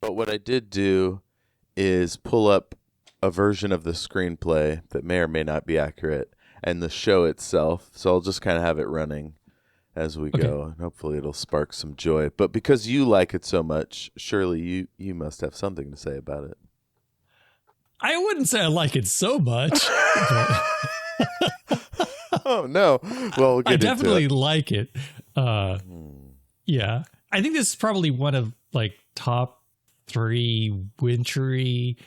But what I did do is pull up a version of the screenplay that may or may not be accurate and the show itself. So I'll just kind of have it running as we Okay. go, and hopefully it'll spark some joy. But because you like it so much, surely you must have something to say about it. I wouldn't say I like it so much, but Oh no! Well, we'll I get into it. definitely like it. Uh, Hmm. yeah, I think this is probably one of like top three wintry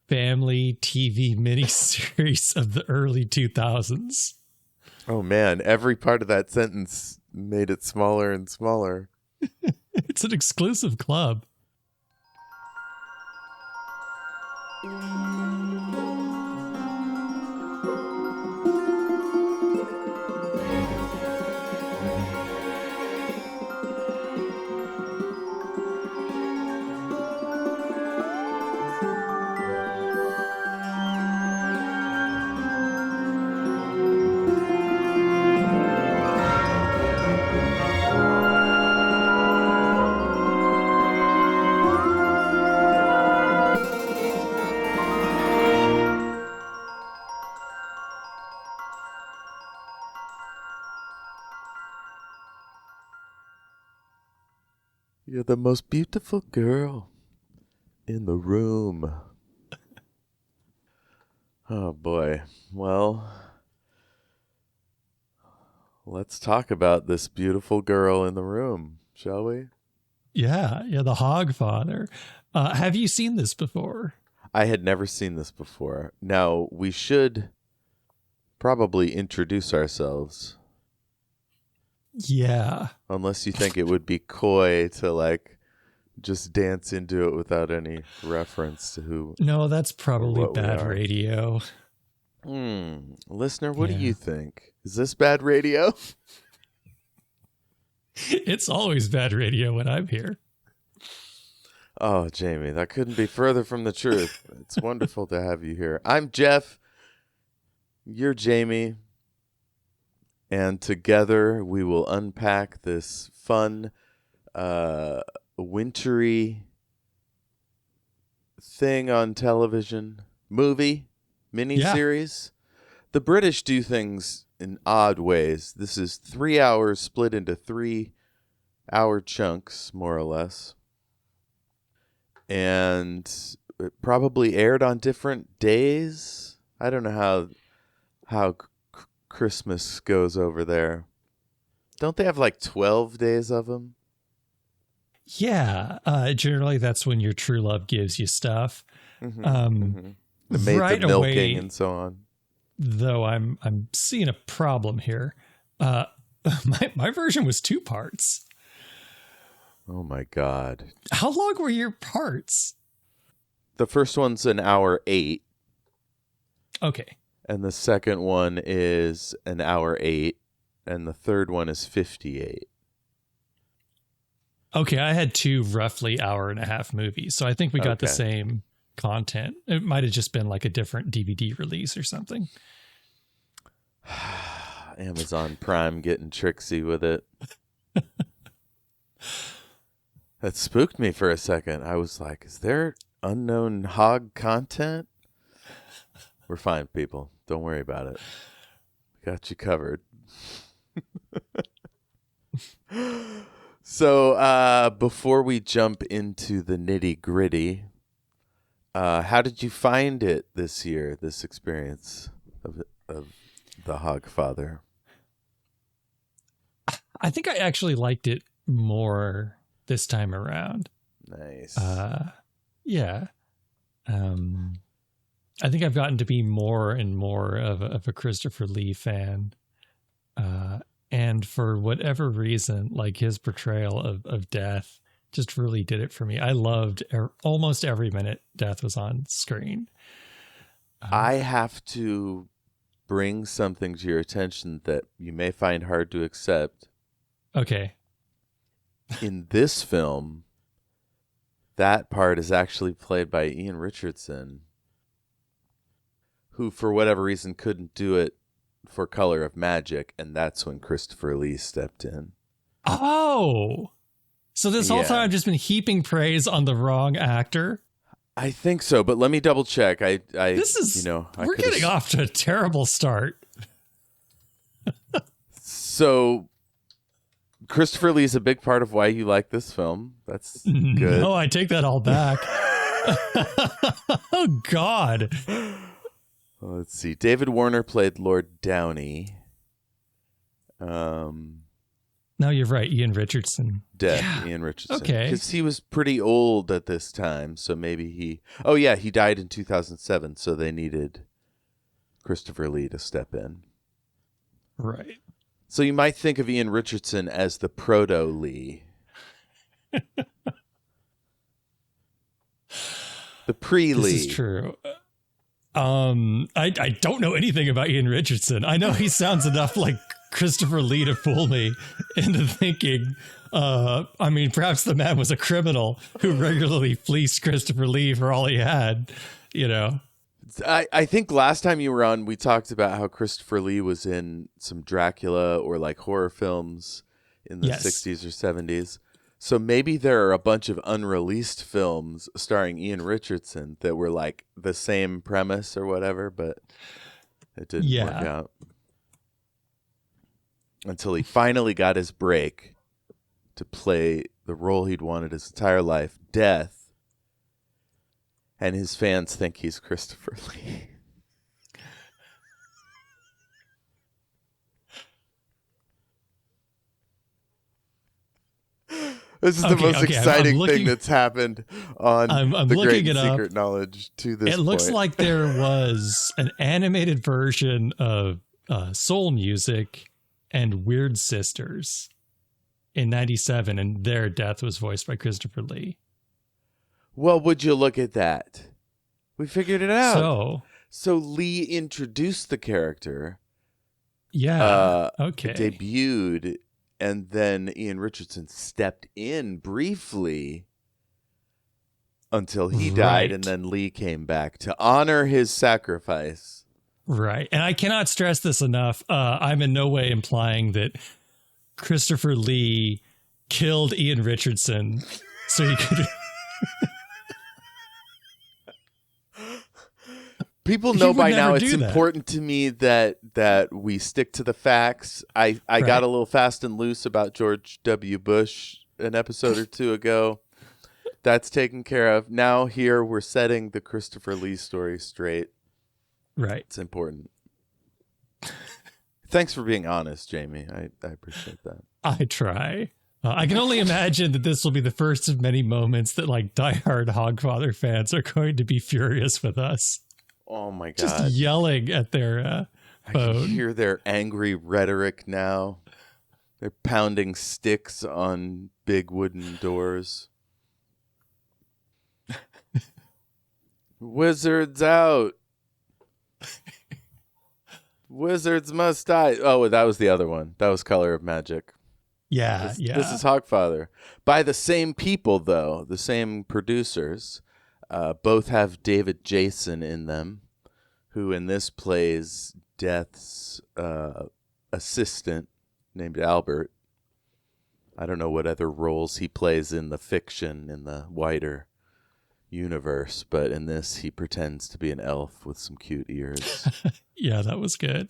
family TV miniseries of the early 2000s. Oh man, every part of that sentence made it smaller and smaller. It's an exclusive club. You're the most beautiful girl in the room. Oh boy. Well, let's talk about this beautiful girl in the room, shall we? Yeah, the Hogfather. Have you seen this before? I had never seen this before. Now, we should probably introduce ourselves, Yeah. unless you think it would be coy to like just dance into it without any reference to who No, that's or probably what we bad are. radio. Listener, what do Yeah. you think? Is this bad radio? It's always bad radio when I'm here. Oh, Jayme, that couldn't be further from the truth. It's wonderful to have you here. I'm Jeff. You're Jayme. And together we will unpack this fun, wintry thing on television, movie, Yeah. miniseries. The British do things in odd ways. This is 3 hours split into 3 hour chunks, more or less. And it probably aired on different days. I don't know how Christmas goes over there. Don't they have like 12 days of them? Yeah. Generally, that's when your true love gives you stuff. Mm-hmm, mm-hmm. The maids of Right milking away, and so on. though, I'm seeing a problem here. Uh, my version was 2 parts. Oh my God. How long were your parts? The first one's an hour 8, Okay. and the second one is an hour 8, and the third one is 58. Okay, I had two roughly hour and a half movies, so I think we got the Okay. same content. It might have just been like a different DVD release or something. Amazon Prime getting tricksy with it. That spooked me for a second. I was like, is there unknown hog content? We're fine, people. Don't worry about it. Got you covered. So, before we jump into the nitty gritty, how did you find it this year, this experience of the Hogfather? I think I actually liked it more this time around. Nice. Yeah. I think I've gotten to be more and more of a Christopher Lee fan. And for whatever reason, like his portrayal of death just really did it for me. I loved almost every minute death was on screen. I have to bring something to your attention that you may find hard to accept. Okay. In this film, that part is actually played by Ian Richardson, who, for whatever reason, couldn't do it for Color of Magic, and that's when Christopher Lee stepped in. Oh, So this whole time I've just been heaping praise on the wrong actor. I think so, but let me double check. We're getting off to a terrible start. So Christopher Lee's a big part of why you like this film. That's good. No, I take that all back. Oh, God. Let's see. David Warner played Lord Downey. No, you're right. Ian Richardson. Ian Richardson. Okay. Because he was pretty old at this time, so maybe he... Oh, yeah, he died in 2007, so they needed Christopher Lee to step in. Right. So you might think of Ian Richardson as the proto-Lee. The pre-Lee. This is true. I don't know anything about Ian Richardson. I know he sounds enough like Christopher Lee to fool me into thinking, perhaps the man was a criminal who regularly fleeced Christopher Lee for all he had, you know. I think last time you were on, we talked about how Christopher Lee was in some Dracula or like horror films in the 60s or 70s. So maybe there are a bunch of unreleased films starring Ian Richardson that were like the same premise or whatever, but it didn't work out. Until he finally got his break to play the role he'd wanted his entire life, Death. And his fans think he's Christopher Lee. This is the most exciting thing that's happened on the Great and Secret Knowledge to this point. It looks like there was an animated version of Soul Music and Weird Sisters in 97, and their Death was voiced by Christopher Lee. Well, would you look at that? We figured it out. So Lee introduced the character. Yeah. Okay. Debuted, and then Ian Richardson stepped in briefly until he died, and then Lee came back to honor his sacrifice. Right. And I cannot stress this enough. I'm in no way implying that Christopher Lee killed Ian Richardson so he could... People know by now it's important to me that we stick to the facts. I got a little fast and loose about George W. Bush an episode or two ago. That's taken care of. Now here we're setting the Christopher Lee story straight. Right. It's important. Thanks for being honest, Jayme. I appreciate that. I try. I can only imagine that this will be the first of many moments that like diehard Hogfather fans are going to be furious with us. Oh my God. Just yelling at their phone. I can hear their angry rhetoric now. They're pounding sticks on big wooden doors. Wizards out. Wizards must die. Oh, that was the other one. That was Color of Magic. Yeah, This is Hogfather. By the same people, though. The same producers. Both have David Jason in them, who in this plays Death's assistant named Albert. I don't know what other roles he plays in the fiction in the wider universe, but in this he pretends to be an elf with some cute ears. Yeah, that was good.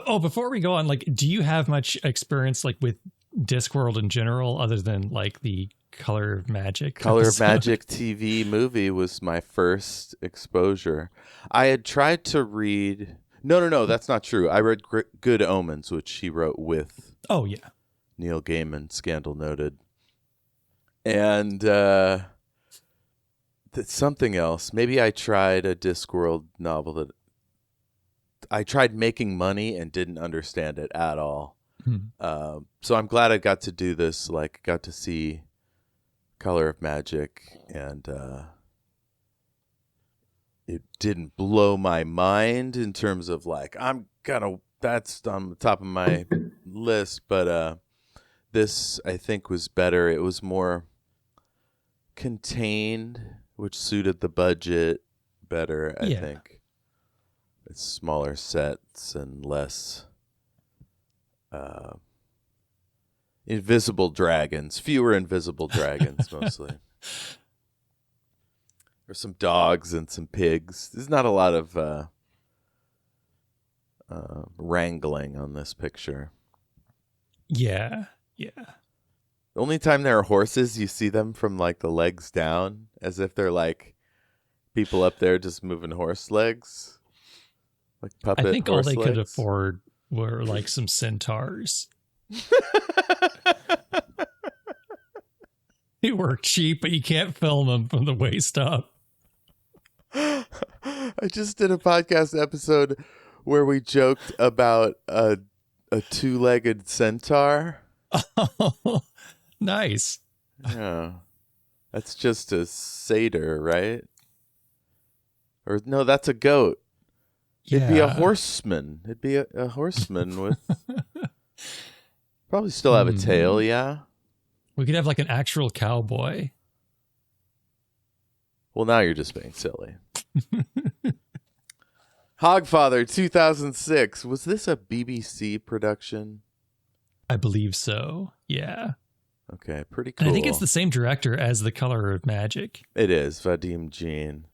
Before we go on, like, do you have much experience like with Discworld in general, other than like the Color of Magic TV movie was my first exposure. I had tried to read... No, that's not true. I read Good Omens, which he wrote with Neil Gaiman, scandal noted. And that's something else. Maybe I tried a Discworld novel that I tried making money and didn't understand it at all. So I'm glad I got to do this, like got to see Color of Magic, and it didn't blow my mind in terms of like that's on the top of my list, but this I think was better. It was more contained, which suited the budget better, I think. It's smaller sets and less Invisible dragons. Fewer invisible dragons, mostly. There's some dogs and some pigs. There's not a lot of wrangling on this picture. Yeah. Yeah. The only time there are horses, you see them from like the legs down, as if they're like people up there just moving horse legs, like I puppet think all horse they legs. could afford were like some centaurs. They work cheap, but you can't film them from the waist up. I just did a podcast episode where we joked about a two-legged centaur. Oh, nice. Yeah. That's just a satyr, right? Or no, that's a goat. Yeah. It'd be a horseman. It'd be a horseman with probably still have a tail, yeah. We could have like an actual cowboy. Well, now you're just being silly. Hogfather 2006. Was this a BBC production? I believe so. Yeah. Okay, pretty cool. And I think it's the same director as The Color of Magic. It is, Vadim Jean.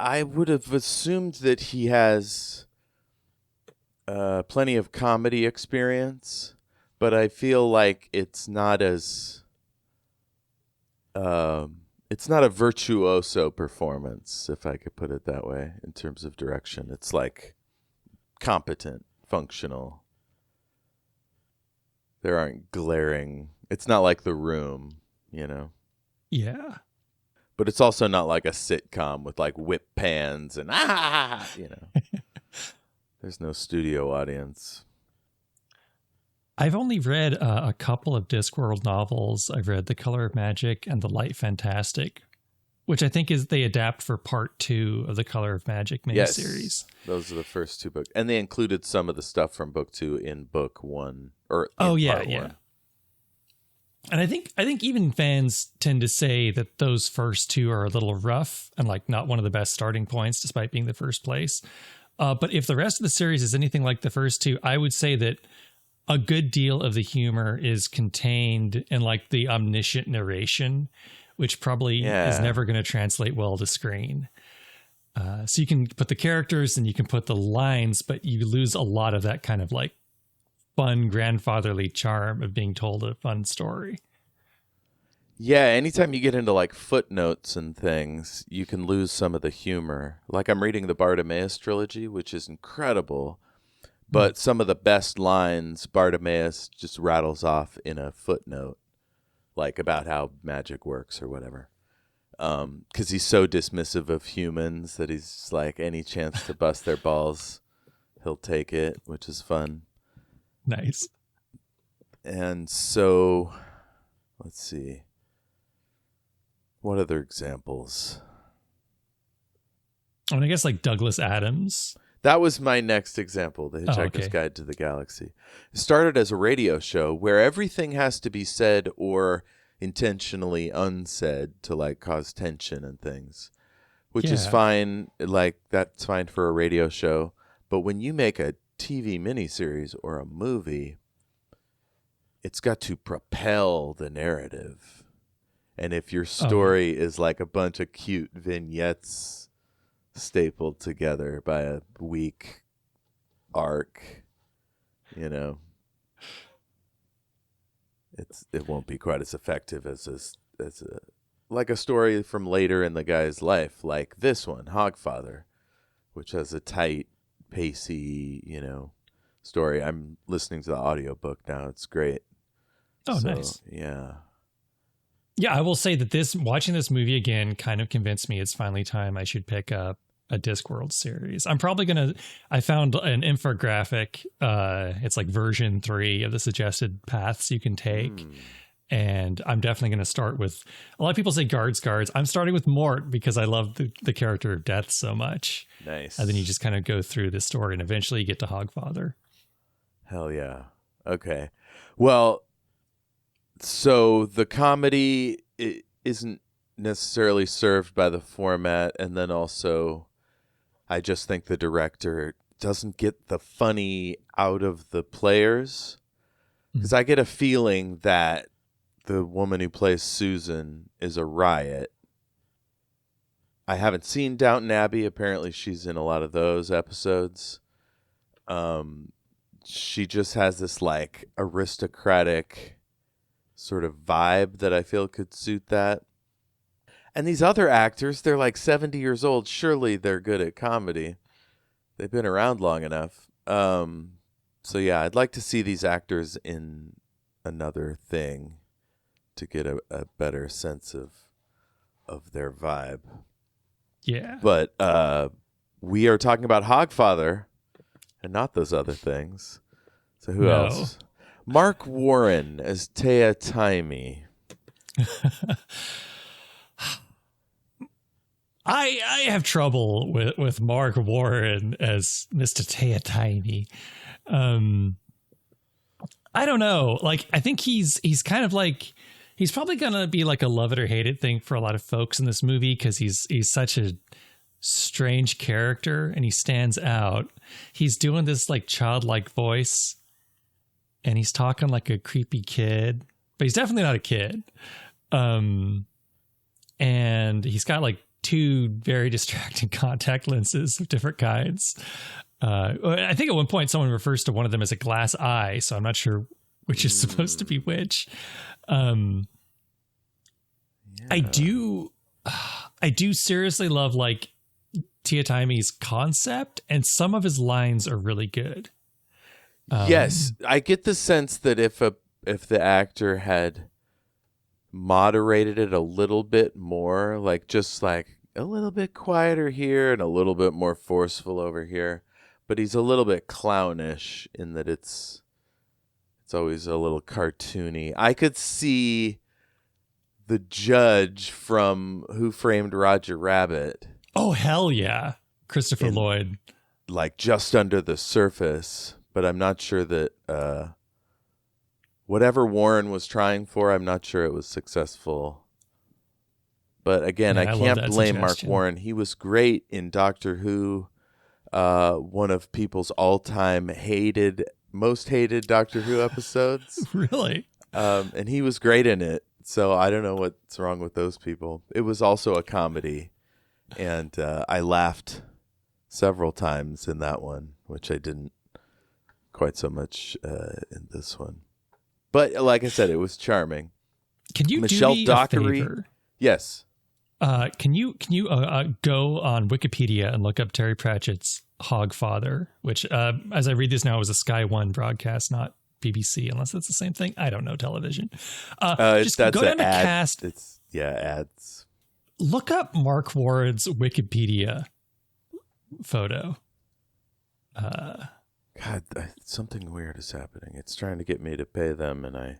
I would have assumed that he has plenty of comedy experience, but I feel like it's not as... it's not a virtuoso performance, if I could put it that way, in terms of direction. It's like competent, functional. There aren't glaring... It's not like The Room, you know? Yeah. But it's also not like a sitcom with like whip pans and you know. There's no studio audience. I've only read a couple of Discworld novels. I've read The Color of Magic and The Light Fantastic, which I think is they adapt for part 2 of the Color of Magic miniseries. Yes, those are the first 2 books. And they included some of the stuff from book 2 in book 1. Or part one. And I think even fans tend to say that those first 2 are a little rough and like not one of the best starting points, despite being the first place. But if the rest of the series is anything like the first 2, I would say that a good deal of the humor is contained in like the omniscient narration, which probably is never going to translate well to screen. So you can put the characters and you can put the lines, but you lose a lot of that kind of like fun grandfatherly charm of being told a fun story. Yeah, anytime you get into like footnotes and things, you can lose some of the humor. Like I'm reading the Bartimaeus trilogy, which is incredible, but some of the best lines Bartimaeus just rattles off in a footnote, like about how magic works or whatever. Because he's so dismissive of humans that he's like, any chance to bust their balls, he'll take it, which is fun. Nice. And so, let's see. What other examples? I mean, I guess like Douglas Adams. That was my next example, The Hitchhiker's Guide to the Galaxy. It started as a radio show where everything has to be said or intentionally unsaid to like cause tension and things, which is fine. Like that's fine for a radio show. But when you make a TV miniseries or a movie, it's got to propel the narrative. And if your story is like a bunch of cute vignettes stapled together by a weak arc, you know, it won't be quite as effective as a like a story from later in the guy's life, like this one, Hogfather, which has a tight, pacey, you know, story. I'm listening to the audiobook now. It's great. Oh, so, nice. Yeah. Yeah, I will say that watching this movie again kind of convinced me it's finally time I should pick up a Discworld series. I'm probably I found an infographic. It's like version 3 of the suggested paths you can take. And I'm definitely going to start with, a lot of people say guards. I'm starting with Mort because I love the character of Death so much. Nice. And then you just kind of go through the story and eventually you get to Hogfather. Hell yeah. Okay. Well, so the comedy isn't necessarily served by the format. And then also, I just think the director doesn't get the funny out of the players. because I get a feeling that the woman who plays Susan is a riot. I haven't seen Downton Abbey. Apparently, she's in a lot of those episodes. She just has this like aristocratic sort of vibe that I feel could suit that. And these other actors, they're like 70 years old. Surely they're good at comedy. They've been around long enough. So yeah, I'd like to see these actors in another thing to get a better sense of their vibe. Yeah. But we are talking about Hogfather and not those other things. So who else? Mark Warren as Tuah Jayme. I have trouble with Mark Warren as Mr. Tuah Jayme. I don't know. Like, I think he's kind of like, he's probably gonna be like a love it or hate it thing for a lot of folks in this movie because he's such a strange character and he stands out. He's doing this like childlike voice and he's talking like a creepy kid, but he's definitely not a kid. And he's got like 2 very distracting contact lenses of different kinds. I think at one point someone refers to one of them as a glass eye, so I'm not sure which is supposed to be which. Yeah. I do seriously love like Tuah Jayme's concept, and some of his lines are really good. Yes, I get the sense that if the actor had moderated it a little bit more, like just like a little bit quieter here and a little bit more forceful over here, but he's a little bit clownish in that it's always a little cartoony. I could see the judge from Who Framed Roger Rabbit. Oh, hell yeah. Christopher Lloyd. Like just under the surface, but I'm not sure that whatever Warren was trying for, I'm not sure it was successful. But again, I can't blame Mark Warren. He was great in Doctor Who, one of people's all-time most hated Doctor Who episodes. Really? And he was great in it. So I don't know what's wrong with those people. It was also a comedy. And I laughed several times in that one, which I didn't quite so much in this one. But like I said, it was charming. Can you Michelle do me Dockery? a favor? Yes. Can you go on Wikipedia and look up Terry Pratchett's Hogfather, which, as I read this now, was a Sky One broadcast, not BBC, unless that's the same thing. I don't know television. Just go down to cast. It's ads. Look up Mark Warren's Wikipedia photo. God, something weird is happening. It's trying to get me to pay them, and I.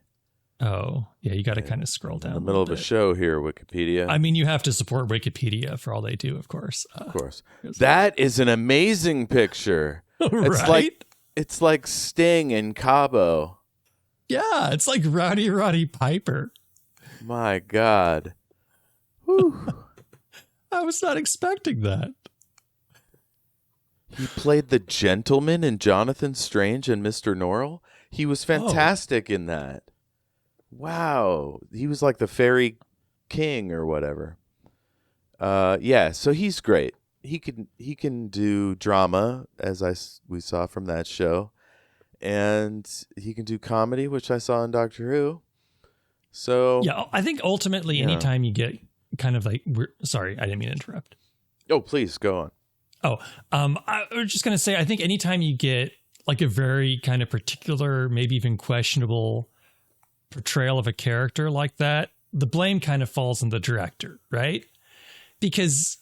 Oh, yeah, you got to kind of scroll down. In the middle of a show here, Wikipedia. I mean, you have to support Wikipedia for all they do, of course. Of course. That is an amazing picture. Right? It's like Sting in Cabo. Yeah, it's like Roddy Piper. My God. Whew. I was not expecting that. He played the gentleman in Jonathan Strange and Mr. Norrell. He was fantastic in that. Wow. He was like the fairy king or whatever. Yeah, so he's great. He can do drama, as we saw from that show. And he can do comedy, which I saw in Doctor Who. So yeah, I think ultimately anytime you get kind of like, sorry, I didn't mean to interrupt. Oh, please go on. I was just going to say, I think anytime you get like a very kind of particular, maybe even questionable portrayal of a character like that, the blame kind of falls on the director, right? Because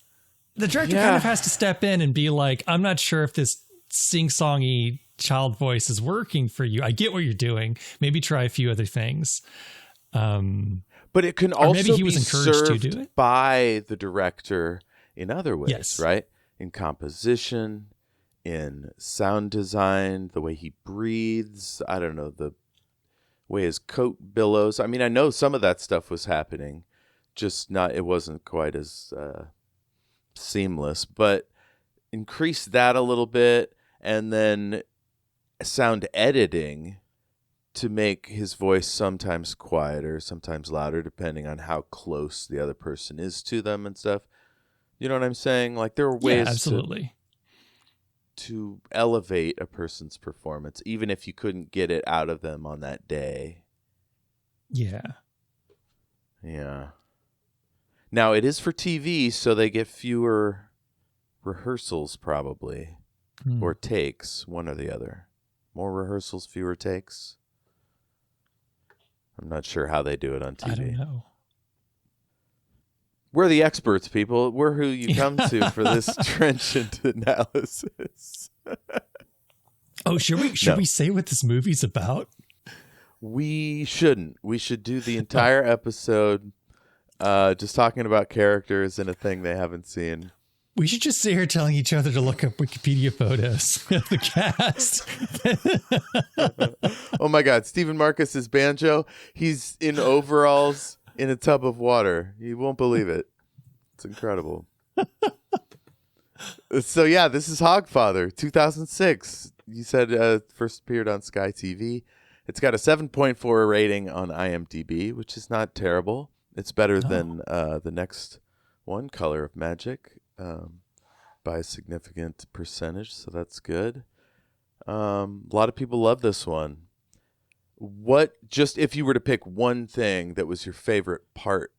the director kind of has to step in and be like, I'm not sure if this sing-songy child voice is working for you. I get what you're doing. Maybe try a few other things. But it can also maybe he was be encouraged served to do it by the director in other ways, yes. Right? In composition, in sound design, the way he breathes, I don't know, the way his coat billows. I mean, I know some of that stuff was happening, it wasn't quite as seamless, but increase that a little bit, and then sound editing to make his voice sometimes quieter, sometimes louder, depending on how close the other person is to them and stuff. You know what I'm saying? Like there are Yeah, ways absolutely. to elevate a person's performance, even if you couldn't get it out of them on that day. Yeah. Yeah. Now it is for TV, so they get fewer rehearsals probably, or takes, one or the other. More rehearsals, fewer takes. I'm not sure how they do it on TV. I don't know. We're the experts, people. We're who you come to for this trenchant analysis. Oh, should we say what this movie's about? We shouldn't. We should do the entire episode just talking about characters and a thing they haven't seen. We should just sit here telling each other to look up Wikipedia photos of the cast. Oh my God, Stephen Marcus is Banjo. He's in overalls in a tub of water. You won't believe it. It's incredible. So yeah, this is Hogfather, 2006. You said first appeared on Sky TV. It's got a 7.4 rating on IMDb, which is not terrible. It's better than the next one, Color of Magic, by a significant percentage, so that's good. A lot of people love this one. Just if you were to pick one thing that was your favorite part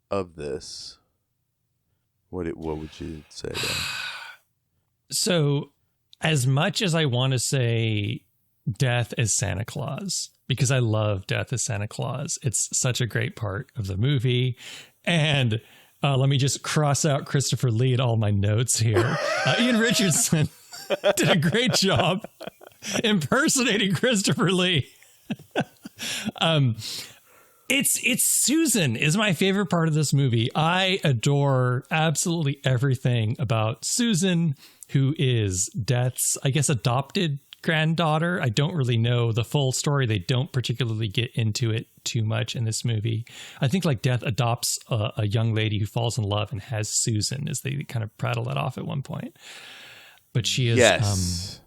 of this, what would you say then? So, as much as I want to say Death as Santa Claus, because I love Death as Santa Claus, it's such a great part of the movie. And let me just cross out Christopher Lee in all my notes here. Ian Richardson did a great job impersonating Christopher Lee. It's Susan is my favorite part of this movie. I adore absolutely everything about Susan, who is Death's, I guess, adopted granddaughter. I don't really know the full story. They don't particularly get into it too much in this movie. I think like Death adopts a young lady who falls in love and has Susan, as they kind of prattle that off at one point. But she is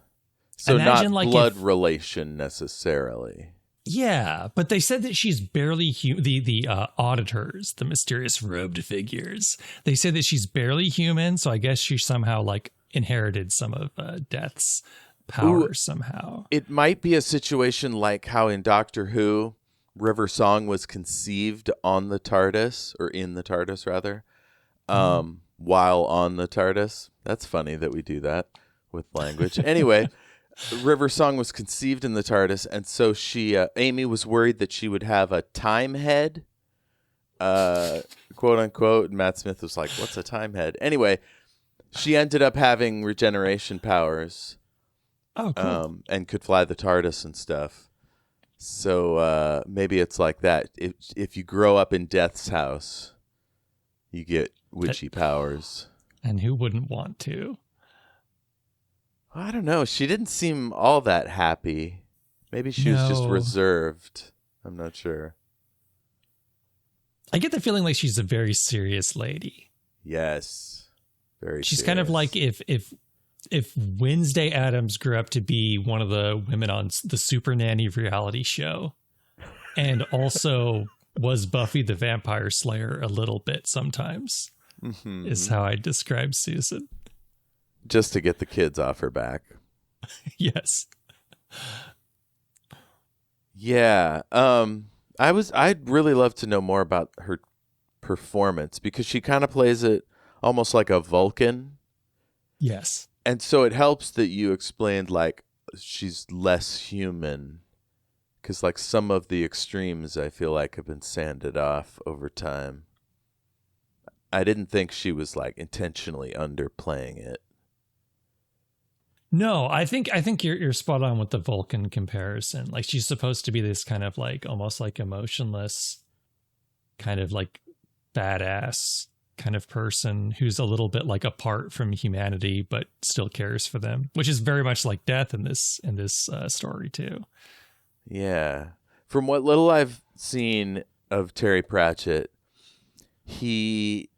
so not like blood relation necessarily. Yeah, but they said that she's barely the auditors, the mysterious robed figures. They said that she's barely human, so I guess she somehow like inherited some of Death's powers somehow. It might be a situation like how in Doctor Who, River Song was conceived on the TARDIS, or in the TARDIS rather, while on the TARDIS. That's funny that we do that with language. Anyway. River Song was conceived in the TARDIS, and so Amy was worried that she would have a time head, quote unquote. And Matt Smith was like, "What's a time head?" Anyway, she ended up having regeneration powers. Oh, cool. And could fly the TARDIS and stuff. So maybe it's like that. If you grow up in Death's house, you get witchy powers. And who wouldn't want to? I don't know. She didn't seem all that happy. Maybe she was just reserved. I'm not sure. I get the feeling like she's a very serious lady. Yes. Very She's serious. kind of like if Wednesday Addams grew up to be one of the women on the Super Nanny reality show and also was Buffy the Vampire Slayer a little bit sometimes, is how I describe Susan. Just to get the kids off her back. Yes. Yeah. I'd really love to know more about her performance because she kind of plays it almost like a Vulcan. Yes. And so it helps that you explained like she's less human because like some of the extremes I feel like have been sanded off over time. I didn't think she was like intentionally underplaying it. No, I think you're spot on with the Vulcan comparison. Like she's supposed to be this kind of like almost like emotionless, kind of like badass kind of person who's a little bit like apart from humanity but still cares for them, which is very much like Death in this story too. Yeah. From what little I've seen of Terry Pratchett, he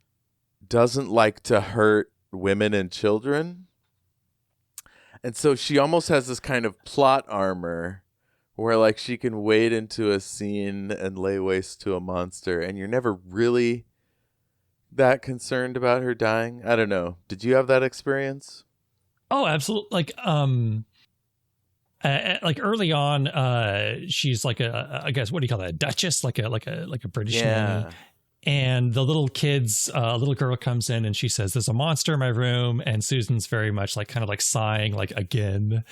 doesn't like to hurt women and children. And so she almost has this kind of plot armor where like she can wade into a scene and lay waste to a monster, and you're never really that concerned about her dying. I don't know. Did you have that experience? Oh, absolutely. Like early on, she's like I guess, what do you call that? A duchess, like a British nanny. Yeah. And the little little girl comes in and she says, "There's a monster in my room." And Susan's very much like kind of like sighing, like again.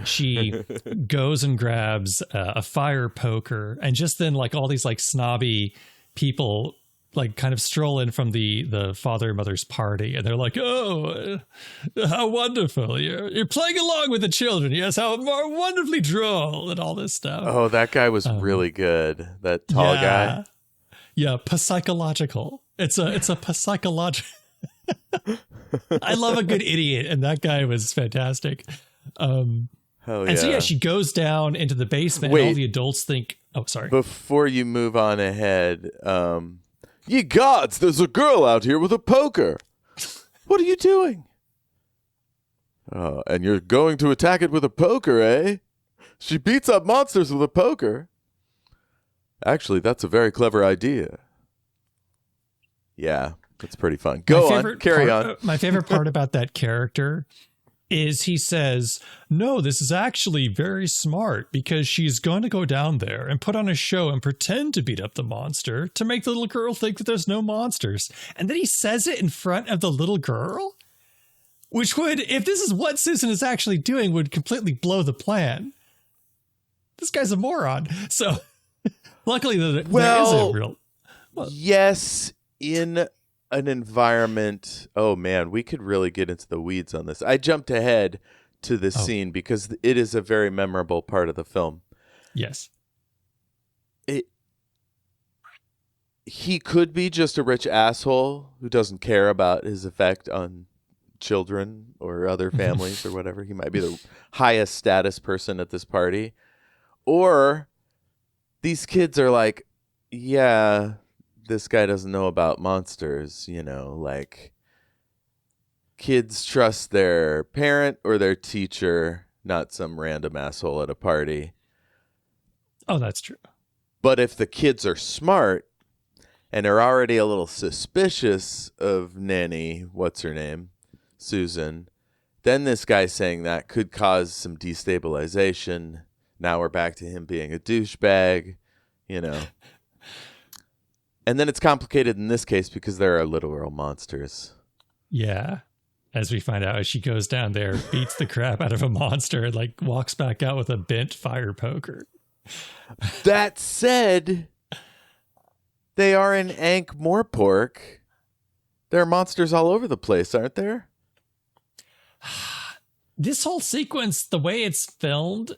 She goes and grabs a fire poker, and just then like all these like snobby people like kind of stroll in from the father and mother's party, and they're like, "Oh, how wonderful! You're playing along with the children. Yes, how more wonderfully droll," and all this stuff. Oh, that guy was really good. That tall guy. Yeah, psychological. It's a psychological. I love a good idiot, and that guy was fantastic. Hell yeah. And so she goes down into the basement, and all the adults think, "Oh, sorry." Before you move on ahead, ye gods, there's a girl out here with a poker. What are you doing? Oh, and you're going to attack it with a poker, eh? She beats up monsters with a poker. Actually, that's a very clever idea. Yeah, that's pretty fun. Go on, carry on. My favorite part about that character is he says, "No, this is actually very smart, because she's going to go down there and put on a show and pretend to beat up the monster to make the little girl think that there's no monsters." And then he says it in front of the little girl, which would, if this is what Susan is actually doing, would completely blow the plan. This guy's a moron. So luckily, there is a real... Yes, in an environment... Oh, man, we could really get into the weeds on this. I jumped ahead to this scene because it is a very memorable part of the film. Yes. He could be just a rich asshole who doesn't care about his effect on children or other families or whatever. He might be the highest status person at this party. Or these kids are like, yeah, this guy doesn't know about monsters, like kids trust their parent or their teacher, not some random asshole at a party. Oh, that's true. But if the kids are smart and are already a little suspicious of Nanny, what's her name, Susan, then this guy saying that could cause some destabilization. Now we're back to him being a douchebag, And then it's complicated in this case because there are literal monsters. Yeah. As we find out, as she goes down there, beats the crap out of a monster, and like walks back out with a bent fire poker. That said, they are in Ankh-Morpork. There are monsters all over the place, aren't there? This whole sequence, the way it's filmed,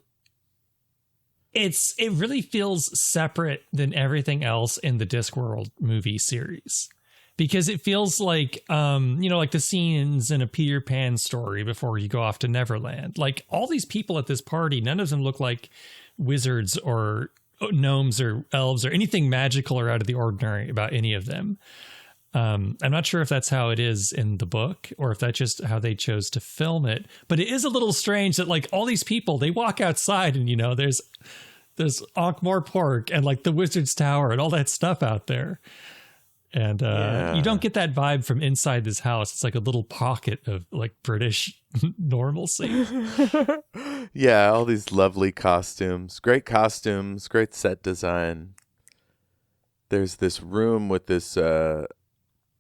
it really feels separate than everything else in the Discworld movie series, because it feels like like the scenes in a Peter Pan story before you go off to Neverland. Like all these people at this party, none of them look like wizards or gnomes or elves or anything magical or out of the ordinary about any of them. I'm not sure if that's how it is in the book or if that's just how they chose to film it, but it is a little strange that like all these people, they walk outside and there's Ankh-Morpork and like the Wizard's Tower and all that stuff out there. And you don't get that vibe from inside this house. It's like a little pocket of like British normalcy. Yeah, all these lovely costumes, great set design. There's this room with this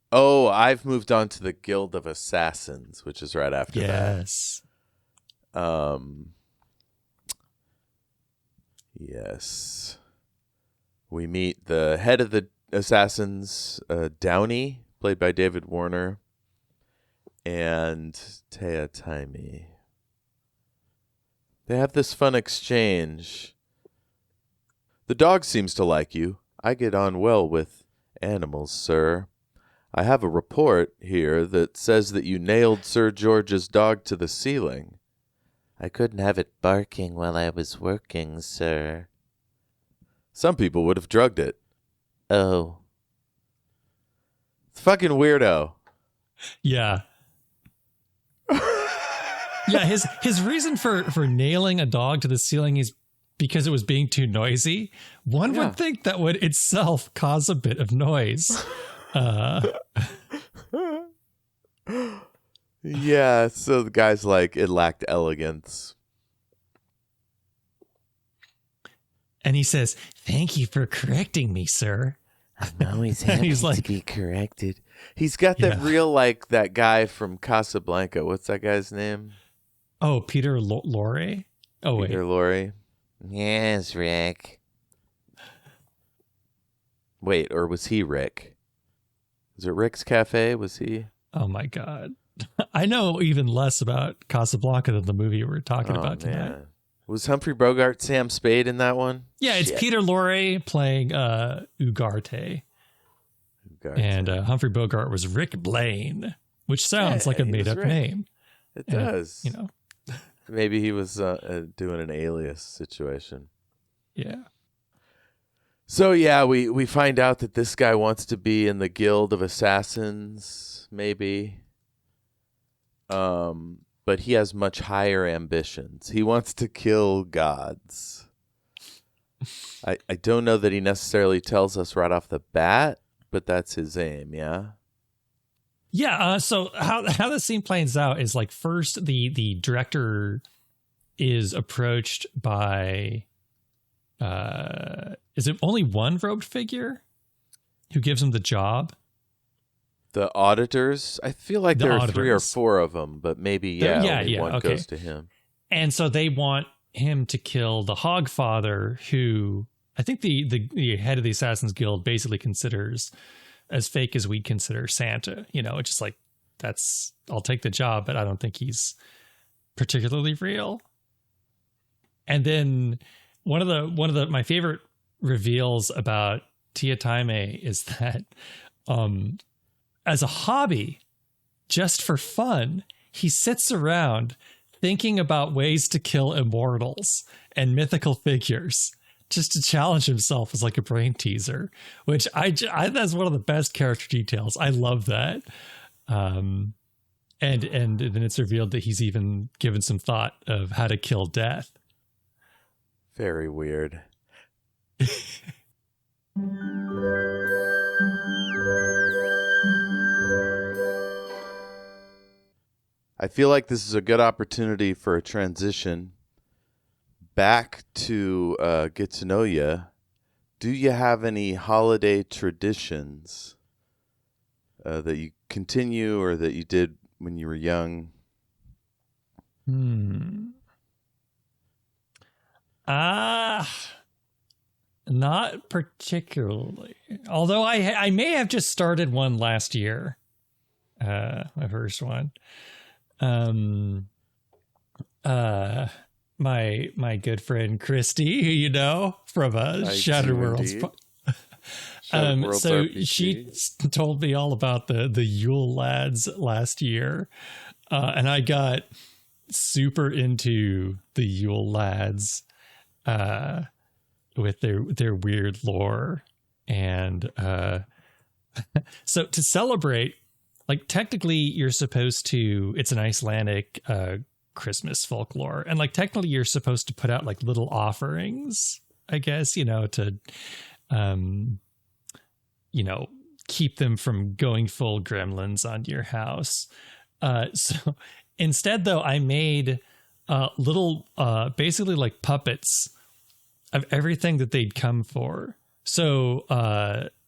I've moved on to the Guild of Assassins, which is right after that. Yes. Yes. We meet the head of the Assassins, Downey, played by David Warner, and Tuah Taimi. They have this fun exchange. The dog seems to like you. I get on well with animals, sir. I have a report here that says that you nailed Sir George's dog to the ceiling. I couldn't have it barking while I was working, sir. Some people would have drugged it. Oh. It's fucking weirdo. Yeah. Yeah, his reason for nailing a dog to the ceiling is because it was being too noisy. One Yeah. would think that would itself cause a bit of noise. Yeah, so the guy's like, it lacked elegance. And he says, "Thank you for correcting me, sir." I'm always happy He's like- to be corrected. He's got that Yeah. real, like, that guy from Casablanca. What's that guy's name? Oh, Peter Lorre? Oh, Peter wait. Lorre. Yes, Rick. Wait, or was he Rick? Is it Rick's Cafe? Was he? Oh, my God. I know even less about Casablanca than the movie we're talking about tonight. Man. Was Humphrey Bogart Sam Spade in that one? Yeah, it's Shit. Peter Lorre playing Ugarte. And Humphrey Bogart was Rick Blaine, which sounds like a he was made-up Rick. name. It And, does. you know, Maybe he was doing an alias situation. yeah. So, yeah, we find out that this guy wants to be in the Guild of Assassins, maybe. But he has much higher ambitions. He wants to kill gods. I don't know that he necessarily tells us right off the bat, but that's his aim, yeah? Yeah, so how the scene plays out is like first the director is approached by is it only one robed figure who gives him the job? The auditors? I feel like The there are 3 or auditors. 4 of them, but maybe, only one okay. goes to him. And so they want him to kill the Hogfather, who I think the head of the Assassin's Guild basically considers as fake as we consider Santa. You know, it's just like, I'll take the job, but I don't think he's particularly real. And then one of my favorite reveals about Tuah is that as a hobby, just for fun, he sits around thinking about ways to kill immortals and mythical figures just to challenge himself as like a brain teaser, which I that's one of the best character details. I love that. And then it's revealed that he's even given some thought of how to kill death. Very weird. I feel like this is a good opportunity for a transition back to get to know you. Do you have any holiday traditions that you continue or that you did when you were young? Not particularly. Although I may have just started one last year. My first one. My good friend Christy, who you know from Shattered Worlds. So RPG. she told me all about the Yule Lads last year, and I got super into the Yule Lads with their weird lore, and so to celebrate, like technically you're supposed to. It's an Icelandic Christmas folklore, and like technically you're supposed to put out like little offerings, I guess, to keep them from going full gremlins onto your house. So instead though, I made little basically like puppets of everything that they'd come for. So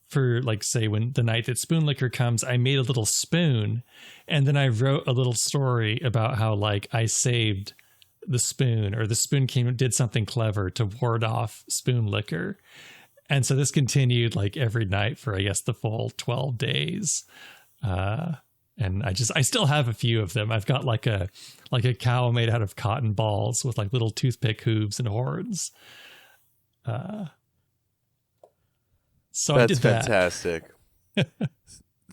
for like, say, when the night that Spoon Liquor comes, I made a little spoon, and then I wrote a little story about how like I saved the spoon, or the spoon came and did something clever to ward off Spoon Liquor. And so this continued like every night for, I guess, the full 12 days. And I still have a few of them. I've got like a cow made out of cotton balls with like little toothpick hooves and horns. So That's I did that. fantastic.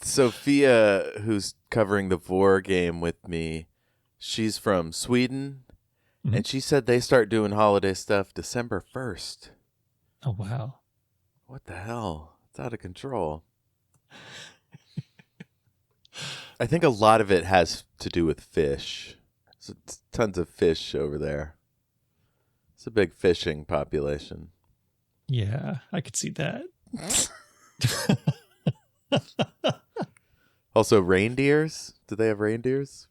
Sophia, who's covering the Vor game with me, she's from Sweden, and she said they start doing holiday stuff December 1st. Oh, wow. What the hell? It's out of control. I think a lot of it has to do with fish. So tons of fish over there. It's a big fishing population. Yeah, I could see that. Also, reindeers. Do they have reindeers?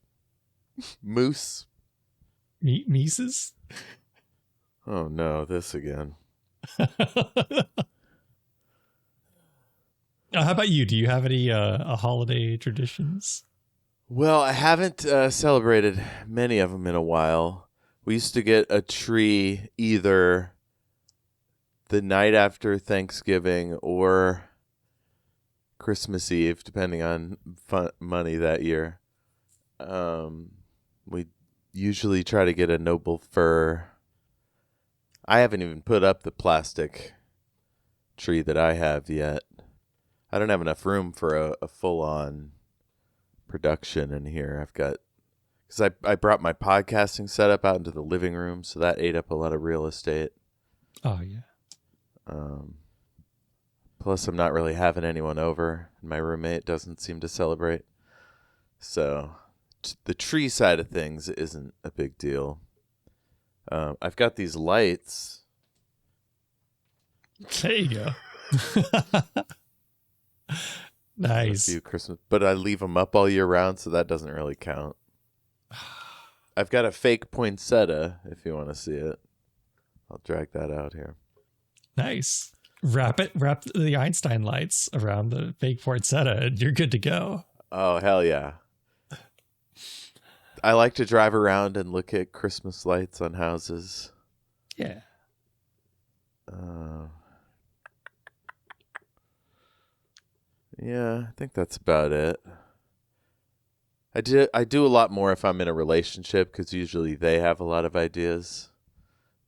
Moose. Mises? Oh no, this again. How about you? Do you have any holiday traditions? Well, I haven't celebrated many of them in a while. We used to get a tree either the night after Thanksgiving or Christmas Eve, depending on money that year. We usually try to get a noble fir. I haven't even put up the plastic tree that I have yet. I don't have enough room for a full-on production in here. I've got, because I brought my podcasting setup out into the living room, so that ate up a lot of real estate. Oh, yeah. Plus, I'm not really having anyone over, and my roommate doesn't seem to celebrate. So, the tree side of things isn't a big deal. I've got these lights. There you go. Nice. A few Christmas, but I leave them up all year round, so that doesn't really count. I've got a fake poinsettia, if you want to see it. I'll drag that out here. Nice. Wrap the Einstein lights around the fake poinsettia, and you're good to go. Oh, hell yeah. I like to drive around and look at Christmas lights on houses. Yeah. Yeah, I think that's about it. I do a lot more if I'm in a relationship, because usually they have a lot of ideas.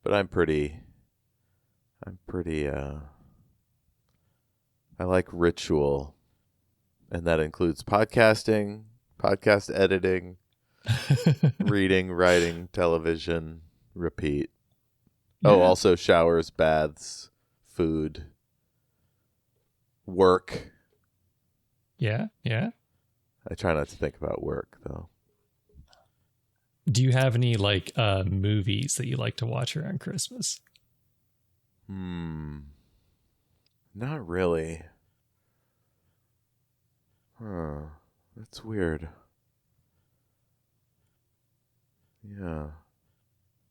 But I'm pretty I like ritual, and that includes podcasting, podcast editing, reading, writing, television, repeat. Yeah. Oh, also showers, baths, food, work. Yeah. I try not to think about work, though. Do you have any movies that you like to watch around Christmas? Not really. That's weird. Yeah.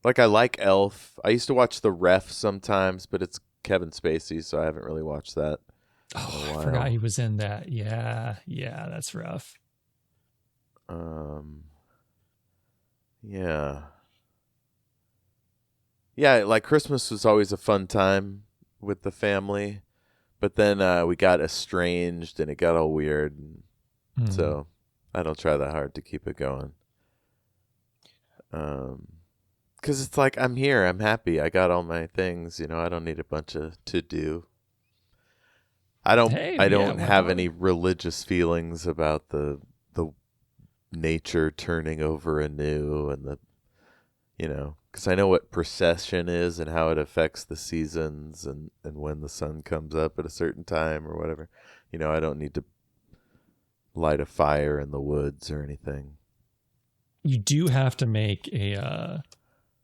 I like Elf. I used to watch The Ref sometimes, but it's Kevin Spacey, so I haven't really watched that. Oh, I forgot he was in that. Yeah, that's rough. Yeah. Yeah, Christmas was always a fun time with the family, but then we got estranged and it got all weird. So I don't try that hard to keep it going. Because it's I'm here, I'm happy, I got all my things, I don't need a bunch of to do. I don't have any religious feelings about the nature turning over anew, and because I know what procession is and how it affects the seasons and when the sun comes up at a certain time or whatever. I don't need to light a fire in the woods or anything. You do have to make a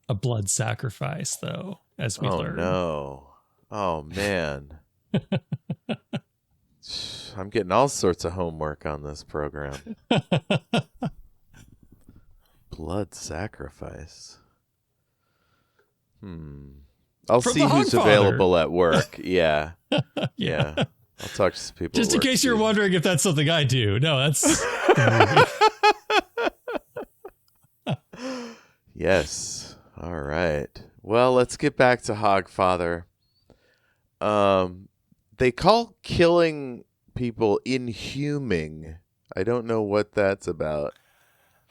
blood sacrifice, though, as we learn. Oh, no. Oh, man. I'm getting all sorts of homework on this program. Blood sacrifice. I'll From see who's available at work. Yeah. Yeah. I'll talk to some people. Just in case you're wondering if that's something I do. No, that's the movie. Yes. All right. Well, let's get back to Hogfather. They call killing people inhuming. I don't know what that's about.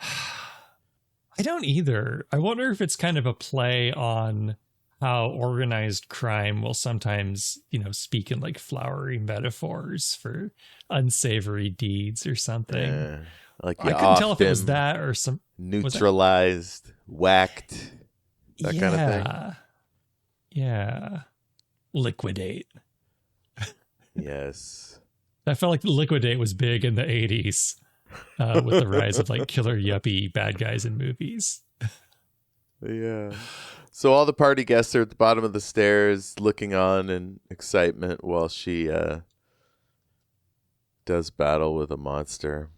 I don't either. I wonder if it's kind of a play on how organized crime will sometimes, speak in flowery metaphors for unsavory deeds or something. I couldn't tell if it was that or some neutralized, whacked, that kind of thing. Yeah. Liquidate. Yes. I felt like Liquidate was big in the 80s with the rise of killer yuppie bad guys in movies. Yeah. So all the party guests are at the bottom of the stairs looking on in excitement while she does battle with a monster.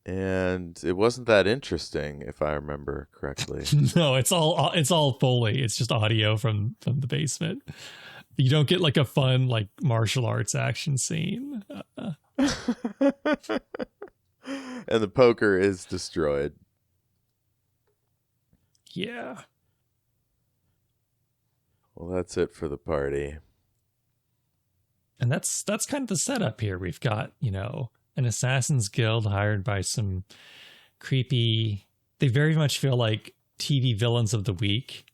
And it wasn't that interesting, if I remember correctly. No, it's all Foley. It's just audio from the basement. You don't get like a fun like martial arts action scene. And the poker is destroyed. Yeah. Well, that's it for the party. And that's kind of the setup here. We've got, an assassin's guild hired by some creepy, they very much feel like TV villains of the week.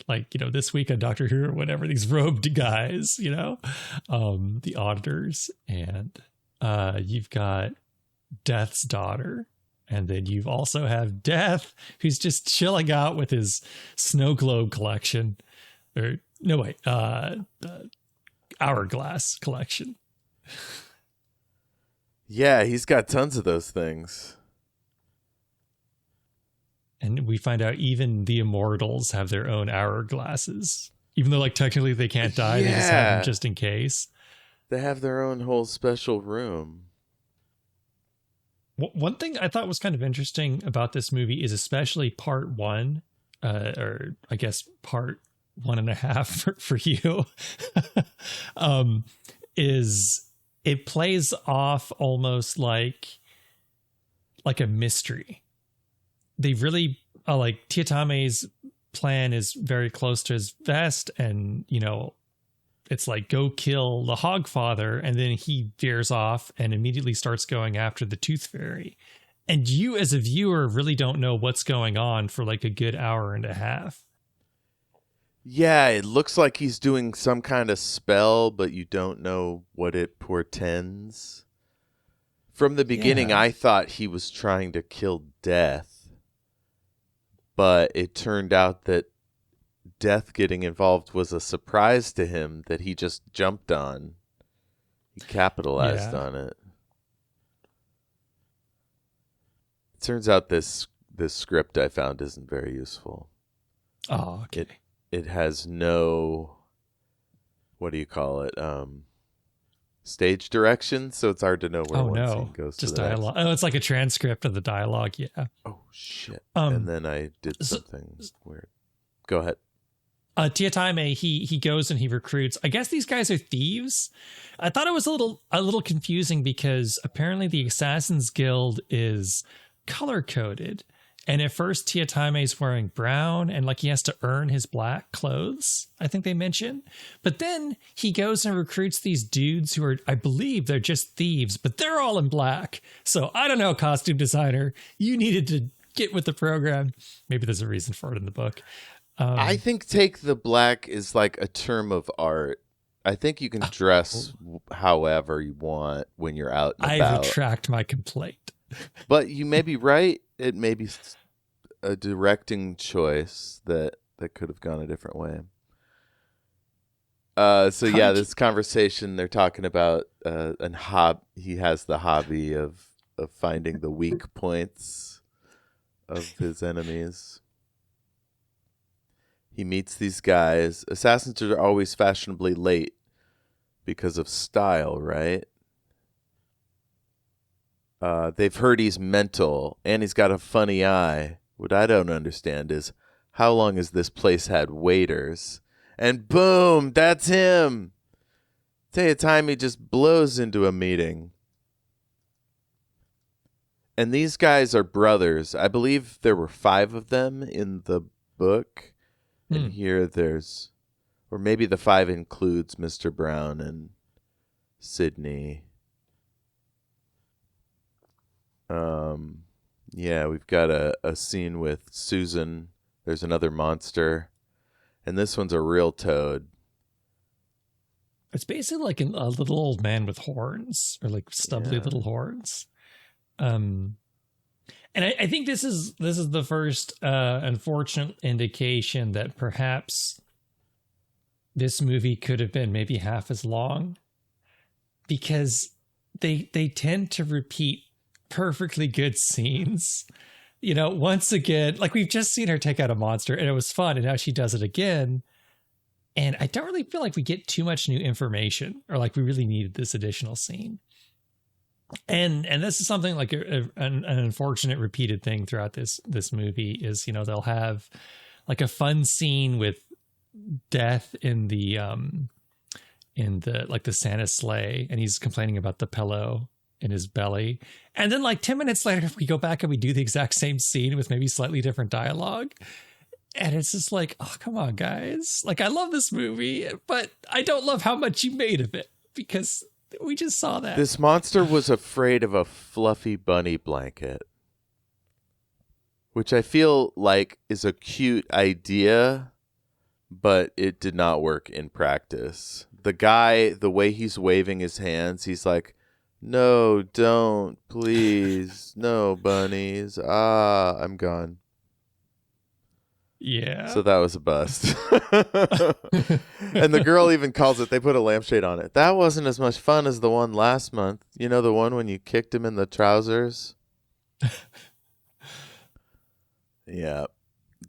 Like, this week on Doctor Who or whatever, these robed guys, the auditors. And you've got Death's daughter. And then you also have Death, who's just chilling out with his snow globe collection. Or, no, wait, hourglass collection. Yeah, he's got tons of those things. And we find out even the immortals have their own hourglasses. Even though, like, technically they can't die, they just have them just in case. They have their own whole special room. One thing I thought was kind of interesting about this movie is especially part one, or I guess part 1.5 for you, is it plays off almost like a mystery. They really like Tiatame's plan is very close to his vest, and it's like go kill the Hogfather, and then he veers off and immediately starts going after the Tooth Fairy. And you as a viewer really don't know what's going on for like a good hour and a half. Yeah, it looks like he's doing some kind of spell, but you don't know what it portends. From the beginning, I thought he was trying to kill Death, but it turned out that Death getting involved was a surprise to him that he just jumped on. He capitalized on it. It turns out this script I found isn't very useful. Oh, okay. It has no, what do you call it? Stage direction, so it's hard to know where one scene goes just to the dialogue. next. Oh, it's like a transcript of the dialogue. Yeah. Oh shit! And then I did something weird. Go ahead. Tiatame, he goes and he recruits. I guess these guys are thieves. I thought it was a little confusing because apparently the Assassin's Guild is color coded. And at first, Tiatame's wearing brown and like he has to earn his black clothes, I think they mention. But then he goes and recruits these dudes who are, I believe they're just thieves, but they're all in black. So I don't know, costume designer, you needed to get with the program. Maybe there's a reason for it in the book. I think take the black is like a term of art. I think you can dress however you want when you're out and about. I retract my complaint. But you may be right. It may be a directing choice that could have gone a different way. This conversation they're talking about he has the hobby of finding the weak points of his enemies. He meets these guys. Assassins are always fashionably late because of style, right? They've heard he's mental and he's got a funny eye. What I don't understand is how long has this place had waiters? And boom, that's him. Tiatame just blows into a meeting. And these guys are brothers. I believe there were 5 of them in the book. And here there's, or maybe the 5 includes Mr. Brown and Sydney. We've got a scene with Susan. There's another monster. And this one's a real toad. It's basically like a little old man with horns, or like stubbly little horns. And I think this is the first unfortunate indication that perhaps this movie could have been maybe half as long, because they tend to repeat perfectly good scenes once again, like we've just seen her take out a monster and it was fun, and now she does it again. And I don't really feel like we get too much new information, or like we really needed this additional scene. And this is something like an unfortunate repeated thing throughout this movie is, they'll have like a fun scene with death in the like the Santa sleigh, and he's complaining about the pillow in his belly. And then like 10 minutes later, we go back and we do the exact same scene with maybe slightly different dialogue. And it's just like, oh, come on, guys. Like, I love this movie, but I don't love how much you made of it, because we just saw that. This monster was afraid of a fluffy bunny blanket, which I feel like is a cute idea, but it did not work in practice. The guy, the way he's waving his hands, he's like, no, don't, please. No, bunnies. I'm gone. Yeah. So that was a bust. And the girl even calls it, they put a lampshade on it. That wasn't as much fun as the one last month. You know, the one when you kicked him in the trousers? Yeah.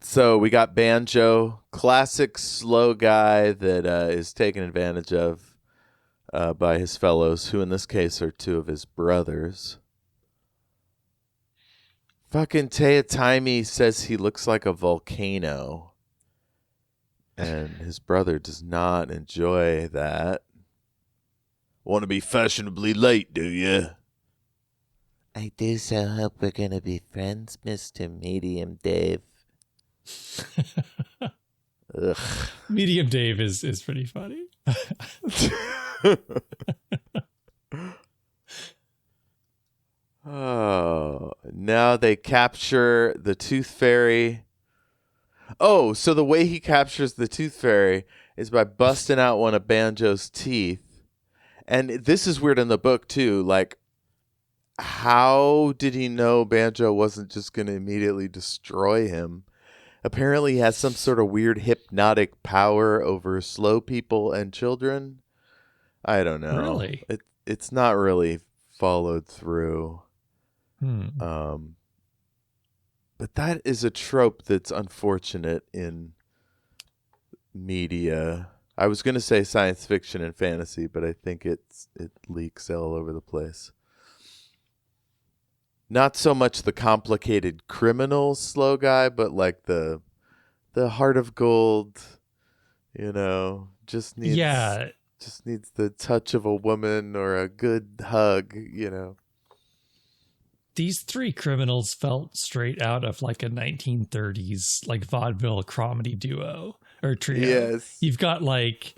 So we got Banjo, classic slow guy that is taken advantage of by his fellows, who in this case are two of his brothers. Fucking Tuah says he looks like a volcano. And his brother does not enjoy that. Want to be fashionably late, do you? I do so hope we're going to be friends, Mr. Medium Dave. Ugh. Medium Dave is pretty funny. Oh, now they capture the Tooth Fairy. Oh, so the way he captures the Tooth Fairy is by busting out one of Banjo's teeth. And this is weird in the book, too. Like, how did he know Banjo wasn't just going to immediately destroy him? Apparently, he has some sort of weird hypnotic power over slow people and children. I don't know. Really? It's not really followed through. But that is a trope that's unfortunate in media. I was going to say science fiction and fantasy, but I think it leaks all over the place. Not so much the complicated criminal slow guy, but like the heart of gold, just needs the touch of a woman or a good hug, These three criminals felt straight out of like a 1930s like vaudeville comedy duo or trio. Yes. You've got like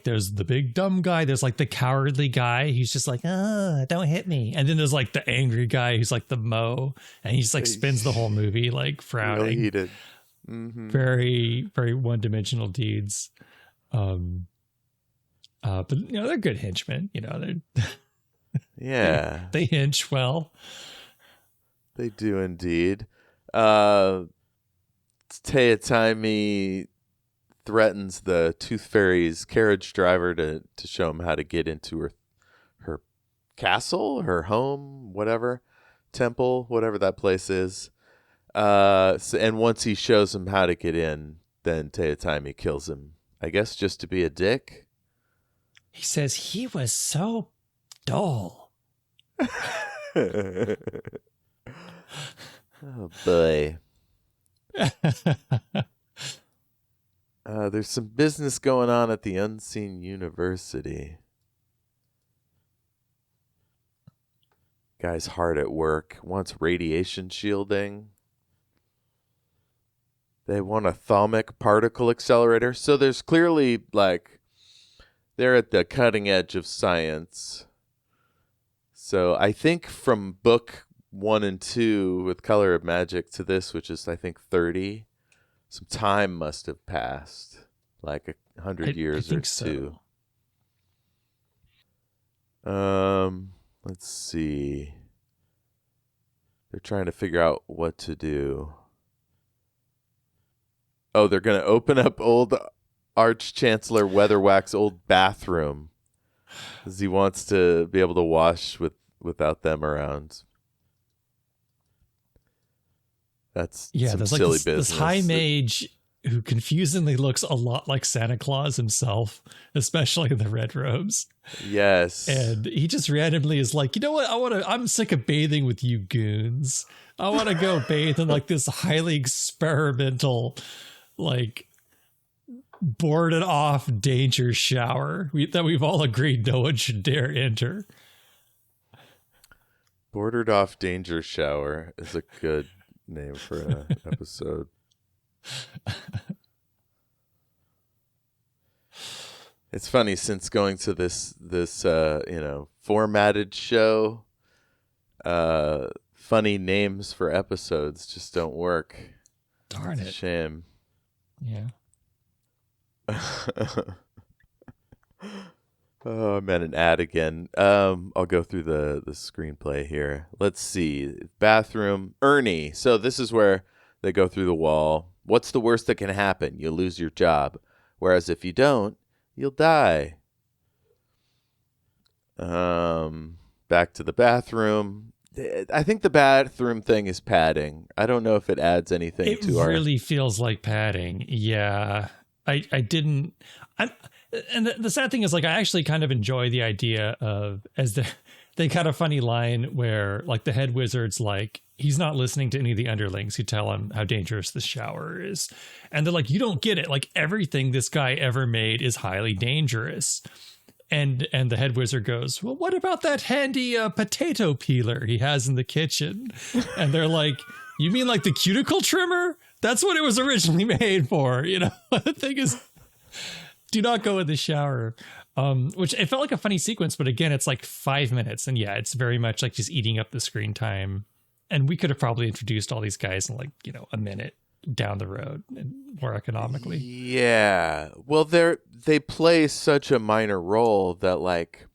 there's the big dumb guy, there's like the cowardly guy, he's just like, don't hit me. And then there's like the angry guy who's like the Mo, and he's like spends the whole movie like frowning. Really heated. Mm-hmm. Very, very one-dimensional dudes. But they're good henchmen, they're yeah. they hinge well. They do indeed. Tuah threatens the Tooth Fairy's carriage driver to show him how to get into her castle, her home, whatever, temple, whatever that place is. And once he shows him how to get in, then Tuah kills him. I guess just to be a dick. He says he was so dull. Oh boy. There's some business going on at the Unseen University. Guy's hard at work. Wants radiation shielding. They want a atomic particle accelerator. So there's clearly like they're at the cutting edge of science. So I think from book 1 and 2 with Color of Magic to this, which is I think 30, some time must have passed, like 100 years or two. Let's see. They're trying to figure out what to do. Oh, they're going to open up old Arch-Chancellor Weatherwack's old bathroom because he wants to be able to wash without them around. That's Yeah, some there's like silly this high business. mage who confusingly looks a lot like Santa Claus himself, especially in the red robes. Yes. And he just randomly is like, you know what? I'm sick of bathing with you goons. I want to go bathe in like this highly experimental, like boarded off danger shower that we've all agreed no one should dare enter. Bordered off danger shower is a good name for an episode. It's funny, since going to this formatted show, funny names for episodes just don't work. Darn It's a it. shame. Yeah. Oh, I'm at an ad again. I'll go through the screenplay here. Let's see. Bathroom. Ernie. So this is where they go through the wall. What's the worst that can happen? You'll lose your job. Whereas if you don't, you'll die. Back to the bathroom. I think the bathroom thing is padding. I don't know if it adds anything to our... It really feels like padding. Yeah. I didn't... And the sad thing is, like, I actually kind of enjoy the idea of, they got a funny line where, like, the head wizard's like, he's not listening to any of the underlings who tell him how dangerous the shower is. And they're like, you don't get it. Like, everything this guy ever made is highly dangerous. And the head wizard goes, well, what about that handy potato peeler he has in the kitchen? And they're like, you mean like the cuticle trimmer? That's what it was originally made for. You know, the thing is, do not go in the shower. Which it felt like a funny sequence, but again, it's like 5 minutes. And yeah, it's very much like just eating up the screen time. And we could have probably introduced all these guys in like, a minute down the road and more economically. Yeah. Well, they play such a minor role that, like,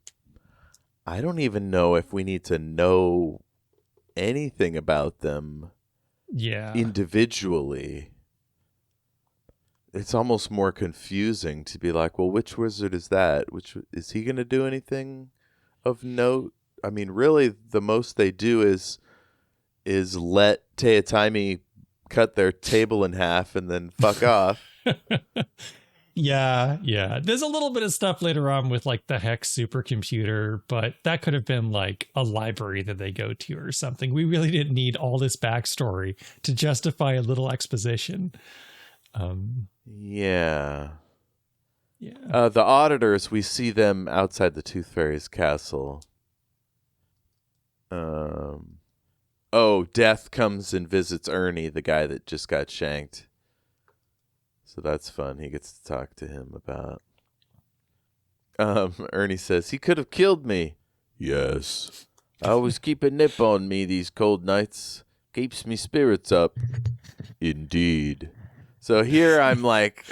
I don't even know if we need to know anything about them individually. It's almost more confusing to be like, well, which wizard is that? Which is he going to do anything of note? I mean, really, the most they do is let Teotihuacan cut their table in half and then fuck off. Yeah. There's a little bit of stuff later on with like the Hex supercomputer, but that could have been like a library that they go to or something. We really didn't need all this backstory to justify a little exposition. Yeah. The auditors, we see them outside the Tooth Fairy's castle. Death comes and visits Ernie, the guy that just got shanked. So that's fun. He gets to talk to him about... Ernie says, he could have killed me. Yes. I always keep a nip on me these cold nights. Keeps me spirits up. Indeed. So here I'm like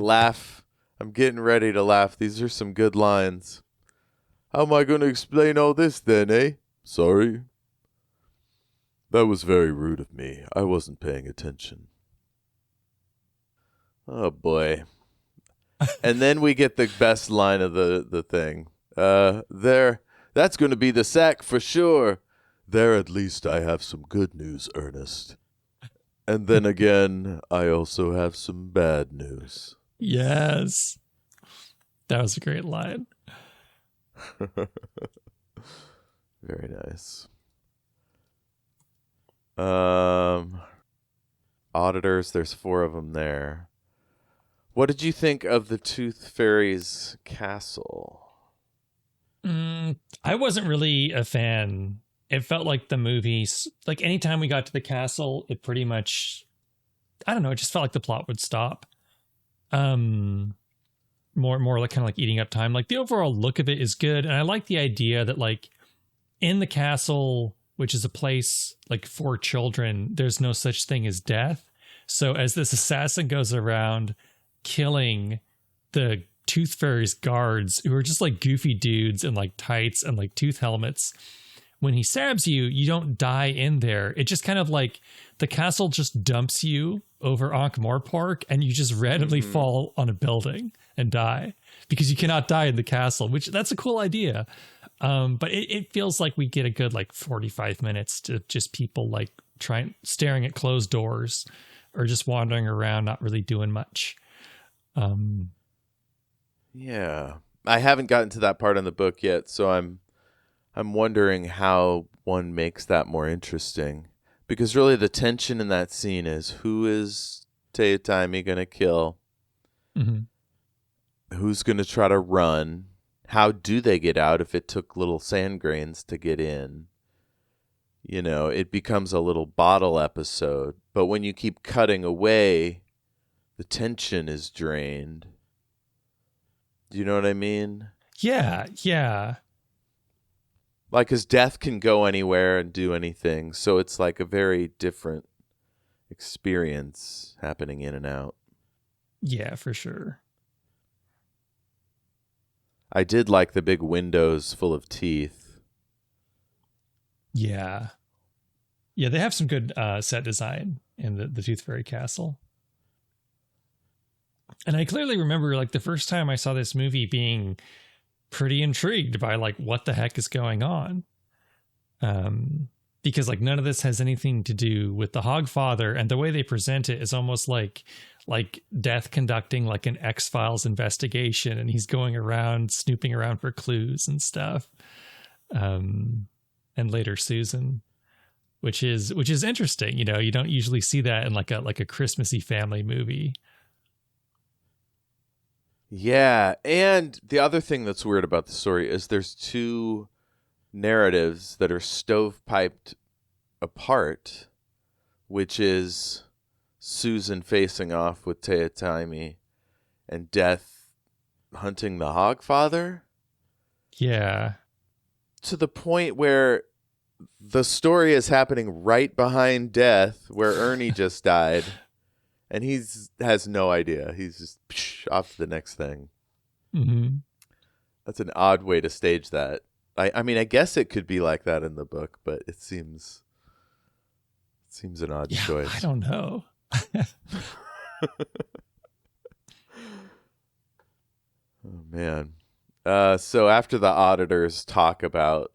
laugh. I'm getting ready to laugh. These are some good lines. How am I going to explain all this then, eh? Sorry. That was very rude of me. I wasn't paying attention. Oh, boy. And then we get the best line of the thing. That's going to be the sack for sure. There at least I have some good news, Ernest. And then again, I also have some bad news. Yes. That was a great line. Very nice. Auditors, there's 4 of them there. What did you think of the Tooth Fairy's castle? I wasn't really a fan. It felt like the movies, like anytime we got to the castle, it pretty much, I don't know, it just felt like the plot would stop. More like kind of like eating up time. Like the overall look of it is good. And I like the idea that like in the castle, which is a place like for children, there's no such thing as death. So as this assassin goes around killing the Tooth Fairy's guards, who are just like goofy dudes in like tights and like tooth helmets, when he stabs you, you don't die in there. It just kind of like the castle just dumps you over Ankh-Morpork and you just randomly fall on a building and die because you cannot die in the castle, which that's a cool idea. But it feels like we get a good like 45 minutes to just people like staring at closed doors or just wandering around, not really doing much. Yeah. I haven't gotten to that part in the book yet, so I'm wondering how one makes that more interesting. Because really the tension in that scene is, who is Tayatime going to kill? Mm-hmm. Who's going to try to run? How do they get out if it took little sand grains to get in? You know, it becomes a little bottle episode. But when you keep cutting away, the tension is drained. Do you know what I mean? Yeah, yeah. Like, his death can go anywhere and do anything. So it's like a very different experience happening in and out. Yeah, for sure. I did like the big windows full of teeth. Yeah. Yeah, they have some good set design in the Tooth Fairy Castle. And I clearly remember, like, the first time I saw this movie being pretty intrigued by, like, what the heck is going on. Because, like, none of this has anything to do with the Hogfather, and the way they present it is almost like Death conducting like an X-Files investigation, and he's going around snooping around for clues and stuff. And later Susan, which is interesting. You know, you don't usually see that in like a Christmassy family movie. Yeah, and the other thing that's weird about the story is there's two narratives that are stovepiped apart, which is Susan facing off with Tayatime and Death hunting the Hogfather. Yeah. To the point where the story is happening right behind Death, where Ernie just died. And has no idea. He's just off to the next thing. Mm-hmm. That's an odd way to stage that. I mean, I guess it could be like that in the book, but it seems an odd choice. I don't know. Oh, man. So after the auditors talk about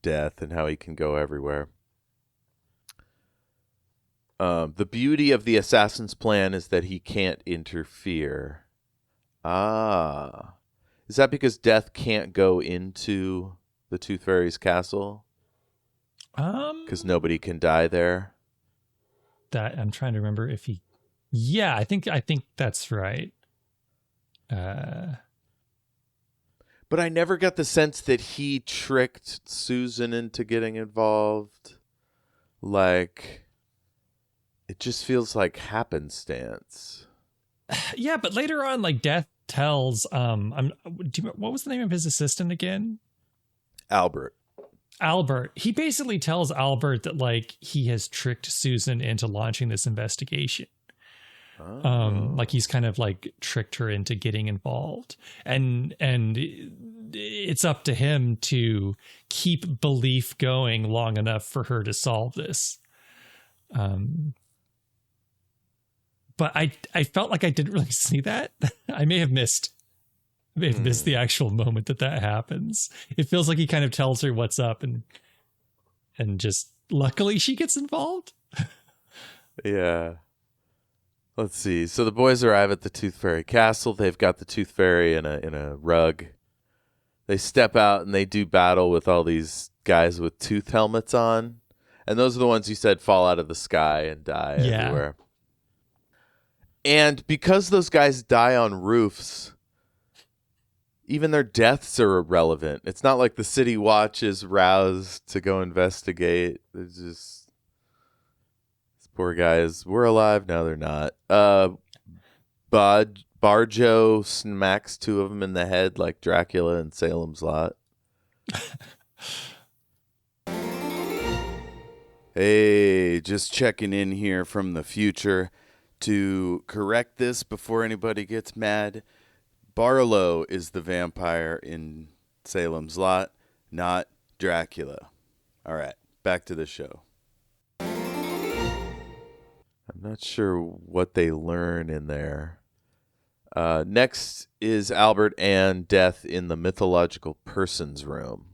Death and how he can go everywhere, the beauty of the assassin's plan is that he can't interfere. Ah. Is that because Death can't go into the Tooth Fairy's castle? Because nobody can die there? That I'm trying to remember if he... Yeah, I think that's right. But I never got the sense that he tricked Susan into getting involved. Like, it just feels like happenstance. Yeah, but later on, like, Death tells what was the name of his assistant again? Albert. He basically tells Albert that, like, he has tricked Susan into launching this investigation. Like, he's kind of like tricked her into getting involved, and it's up to him to keep belief going long enough for her to solve this. But I felt like I didn't really see that. I may have missed the actual moment that happens. It feels like he kind of tells her what's up, and just luckily she gets involved. Yeah. Let's see. So the boys arrive at the Tooth Fairy castle. They've got the Tooth Fairy in a rug. They step out and they do battle with all these guys with tooth helmets on. And those are the ones you said fall out of the sky and die everywhere. And because those guys die on roofs, even their deaths are irrelevant. It's not like the city watch is roused to go investigate. There's just... Poor guys, we're alive, now they're not. Barjo smacks two of them in the head like Dracula in Salem's Lot. Hey, just checking in here from the future to correct this before anybody gets mad. Barlow is the vampire in Salem's Lot, not Dracula. All right, back to the show. I'm not sure what they learn in there. Next is Albert and Death in the mythological persons room.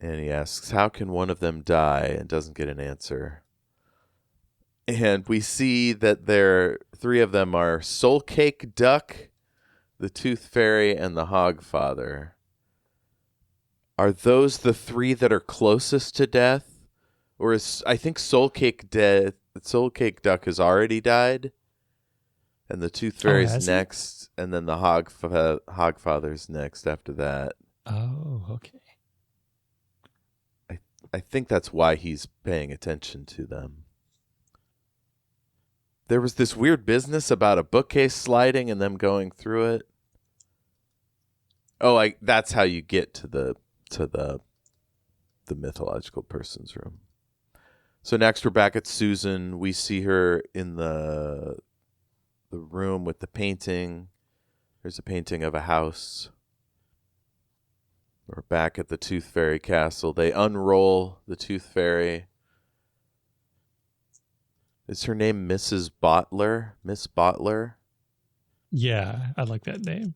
And he asks, how can one of them die? And doesn't get an answer. And we see that three of them are Soul Cake Duck, the Tooth Fairy, and the Hogfather. Are those the three that are closest to death? Or I think Soul Cake Duck has already died. And the Tooth Fairy's next. And then the Hogfather's next after that. Oh, okay. I think that's why he's paying attention to them. There was this weird business about a bookcase sliding and them going through it. Oh, that's how you get to the mythological person's room. So next we're back at Susan. We see her in the room with the painting. There's a painting of a house. We're back at the Tooth Fairy castle. They unroll the Tooth Fairy. Is her name Mrs. Bottler? Miss Bottler? Yeah, I like that name.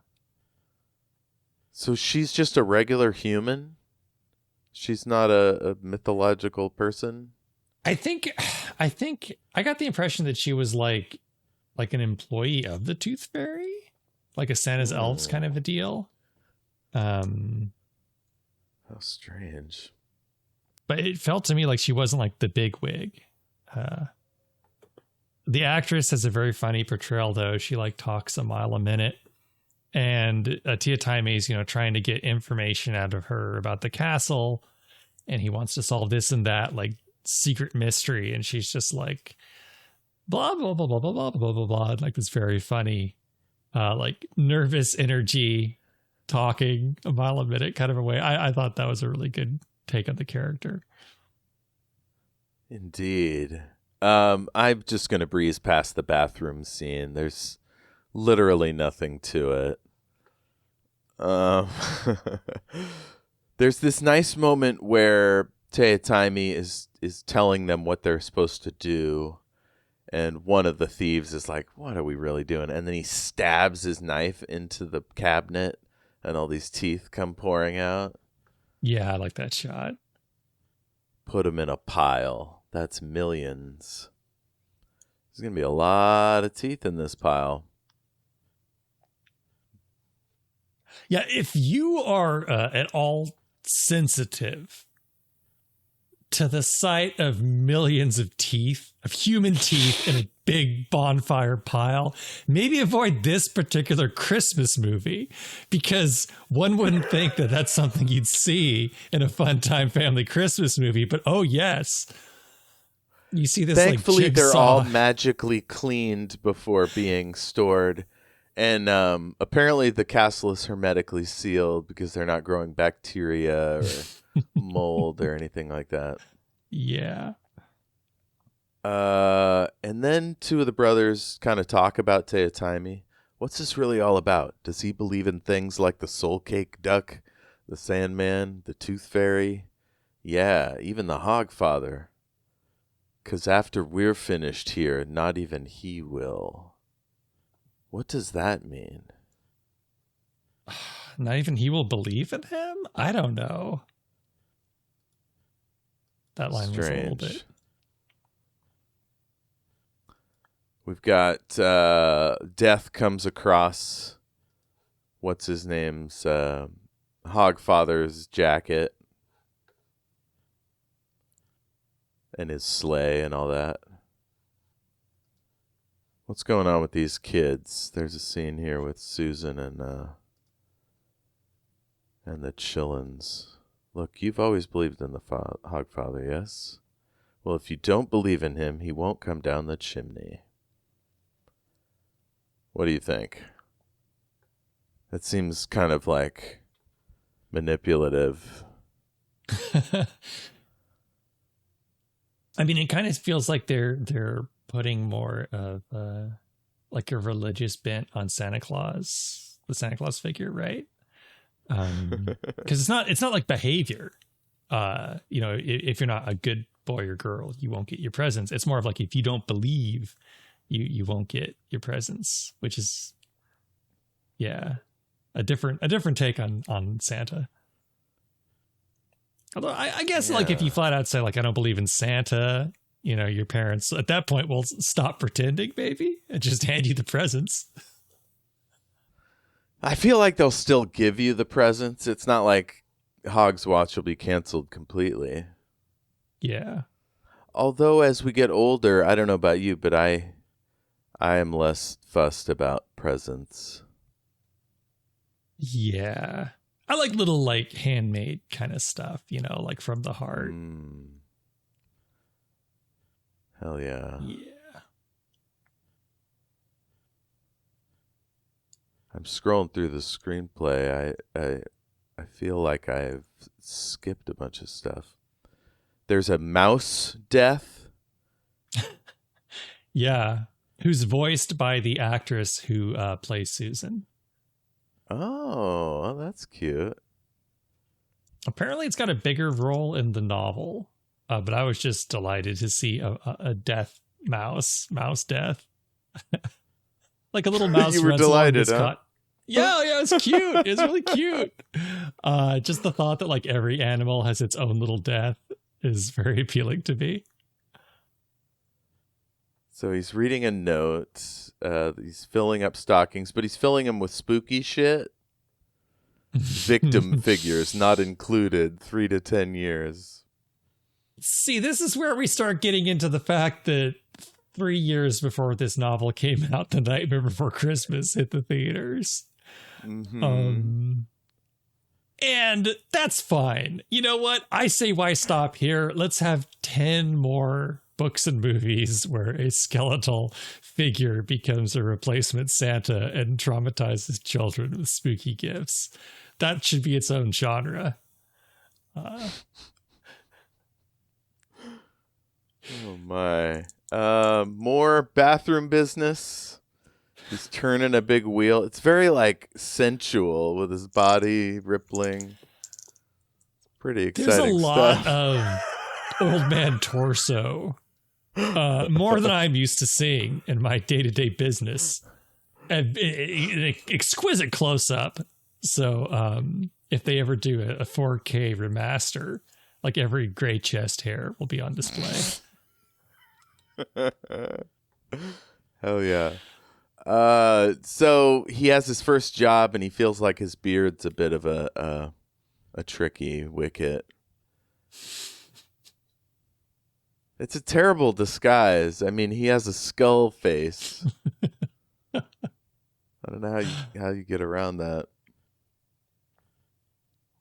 So she's just a regular human? She's not a mythological person? I think I got the impression that she was like an employee of the Tooth Fairy, like a Santa's elves kind of a deal. How strange. But it felt to me like she wasn't like the big wig. The actress has a very funny portrayal, though. She like talks a mile a minute, and Tia Taime's trying to get information out of her about the castle, and he wants to solve this and that like secret mystery, and she's just like blah blah blah blah blah blah blah blah blah, like this very funny, like nervous energy, talking a mile a minute kind of a way. I thought that was a really good take on the character. Indeed. I'm just going to breeze past the bathroom scene. There's literally nothing to it. There's this nice moment where Tia Taime is telling them what they're supposed to do. And one of the thieves is like, what are we really doing? And then he stabs his knife into the cabinet and all these teeth come pouring out. Yeah, I like that shot. Put them in a pile. That's millions. There's going to be a lot of teeth in this pile. Yeah, if you are at all sensitive to the sight of millions of teeth, of human teeth in a big bonfire pile, maybe avoid this particular Christmas movie, because one wouldn't think that that's something you'd see in a fun time family Christmas movie. But oh yes, you see this. Thankfully, like they're all magically cleaned before being stored. And apparently the castle is hermetically sealed because they're not growing bacteria or mold or anything like that. Yeah. And then two of the brothers kind of talk about Tia Taime. What's this really all about? Does he believe in things like the Soul Cake Duck, the Sandman, the Tooth Fairy? Yeah, even the Hogfather. 'Cause after we're finished here, not even he will. What does that mean? Not even he will believe in him? I don't know. That line was a little bit. We've got Death comes across what's his name's Hogfather's jacket and his sleigh and all that. What's going on with these kids? There's a scene here with Susan and the Chillins. Look, you've always believed in the Hogfather, yes? Well, if you don't believe in him, he won't come down the chimney. What do you think? That seems kind of like manipulative. I mean, it kind of feels like they're putting more of like a religious bent on Santa Claus, the Santa Claus figure, right? Because it's not like behavior. If you're not a good boy or girl, you won't get your presents. It's more of like if you don't believe, you won't get your presents, which is a different take on Santa. Although I guess like if Yeah. you flat out say like I don't believe in Santa, your parents at that point will stop pretending maybe and just hand you the presents. I feel like they'll still give you the presents. It's not like Hog's Watch will be canceled completely. Yeah. Although as we get older, I don't know about you, but I am less fussed about presents. Yeah. I like little like handmade kind of stuff, like from the heart. Hell yeah. Yeah. I'm scrolling through the screenplay. I feel like I've skipped a bunch of stuff. There's a mouse death. Yeah. Who's voiced by the actress who plays Susan. Oh, well, that's cute. Apparently it's got a bigger role in the novel, but I was just delighted to see a death mouse death. Like a little mouse You were runs along delighted, this huh? Yeah, it's cute. It's really cute. Just the thought that like every animal has its own little death is very appealing to me. So he's reading a note. He's filling up stockings, but he's filling them with spooky shit. Victim figures not included, 3 to 10 years. See, this is where we start getting into the fact that 3 years before this novel came out, The Nightmare Before Christmas hit the theaters. Mm-hmm. And that's fine. You know what? I say why stop here? Let's have 10 more books and movies where a skeletal figure becomes a replacement Santa and traumatizes children with spooky gifts. That should be its own genre. Oh my. More bathroom business. He's turning a big wheel. It's very like sensual with his body rippling. Pretty exciting There's a lot stuff. of old man torso. More than I'm used to seeing in my day-to-day business. And exquisite close-up. So if they ever do a 4K remaster, like every gray chest hair will be on display. Hell yeah. So he has his first job and he feels like his beard's a bit of a tricky wicket. It's a terrible disguise. I mean, he has a skull face. I don't know how you get around that.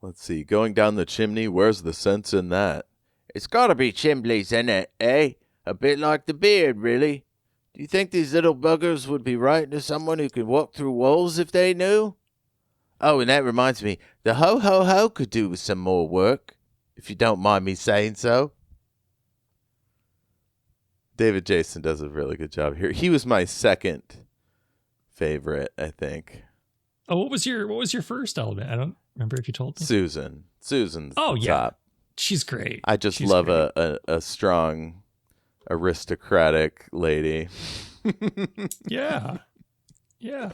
Let's see. Going down the chimney, where's the sense in that? It's got to be chimneys in it, eh? A bit like the beard, really. Do you think these little buggers would be writing to someone who could walk through walls if they knew? Oh, and that reminds me, the ho-ho-ho could do with some more work, if you don't mind me saying so. David Jason does a really good job here. He was my second favorite, I think. Oh, what was your first element? I don't remember if you told me. Susan's oh, the yeah. top. She's great. I just She's love great. a strong, aristocratic lady. Yeah. Yeah.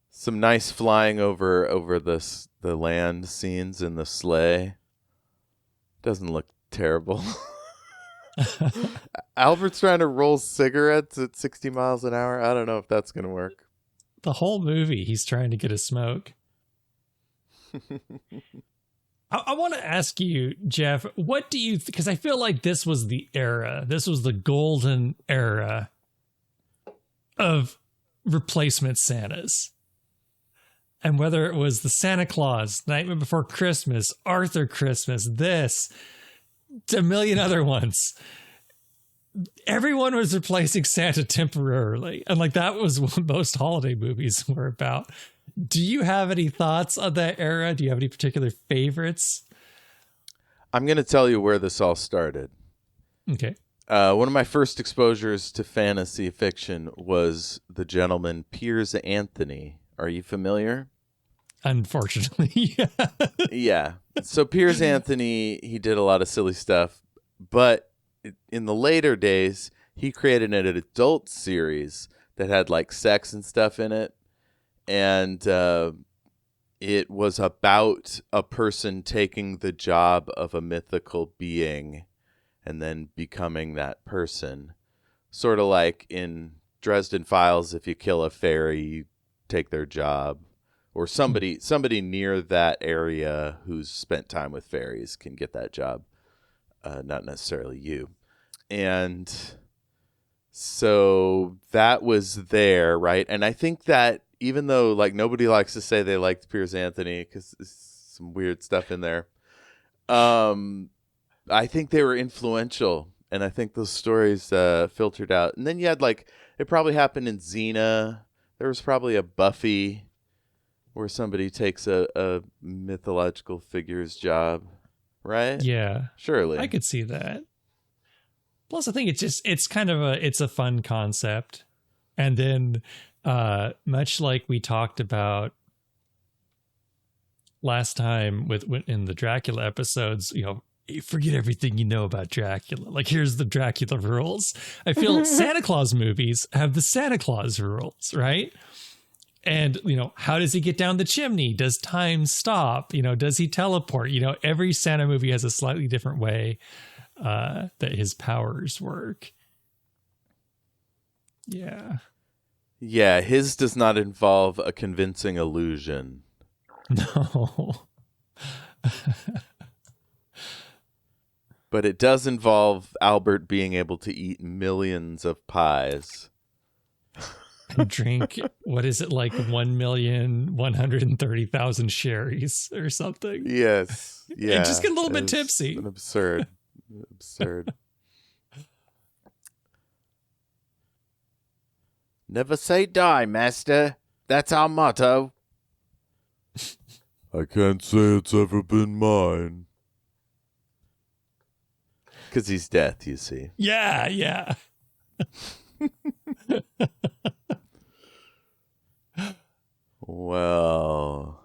Some nice flying over the land scenes in the sleigh. Doesn't look terrible. Albert's trying to roll cigarettes at 60 miles an hour. I don't know if that's going to work. The whole movie, he's trying to get a smoke. I want to ask you, Jeff, what do you, because I feel like this was the era, this was the golden era of replacement Santas. And whether it was the Santa Claus, Nightmare Before Christmas, Arthur Christmas, this, a million other ones. Everyone was replacing Santa temporarily. And like that was what most holiday movies were about. Do you have any thoughts on that era? Do you have any particular favorites? I'm going to tell you where this all started. Okay. One of my first exposures to fantasy fiction was the gentleman Piers Anthony. Are you familiar? Unfortunately, yeah. Yeah. So Piers Anthony, he did a lot of silly stuff, but in the later days, he created an adult series that had like sex and stuff in it. And it was about a person taking the job of a mythical being and then becoming that person. Sort of like in Dresden Files, if you kill a fairy, you take their job. Or somebody near that area who's spent time with fairies can get that job, not necessarily you. And so that was there, right? And I think that even though like nobody likes to say they liked Piers Anthony because there's some weird stuff in there, I think they were influential, and I think those stories filtered out. And then you had like it probably happened in Xena. There was probably a Buffy where somebody takes a mythological figure's job, right? Yeah, Surely. I could see that. Plus, I think it's kind of it's a fun concept. And then, much like we talked about last time in the Dracula episodes, you forget everything you know about Dracula. Like, here's the Dracula rules. I feel Santa Claus movies have the Santa Claus rules, right? And, how does he get down the chimney? Does time stop? Does he teleport? Every Santa movie has a slightly different way that his powers work. Yeah. Yeah, his does not involve a convincing illusion. No. But it does involve Albert being able to eat millions of pies. And drink, what is it, like 1,130,000 sherries or something? Yes. Yeah. And just get a little bit tipsy. An absurd. Never say die, master. That's our motto. I can't say it's ever been mine. Because he's death, you see. Yeah. Well,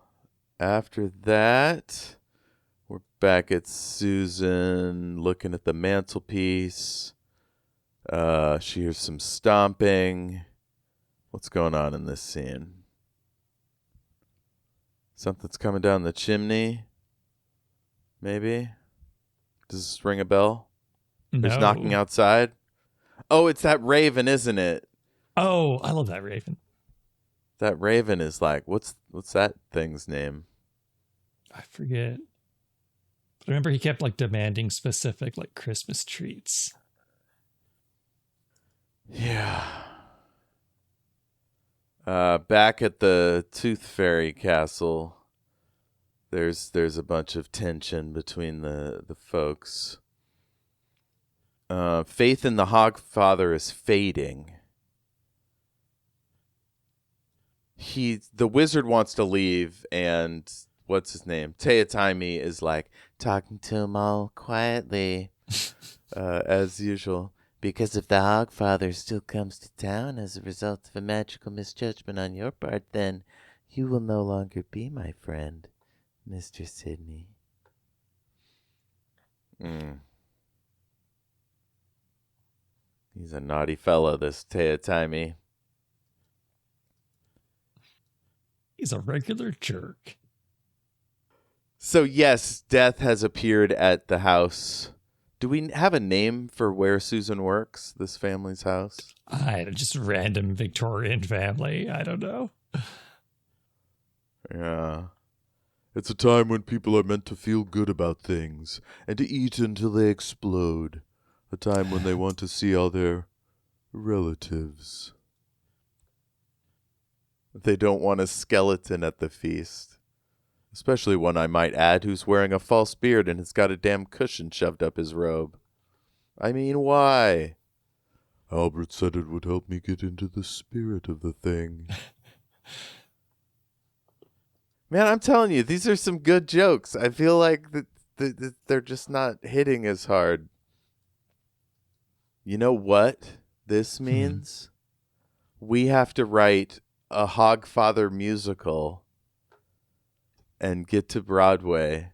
after that, we're back at Susan looking at the mantelpiece. She hears some stomping. What's going on in this scene? Something's coming down the chimney? Maybe? Does this ring a bell? No. There's knocking outside? Oh, it's that raven, isn't it? Oh, I love that raven. That raven is like, what's that thing's name? I forget. But remember, he kept like demanding specific like Christmas treats. Yeah. Back at the Tooth Fairy Castle, there's a bunch of tension between the folks. Faith in the Hogfather is fading. The wizard wants to leave, and what's his name? Teotihuacan is like talking to him all quietly, as usual. Because if the Hogfather still comes to town as a result of a magical misjudgment on your part, then you will no longer be my friend, Mr. Sidney. He's a naughty fellow, this Teotihuacan. He's a regular jerk. So yes, death has appeared at the house. Do we have a name for where Susan works, this family's house? Just random Victorian family. I don't know. Yeah. It's a time when people are meant to feel good about things and to eat until they explode. A time when they want to see all their relatives. They don't want a skeleton at the feast. Especially one, I might add, who's wearing a false beard and has got a damn cushion shoved up his robe. I mean, why? Albert said it would help me get into the spirit of the thing. Man, I'm telling you, these are some good jokes. I feel like they're just not hitting as hard. You know what this means? We have to write a Hogfather musical and get to Broadway.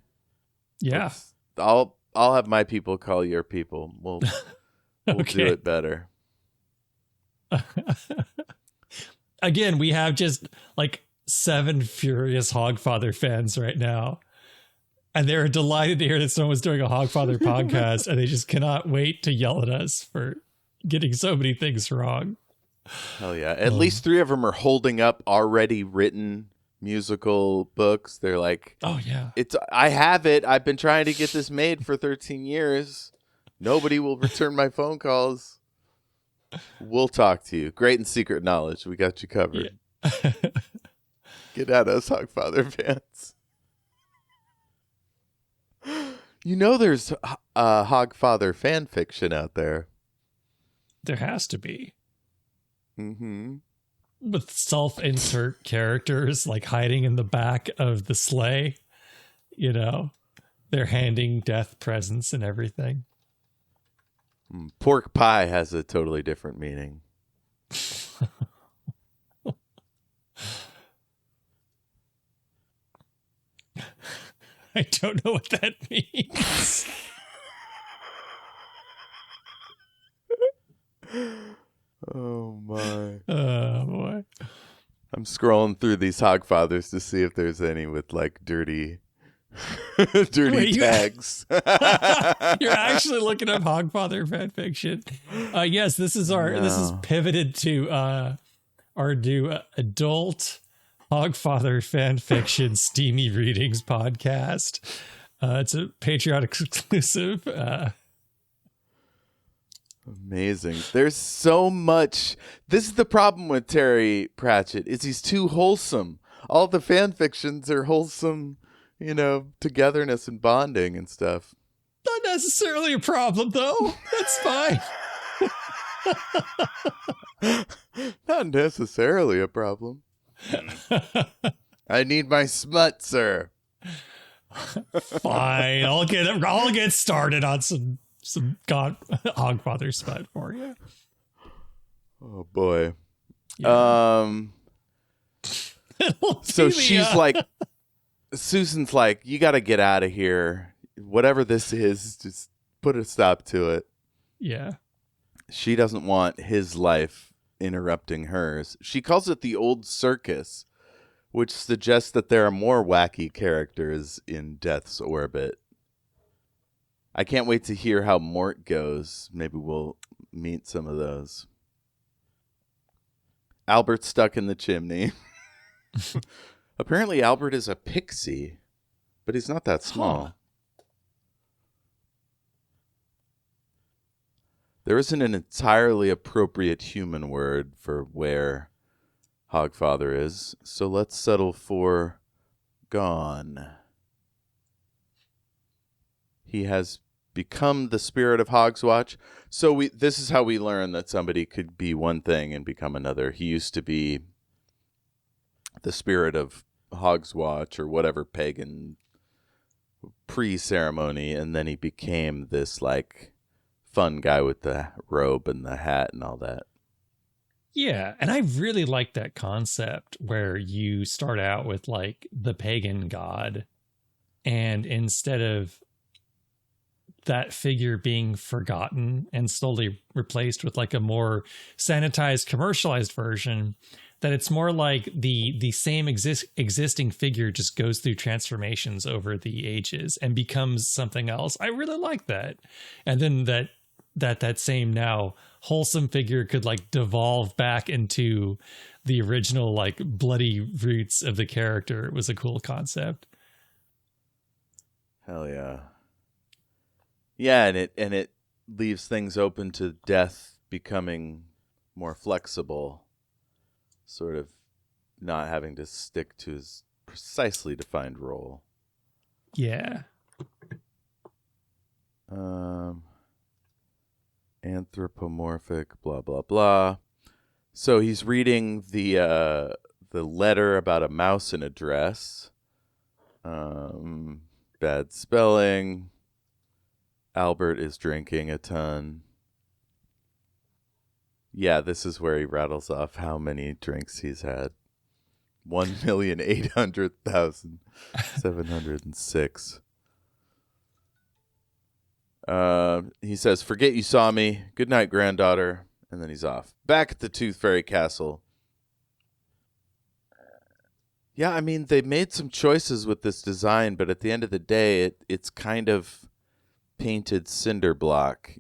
Yeah. I'll have my people call your people. We'll do it better. Again, we have just like 7 furious Hogfather fans right now. And they're delighted to hear that someone's doing a Hogfather podcast, and they just cannot wait to yell at us for getting so many things wrong. Hell yeah. At least 3 of them are holding up already written musical books. They're like, oh, yeah. I have it. I've been trying to get this made for 13 years. Nobody will return my phone calls. We'll talk to you. Great and secret knowledge. We got you covered. Yeah. Get at us, Hogfather fans. You know there's Hogfather fan fiction out there. There has to be. Mm-hmm. With self-insert characters like hiding in the back of the sleigh. You know, they're handing death presents and everything. Pork pie has a totally different meaning. I don't know what that means. Oh my. Oh boy. I'm scrolling through these Hogfathers to see if there's any with like dirty tags. You're actually looking up Hogfather fan fiction. Yes, this is pivoted to our new adult Hogfather fan fiction steamy readings podcast. It's a Patreon exclusive. Amazing. There's so much. This is the problem with Terry Pratchett, is he's too wholesome. All the fan fictions are wholesome, you know, togetherness and bonding and stuff. Not necessarily a problem, though. That's fine. Not necessarily a problem. I need my smut, sir. Fine. I'll get started on some Hogfather smut for you. Oh boy. Yeah. So she's like, Susan's like, you got to get out of here. Whatever this is, just put a stop to it. Yeah. She doesn't want his life interrupting hers. She calls it the old circus, which suggests that there are more wacky characters in Death's orbit. I can't wait to hear how Mort goes. Maybe we'll meet some of those. Albert's stuck in the chimney. Apparently Albert is a pixie, but he's not that small. Huh. There isn't an entirely appropriate human word for where Hogfather is, so let's settle for gone. He has become the spirit of Hogswatch. So this is how we learn that somebody could be one thing and become another. He used to be the spirit of Hogswatch or whatever pagan pre-ceremony, and then he became this like fun guy with the robe and the hat and all that. Yeah, and I really like that concept where you start out with like the pagan god, and instead of that figure being forgotten and slowly replaced with like a more sanitized, commercialized version, that it's more like the same existing figure just goes through transformations over the ages and becomes something else. I really like that. And then that same now wholesome figure could like devolve back into the original like bloody roots of the character. It was a cool concept. Hell yeah. Yeah, and it leaves things open to Death becoming more flexible, sort of not having to stick to his precisely defined role. Yeah. Anthropomorphic, blah blah blah. So he's reading the letter about a mouse in a dress. Bad spelling. Albert is drinking a ton. Yeah, this is where he rattles off how many drinks he's had. 1,800,706. He says, "Forget you saw me. Good night, granddaughter." And then he's off. Back at the Tooth Fairy Castle. Yeah, I mean, they made some choices with this design, but at the end of the day, it's kind of painted cinder block,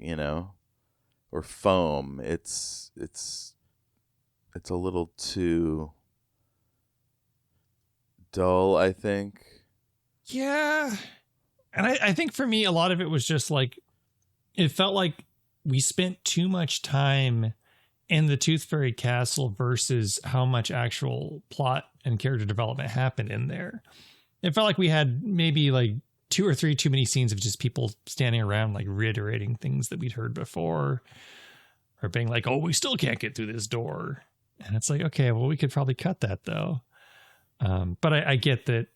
or foam. It's a little too dull, I think. Yeah. And I think for me, a lot of it was just like, it felt like we spent too much time in the Tooth Fairy Castle versus how much actual plot and character development happened in there. It felt like we had maybe like 2 or 3 too many scenes of just people standing around, like reiterating things that we'd heard before, or being like, oh, we still can't get through this door. And it's like, okay, well, we could probably cut that though. But I get that,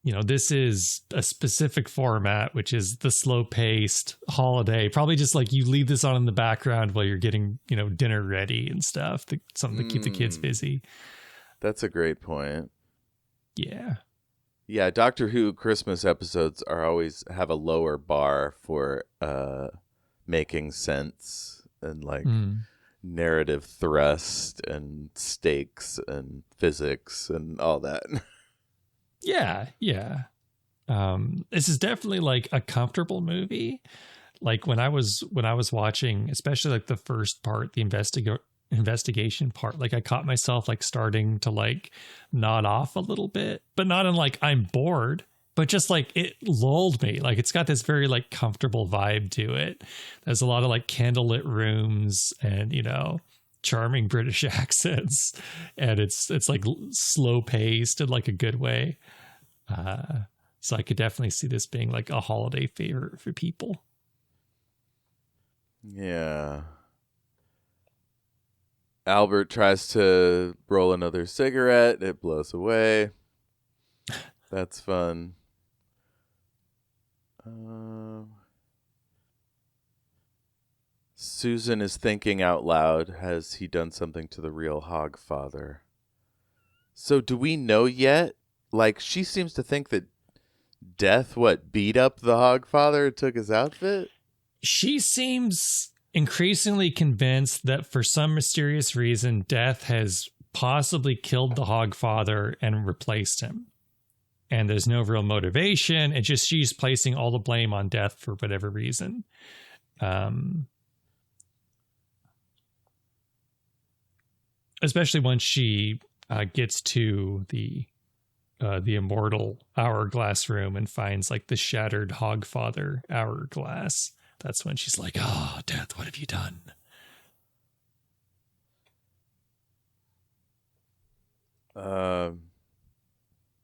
this is a specific format, which is the slow paced holiday. Probably just like you leave this on in the background while you're getting, dinner ready and stuff, something to keep the kids busy. That's a great point. Yeah. Yeah, Doctor Who Christmas episodes always have a lower bar for making sense and like narrative thrust and stakes and physics and all that. Yeah. This is definitely like a comfortable movie. Like when I was watching, especially like the first part, the investigation part, like I caught myself like starting to like nod off a little bit, but not in like I'm bored, but just like it lulled me. Like it's got this very like comfortable vibe to it. There's a lot of like candlelit rooms and charming British accents, and it's like slow paced in like a good way. So I could definitely see this being like a holiday favorite for people. Yeah. Albert tries to roll another cigarette. It blows away. That's fun. Susan is thinking out loud. Has he done something to the real Hogfather? So do we know yet? Like, she seems to think that Death, beat up the Hogfather, took his outfit? She seems increasingly convinced that for some mysterious reason, Death has possibly killed the Hogfather and replaced him. And there's no real motivation. It's just she's placing all the blame on Death for whatever reason. Especially once she gets to the immortal hourglass room and finds like the shattered Hogfather hourglass. That's when she's like, "Oh, Death, what have you done?"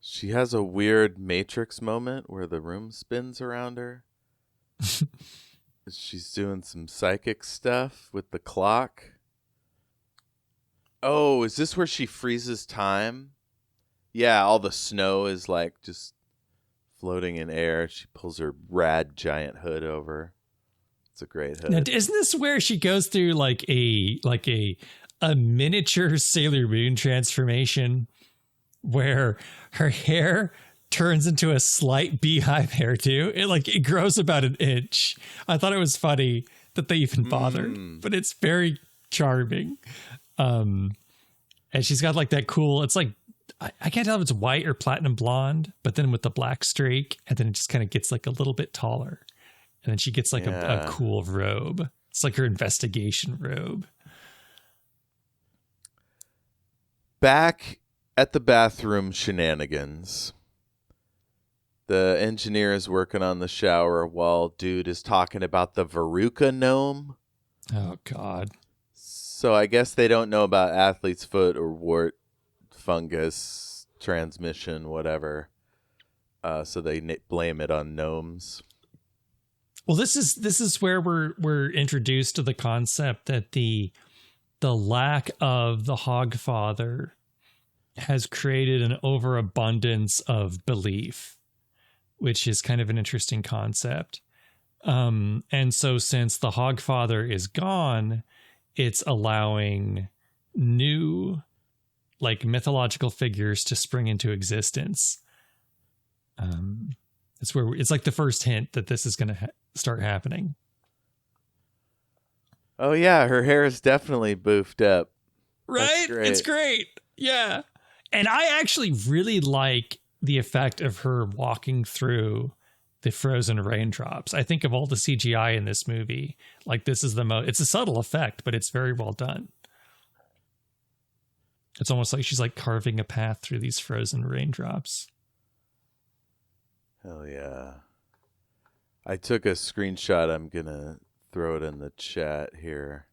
She has a weird Matrix moment where the room spins around her. She's doing some psychic stuff with the clock. Oh, is this where she freezes time? Yeah, all the snow is like just floating in air. She pulls her rad giant hood over. It's a great hood. Now, isn't this where she goes through like a miniature Sailor Moon transformation where her hair turns into a slight beehive hairdo? It grows about an inch. I thought it was funny that they even bothered, but it's very charming. And she's got like that cool, it's like, I can't tell if it's white or platinum blonde, but then with the black streak, and then it just kind of gets like a little bit taller. And then she gets like a cool robe. It's like her investigation robe. Back at the bathroom shenanigans, the engineer is working on the shower while dude is talking about the Veruca gnome. Oh, God. So I guess they don't know about athlete's foot or wart, fungus, transmission, whatever. So they blame it on gnomes. Well, this is where we're introduced to the concept that the lack of the Hogfather has created an overabundance of belief, which is kind of an interesting concept. And so since the Hogfather is gone, it's allowing new like mythological figures to spring into existence. It's where it's like the first hint that this is going to start happening. Oh yeah, her hair is definitely boofed up. Right? It's great. Yeah. And I actually really like the effect of her walking through the frozen raindrops. I think of all the CGI in this movie, like this is the most, it's a subtle effect, but it's very well done. It's almost like she's like carving a path through these frozen raindrops. Hell yeah. I took a screenshot. I'm going to throw it in the chat here.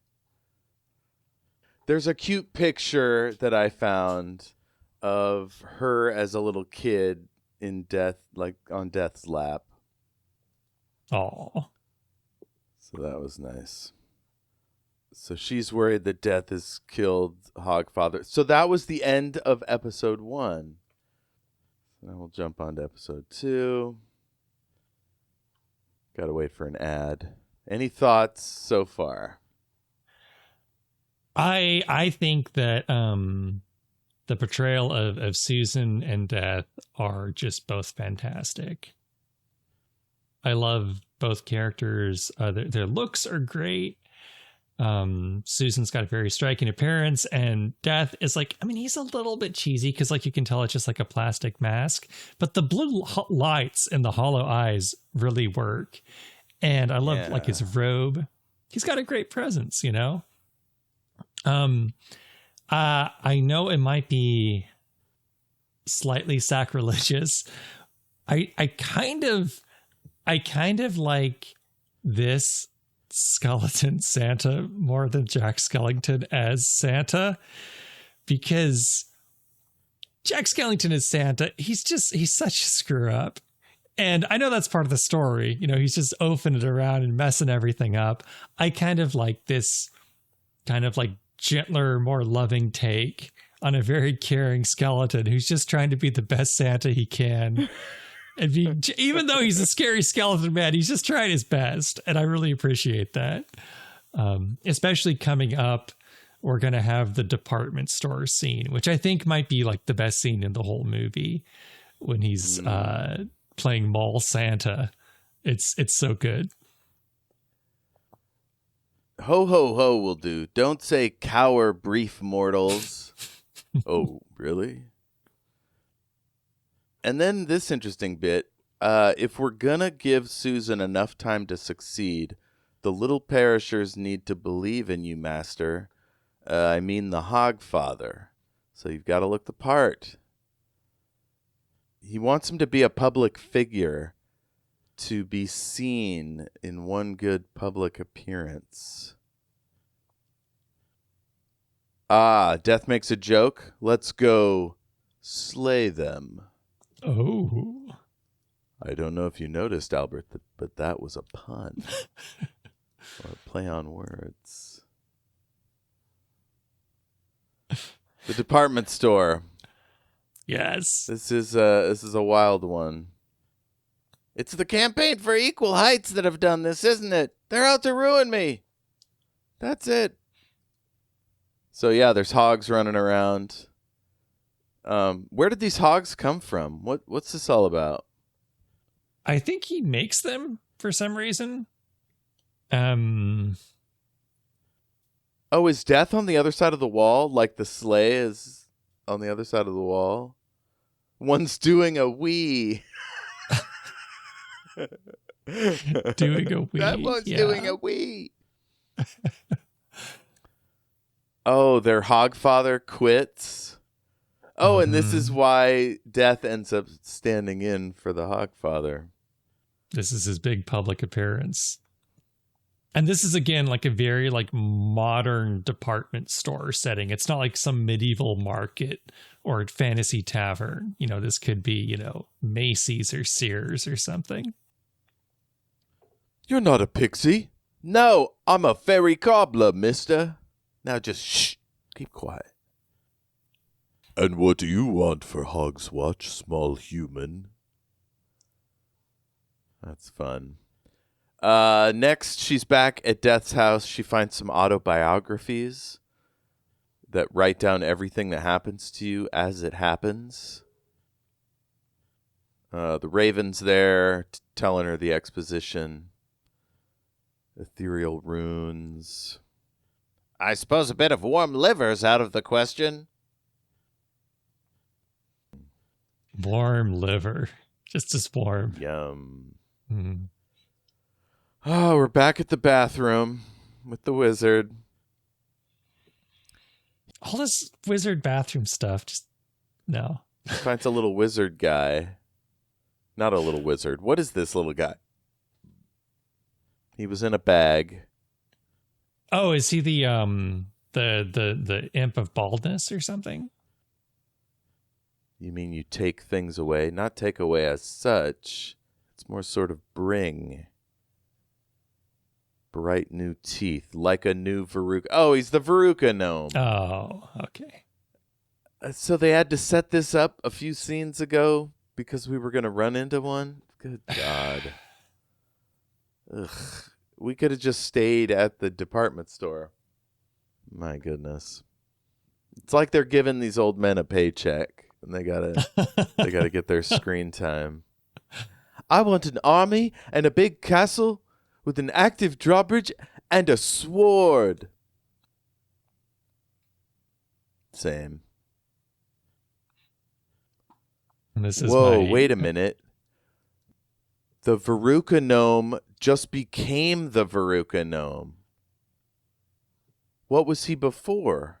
There's a cute picture that I found of her as a little kid in death, like on death's lap. Oh, So that was nice. So she's worried that death has killed Hogfather. So that was the end of episode 1. Now we'll jump on to episode 2. Gotta wait for an ad. Any thoughts so far? I think that the portrayal of Susan and Death are just both fantastic. I love both characters. Their looks are great. Susan's got a very striking appearance, and Death is like, I mean, he's a little bit cheesy because like you can tell it's just like a plastic mask, but the blue lights and the hollow eyes really work. And I love like his robe. He's got a great presence, you know? I know it might be slightly sacrilegious. I kind of like this skeleton Santa more than Jack Skellington as Santa, because Jack Skellington as Santa, he's such a screw up. And I know that's part of the story. You know, he's just oafing it around and messing everything up. I kind of like this kind of like gentler, more loving take on a very caring skeleton who's just trying to be the best Santa he can. And even though he's a scary skeleton man, he's just trying his best. And I really appreciate that. Especially coming up, we're going to have the department store scene, which I think might be like the best scene in the whole movie when he's playing Mall Santa. It's so good. Ho, ho, ho will do. Don't say cower, brief mortals. Oh, really? And then this interesting bit. If we're going to give Susan enough time to succeed, the little perishers need to believe in you, Master. I mean the Hogfather. So you've got to look the part. He wants him to be a public figure, to be seen in one good public appearance. Death makes a joke. Let's go slay them. Oh. I don't know if you noticed, Albert, but that was a pun. Or a play on words. The department store. Yes. This is a wild one. It's the campaign for equal heights that have done this, isn't it? They're out to ruin me. That's it. So yeah, there's hogs running around. Where did these hogs come from? What's this all about? I think he makes them for some reason. Oh, is Death on the other side of the wall? Like the sleigh is on the other side of the wall? One's doing a wee. Doing a wee. That one's doing a wee. Oh, their Hogfather quits. Oh, and this is why Death ends up standing in for the Hogfather. This is his big public appearance. And this is, again, like a very like modern department store setting. It's not like some medieval market or fantasy tavern. You know, this could be, you know, Macy's or Sears or something. You're not a pixie. No, I'm a fairy cobbler, mister. Now just shh. Keep quiet. And what do you want for Hog's Watch, small human? That's fun. Next, she's back at Death's house. She finds some autobiographies that write down everything that happens to you as it happens. The Raven's there telling her the exposition. Ethereal runes. I suppose a bit of warm liver's out of the question. Warm liver. Just as warm. Yum. Mm. Oh, we're back at the bathroom with the wizard. All this wizard bathroom stuff, just no. He finds a little wizard guy. Not a little wizard. What is this little guy? He was in a bag. Oh, is he the imp of baldness or something? You mean you take things away? Not take away as such. It's more sort of bring. Bright new teeth, like a new Veruca. Oh, he's the Veruca gnome. Oh, okay. So they had to set this up a few scenes ago because we were going to run into one? Good God. Ugh. We could have just stayed at the department store. My goodness. It's like they're giving these old men a paycheck and they gotta get their screen time. I want an army and a big castle with an active drawbridge and a sword. Same. And this is Whoa, wait a minute. The Veruca gnome just became the Veruca gnome. What was he before?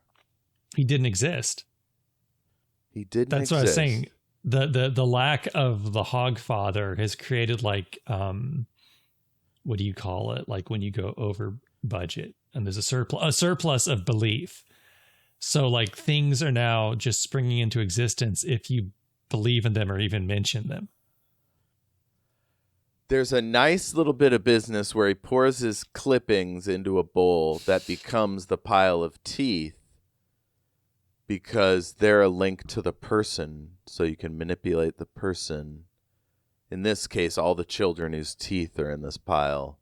He didn't exist. He didn't That's exist. what I was saying. The lack of the Hogfather has created like what do you call it? Like when you go over budget and there's a surplus of belief. So like things are now just springing into existence if you believe in them or even mention them. There's a nice little bit of business where he pours his clippings into a bowl that becomes the pile of teeth because they're a link to the person, so you can manipulate the person. In this case, all the children whose teeth are in this pile.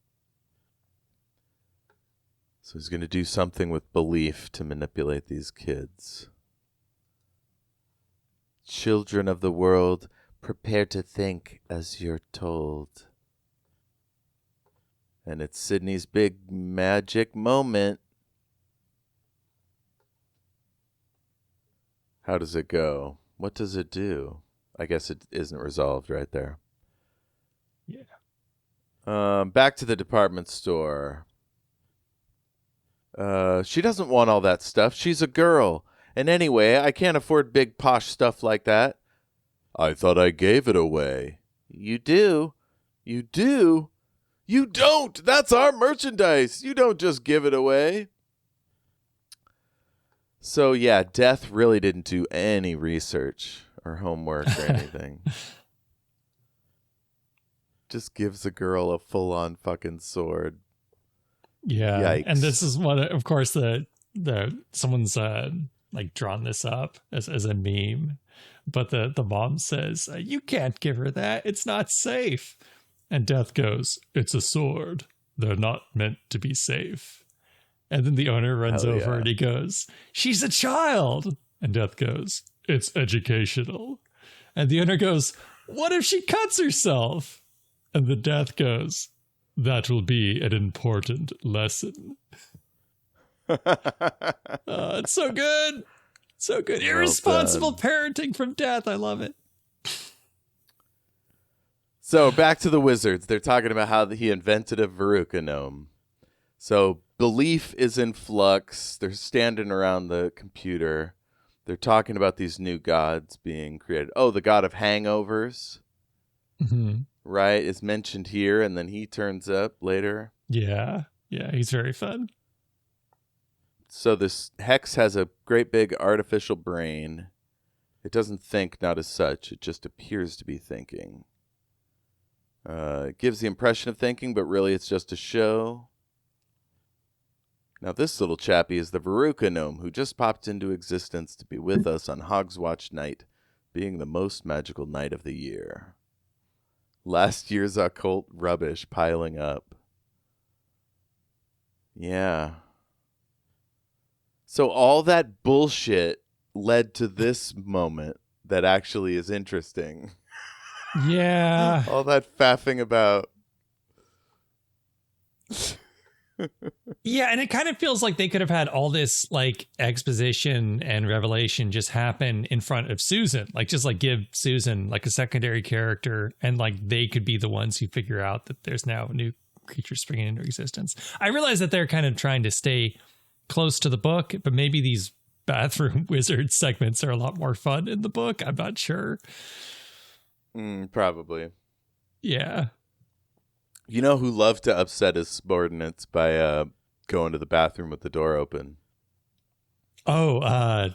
So he's going to do something with belief to manipulate these kids. Children of the world, prepare to think as you're told. And it's Sydney's big magic moment. How does it go? What does it do? I guess it isn't resolved right there. Yeah. Back to the department store. She doesn't want all that stuff. She's a girl. And anyway, I can't afford big posh stuff like that. I thought I gave it away. You do. You do. You don't. That's our merchandise. You don't just give it away. So, yeah, Death really didn't do any research or homework or anything. Just gives the girl a full-on fucking sword. Yeah. Yikes. And this is one, of course, the someone's like drawn this up as a meme. But the mom says, you can't give her that. It's not safe. And Death goes, it's a sword. They're not meant to be safe. And then the owner runs over and he goes, she's a child. And Death goes, it's educational. And the owner goes, what if she cuts herself? And the Death goes, that will be an important lesson. It's so good. So good. Irresponsible parenting from Death. I love it. So back to the wizards. They're talking about how he invented a Veruca gnome. So belief is in flux. They're standing around the computer. They're talking about these new gods being created. Oh, the god of hangovers, right, is mentioned here, and then he turns up later. Yeah, he's very fun. So this Hex has a great big artificial brain. It doesn't think, not as such. It just appears to be thinking. It gives the impression of thinking, but really it's just a show. Now this little chappie is the Veruca gnome who just popped into existence to be with us on Hogswatch Night, being the most magical night of the year. Last year's occult rubbish piling up. Yeah. So all that bullshit led to this moment that actually is interesting. Yeah. All that faffing about. Yeah, and it kind of feels like they could have had all this like exposition and revelation just happen in front of Susan. Like just like give Susan like a secondary character and like they could be the ones who figure out that there's now new creatures springing into existence. I realize that they're kind of trying to stay close to the book, but maybe these bathroom wizard segments are a lot more fun in the book. I'm not sure. Probably. Yeah. You know who loved to upset his subordinates by going to the bathroom with the door open? Oh,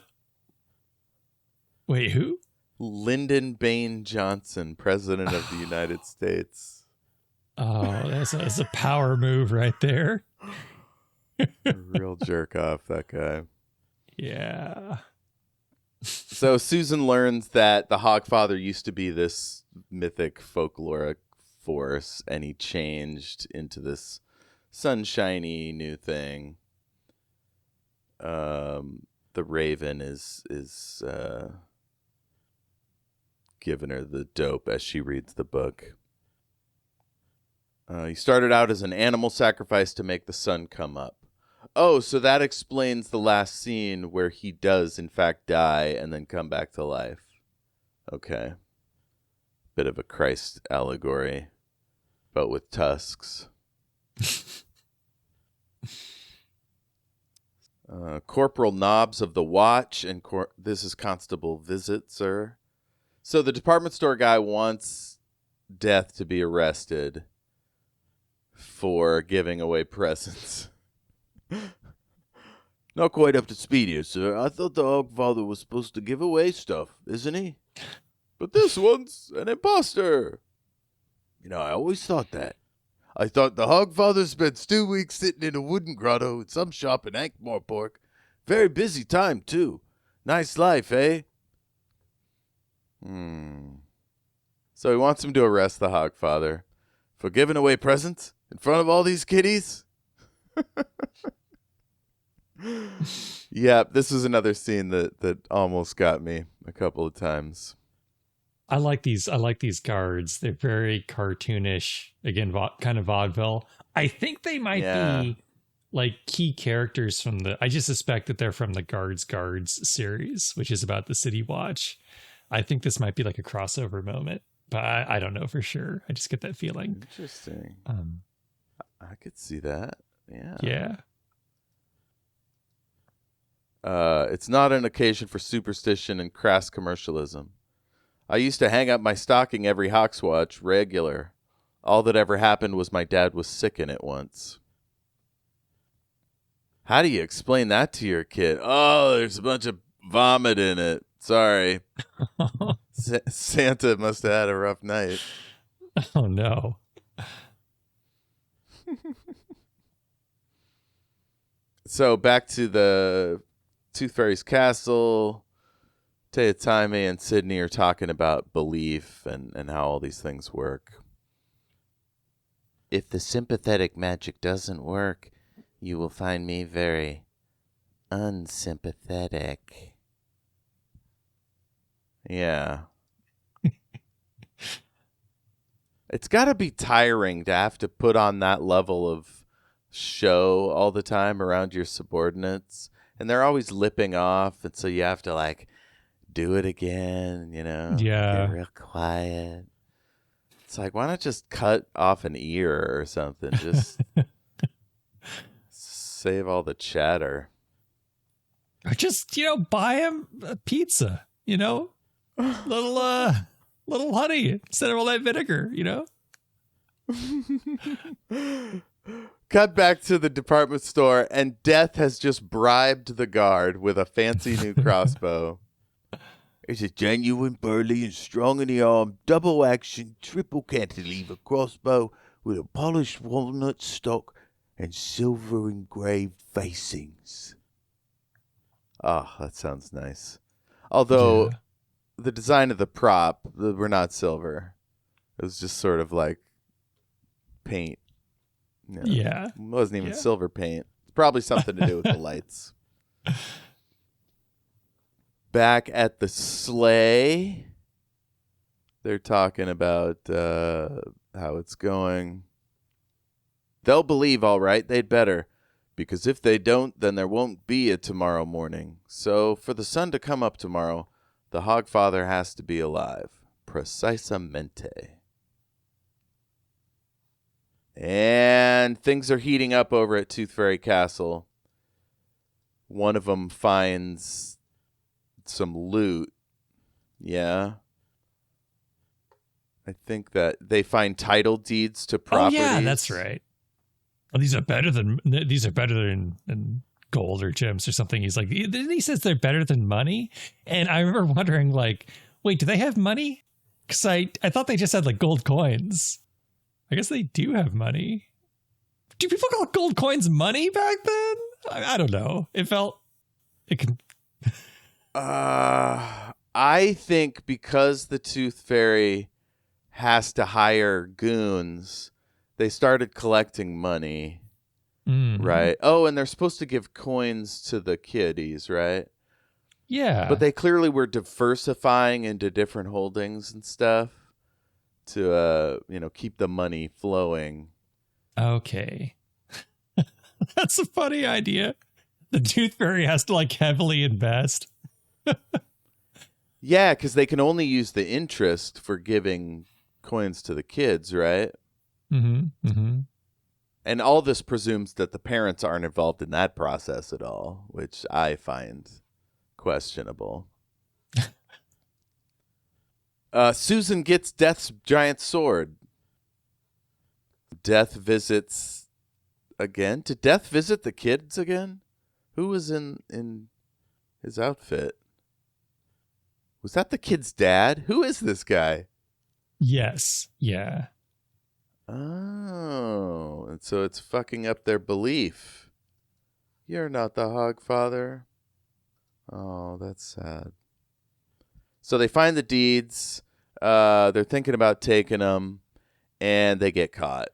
wait, who? Lyndon Baines Johnson, President of the United States. Oh, that's a power move right there. A real jerk off, that guy. Yeah. So Susan learns that the Hogfather used to be this mythic folkloric force, and he changed into this sunshiny new thing. The Raven is giving her the dope as she reads the book. He started out as an animal sacrifice to make the sun come up. Oh, so that explains the last scene where he does, in fact, die and then come back to life. Okay. Bit of a Christ allegory, but with tusks. Corporal Nobbs of the Watch, and this is Constable Visit, sir. So the department store guy wants Death to be arrested for giving away presents. Not quite up to speed here, sir. I thought the Hogfather was supposed to give away stuff, isn't he? But this one's an imposter. You know, I always thought that. I thought the Hogfather spends 2 weeks sitting in a wooden grotto in some shop in Ankh-Morpork. Very busy time, too. Nice life, eh? So he wants him to arrest the Hogfather for giving away presents in front of all these kiddies? Yeah, this is another scene that almost got me a couple of times. I like these guards. They're very cartoonish. Again, kind of vaudeville. I think they might be like key characters from I just suspect that they're from the Guards series, which is about the City Watch. I think this might be like a crossover moment, but I don't know for sure. I just get that feeling. Interesting. I could see that. Yeah. Yeah. It's not an occasion for superstition and crass commercialism. I used to hang up my stocking every Hawkswatch, regular. All that ever happened was my dad was sick in it once. How do you explain that to your kid? Oh, there's a bunch of vomit in it. Sorry. Santa must have had a rough night. Oh, no. So back to the Tooth Fairy's castle. Taime and Sydney are talking about belief and how all these things work. If the sympathetic magic doesn't work, you will find me very unsympathetic. Yeah. It's got to be tiring to have to put on that level of show all the time around your subordinates. And they're always lipping off, and so you have to, like, do it again, you know? Yeah. Get real quiet. It's like, why not just cut off an ear or something? Just save all the chatter. Or just, buy him a pizza, little honey instead of all that vinegar, Cut back to the department store, and Death has just bribed the guard with a fancy new crossbow. It's a genuine, burly, and strong in the arm, double-action, triple cantilever crossbow with a polished walnut stock and silver-engraved facings. Oh, that sounds nice. Although, the design of the prop were not silver. It was just sort of like paint. Yeah. It wasn't even silver paint. It's probably something to do with the lights. Back at the sleigh, they're talking about how it's going. They'll believe, all right. They'd better. Because if they don't, then there won't be a tomorrow morning. So for the sun to come up tomorrow, the Hogfather has to be alive. Precisamente. And things are heating up over at Tooth Fairy Castle. One of them finds some loot. Yeah. I think that they find title deeds to properties. Oh yeah, that's right. Oh, these are better than gold or gems or something. He's like, he says they're better than money. And I remember wondering, like, wait, do they have money? Because I thought they just had like gold coins. I guess they do have money. Do people call gold coins money back then? I don't know. It can. I think because the Tooth Fairy has to hire goons, they started collecting money, right? Oh, and they're supposed to give coins to the kiddies, right? Yeah. But they clearly were diversifying into different holdings and stuff to, keep the money flowing. Okay. That's a funny idea. The Tooth Fairy has to like heavily invest. Yeah, because they can only use the interest for giving coins to the kids, right? Mm-hmm. Mm-hmm. And all this presumes that the parents aren't involved in that process at all, which I find questionable. Susan gets Death's giant sword. Death visits again. Did Death visit the kids again? Who was in his outfit? Was that the kid's dad? Who is this guy? Yes. Yeah. Oh, and so it's fucking up their belief. You're not the Hogfather. Oh, that's sad. So they find the deeds. They're thinking about taking them, and they get caught.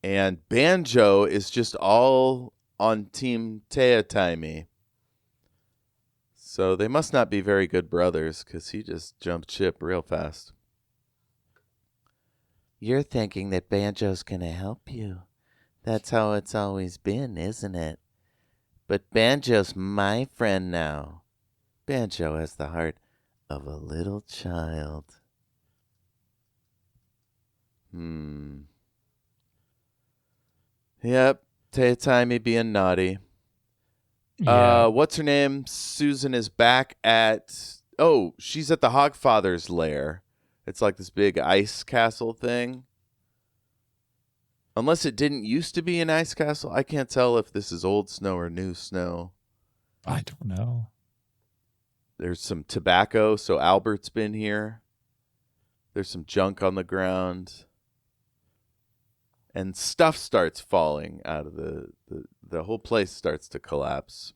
And Banjo is just all on Team Tuah. So they must not be very good brothers, because he just jumped ship real fast. You're thinking that Banjo's going to help you. That's how it's always been, isn't it? But Banjo's my friend now. Banjo has the heart of a little child. Yep, Tuah being naughty. Yeah. What's her name? Susan is back at... Oh, she's at the Hogfather's lair. It's like this big ice castle thing. Unless it didn't used to be an ice castle. I can't tell if this is old snow or new snow. I don't know. There's some tobacco, so Albert's been here. There's some junk on the ground. And stuff starts falling out of the whole place starts to collapse.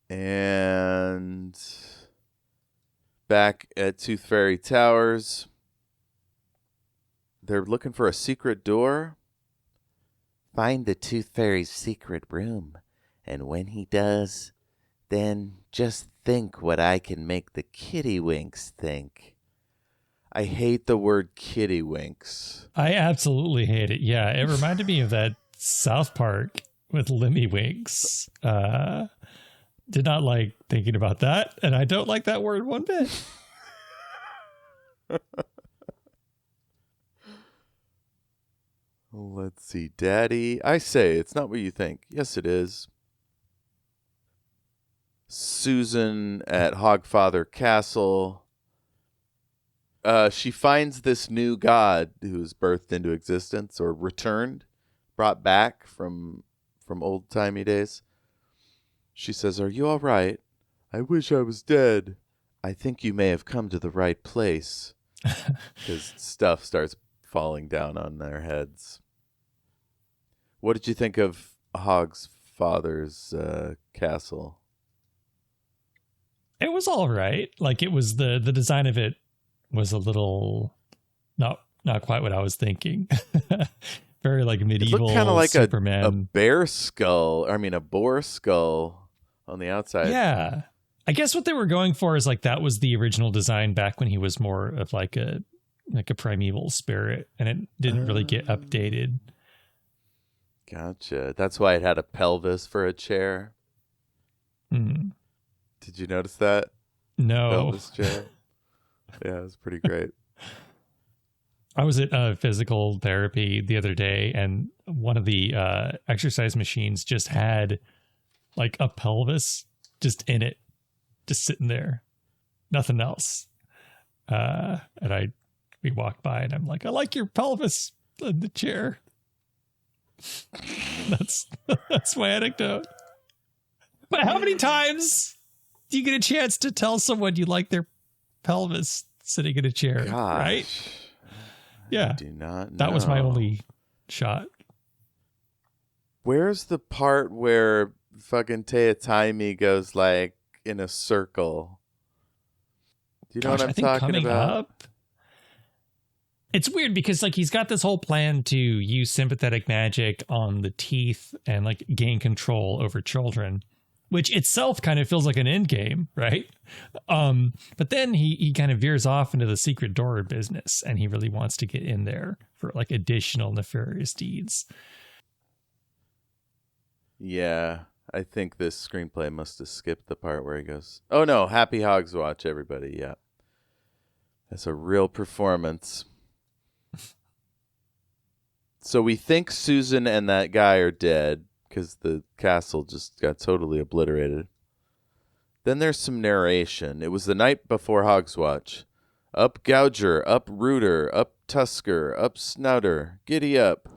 And back at Tooth Fairy Towers, they're looking for a secret door. Find the Tooth Fairy's secret room. And when he does, then just think what I can make the Kittywinks think. I hate the word Kittywinks. I absolutely hate it. Yeah, it reminded me of that South Park with Limmywinks. Did not like thinking about that, and I don't like that word one bit. Let's see, Daddy. I say, it's not what you think. Yes, it is. Susan at Hogfather Castle. She finds this new god who's birthed into existence or returned, brought back from old-timey days. She says, "Are you all right? I wish I was dead. I think you may have come to the right place." Because stuff starts falling down on their heads. What did you think of Hogfather's castle? It was all right. Like, it was the design of it was a little not quite what I was thinking. Very like medieval. It looked kind of like Superman. a bear skull. I mean, a boar skull on the outside. Yeah. I guess what they were going for is like that was the original design back when he was more of like a like a primeval spirit, and it didn't really get updated. Gotcha. That's why it had a pelvis for a chair. Mm. Did you notice that? No. Pelvis chair. Yeah, it was pretty great. I was at physical therapy the other day, and one of the exercise machines just had like a pelvis just in it, just sitting there, nothing else. And we walked by, and I'm like, I like your pelvis in the chair. That's my anecdote. But how many times do you get a chance to tell someone you like their pelvis sitting in a chair? Gosh. Right? Yeah. I do not know. That was my only shot. Where's the part where fucking Jayme goes like in a circle? Do you know what I'm talking about? Up, it's weird because like he's got this whole plan to use sympathetic magic on the teeth and like gain control over children, which itself kind of feels like an end game, right? But then he kind of veers off into the secret door business, and he really wants to get in there for like additional nefarious deeds. Yeah, I think this screenplay must have skipped the part where he goes, "Oh no, happy Hogs Watch, everybody." Yeah. That's a real performance. So we think Susan and that guy are dead because the castle just got totally obliterated. Then there's some narration. It was the night before Hogswatch. Up Gouger, up Rooter, up Tusker, up Snouter, giddy up.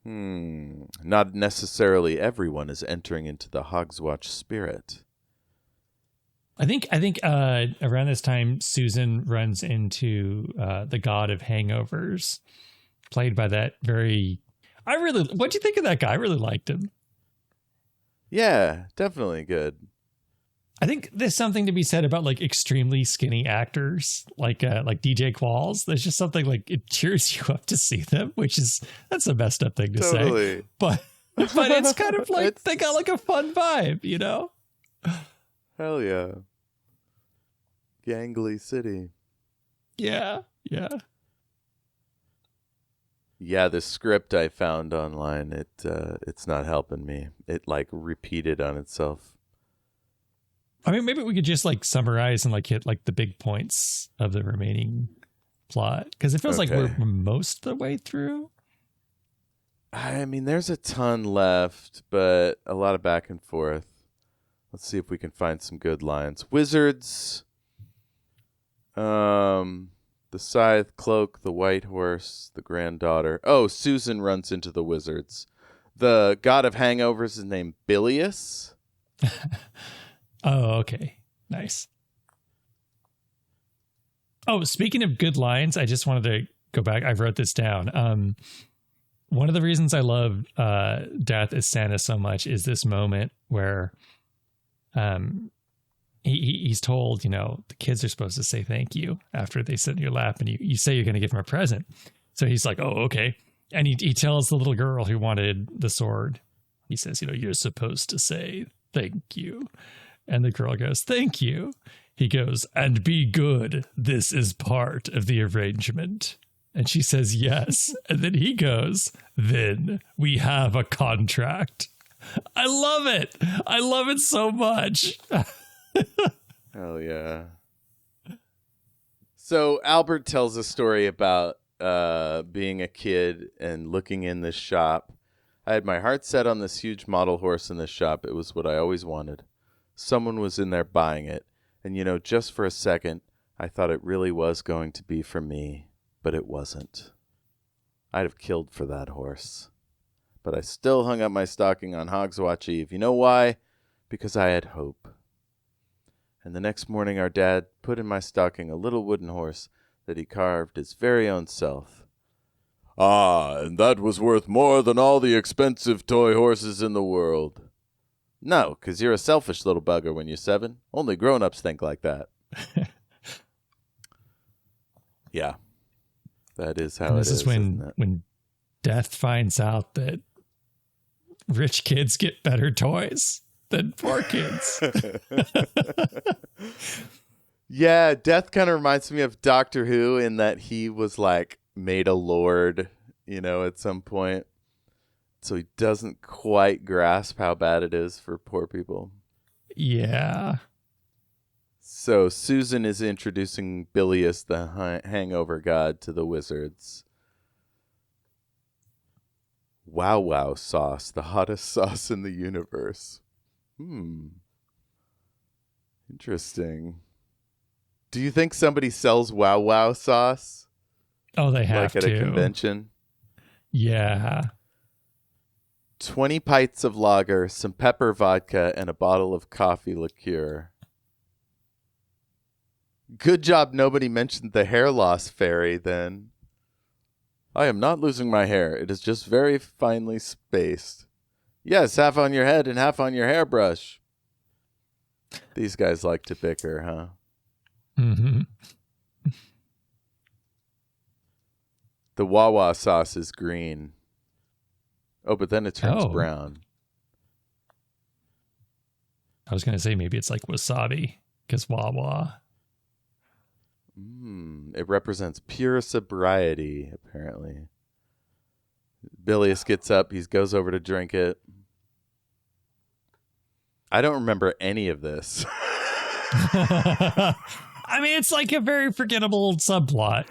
Not necessarily everyone is entering into the Hogswatch spirit. I think around this time, Susan runs into the god of hangovers, played by that very... What'd you think of that guy? I really liked him. Yeah, definitely good. I think there's something to be said about like extremely skinny actors, like DJ Qualls. There's just something like it cheers you up to see them, that's a messed up thing to say. But it's kind of like they got like a fun vibe, you know? Hell yeah. Gangly city. Yeah. Yeah, the script I found online, it's not helping me. It like repeated on itself. I mean, maybe we could just like summarize and like hit like the big points of the remaining plot, because it feels like we're most of the way through. I mean, there's a ton left, but a lot of back and forth. Let's see if we can find some good lines. Wizards. The scythe, cloak, the white horse, the granddaughter. Oh, Susan runs into the wizards. The god of hangovers is named Bilius. Oh, okay. Nice. Oh, speaking of good lines, I just wanted to go back. I wrote this down. One of the reasons I love Death is Santa so much is this moment where he's told, the kids are supposed to say thank you after they sit in your lap, and you say you're going to give them a present. So he's like, oh, okay. And he tells the little girl who wanted the sword, he says, you're supposed to say thank you. And the girl goes, thank you. He goes, and be good. This is part of the arrangement. And she says, yes. And then he goes, then we have a contract. I love it. I love it so much. Hell yeah. So Albert tells a story about being a kid and looking in this shop. I had my heart set on this huge model horse in this shop. It was what I always wanted. Someone was in there buying it. And, just for a second, I thought it really was going to be for me, but it wasn't. I'd have killed for that horse. But I still hung up my stocking on Hogswatch Eve. You know why? Because I had hope. And the next morning, our dad put in my stocking a little wooden horse that he carved his very own self. Ah, and that was worth more than all the expensive toy horses in the world. No, 'cause you're a selfish little bugger when you're 7. Only grown-ups think like that. Yeah. That is how it is. This is when Death finds out that rich kids get better toys than poor kids. Yeah, Death kind of reminds me of Doctor Who in that he was like made a lord, at some point. So he doesn't quite grasp how bad it is for poor people. Yeah. So Susan is introducing Bilious, the hangover god, to the wizards. Wow wow sauce, the hottest sauce in the universe. Interesting. Do you think somebody sells wow wow sauce? Oh, they have Like at a to. convention? Yeah. 20 pints of lager, some pepper vodka, and a bottle of coffee liqueur. Good job nobody mentioned the hair loss fairy then. I am not losing my hair. It is just very finely spaced. Yes, half on your head and half on your hairbrush. These guys like to bicker, huh? Mm-hmm. The Wawa sauce is green. Oh, but then it turns Oh. brown. I was going to say maybe it's like wasabi because Wawa. It represents pure sobriety, apparently. Bilious gets up. He goes over to drink it. I don't remember any of this. I mean, it's like a very forgettable subplot,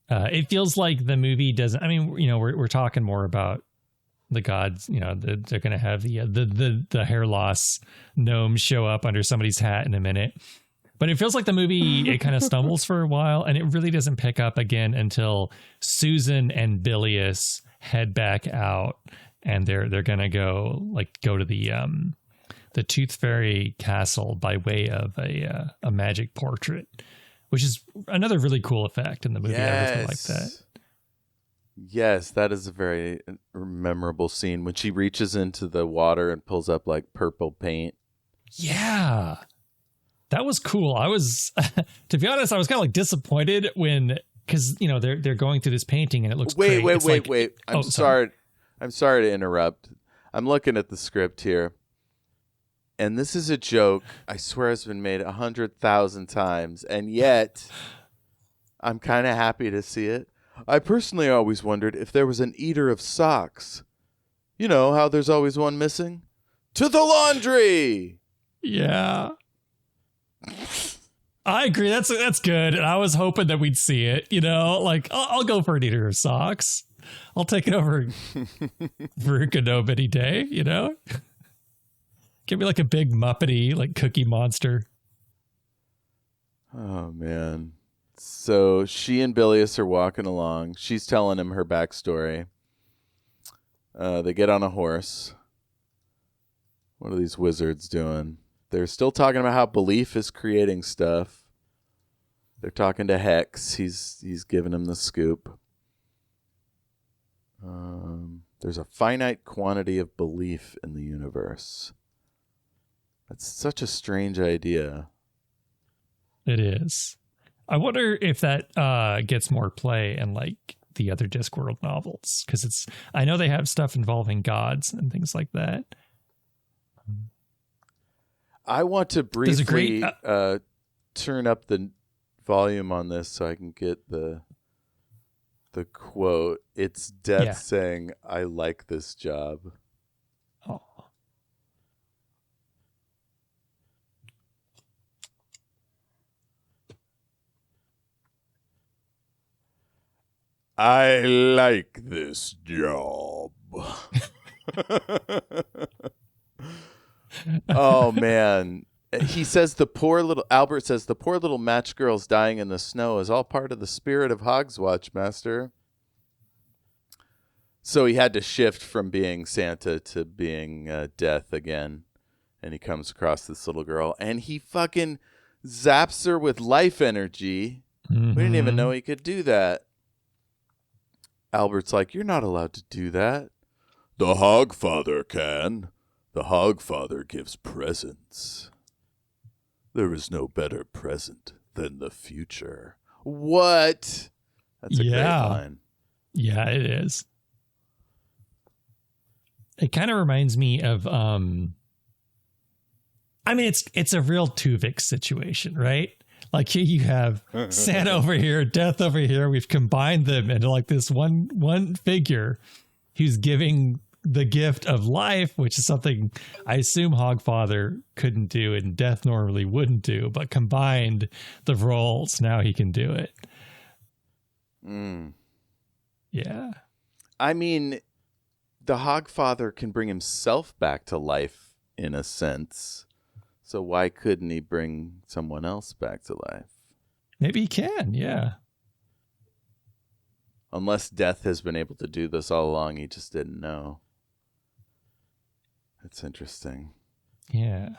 it feels like the movie doesn't. I mean, we're talking more about the gods. They're going to have the hair loss gnome show up under somebody's hat in a minute. But it feels like the movie, it kind of stumbles for a while, and it really doesn't pick up again until Susan and Bilious head back out, and they're going to go to the Tooth Fairy castle by way of a magic portrait, which is another really cool effect in the movie. Yes. I really like that. Yes, that is a very memorable scene when she reaches into the water and pulls up like purple paint. Yeah. That was cool. I was, to be honest, I was kind of like disappointed because they're going through this painting and it looks wait. great. I'm sorry. I'm sorry to interrupt. I'm looking at the script here, and this is a joke. I swear it's been made 100,000 times, and yet I'm kind of happy to see it. I personally always wondered if there was an eater of socks. You know how there's always one missing? To the laundry. Yeah. I agree. That's good. And I was hoping that we'd see it, I'll go for an eater of socks. I'll take it over Veruca Nobody Day, Give me like a big Muppety, like Cookie Monster. Oh, man. So she and Bilious are walking along. She's telling him her backstory. They get on a horse. What are these wizards doing? They're still talking about how belief is creating stuff. They're talking to Hex. He's giving him the scoop. There's a finite quantity of belief in the universe. That's such a strange idea. It is. I wonder if that gets more play in like the other Discworld novels, because I know they have stuff involving gods and things like that. I want to briefly turn up the volume on this so I can get the quote. It's Death saying, "I like this job." Oh. I like this job. Oh, man. He says Albert says, the poor little match girls dying in the snow is all part of the spirit of Hogswatch, Master. So he had to shift from being Santa to being Death again. And he comes across this little girl and he fucking zaps her with life energy. Mm-hmm. We didn't even know he could do that. Albert's like, you're not allowed to do that. The Hogfather can. The Hogfather gives presents. There is no better present than the future. What? That's a great line. Yeah, it is. It kind of reminds me of I mean, it's a real Tuvix situation, right? Like here you have Santa over here, Death over here. We've combined them into like this one figure who's giving the gift of life, which is something I assume Hogfather couldn't do and Death normally wouldn't do, but combined the roles, now he can do it. Yeah. I mean, the Hogfather can bring himself back to life in a sense. So why couldn't he bring someone else back to life? Maybe he can, yeah. Unless Death has been able to do this all along, he just didn't know. That's interesting. Yeah.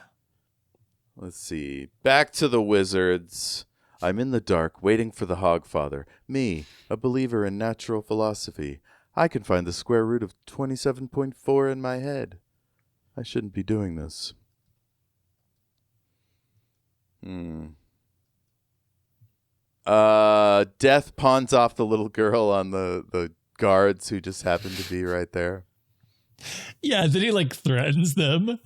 Let's see. Back to the wizards. I'm in the dark, waiting for the Hogfather. Me, a believer in natural philosophy. I can find the square root of 27.4 in my head. I shouldn't be doing this. Death pawns off the little girl on the guards who just happen to be right there. Yeah, then he like threatens them.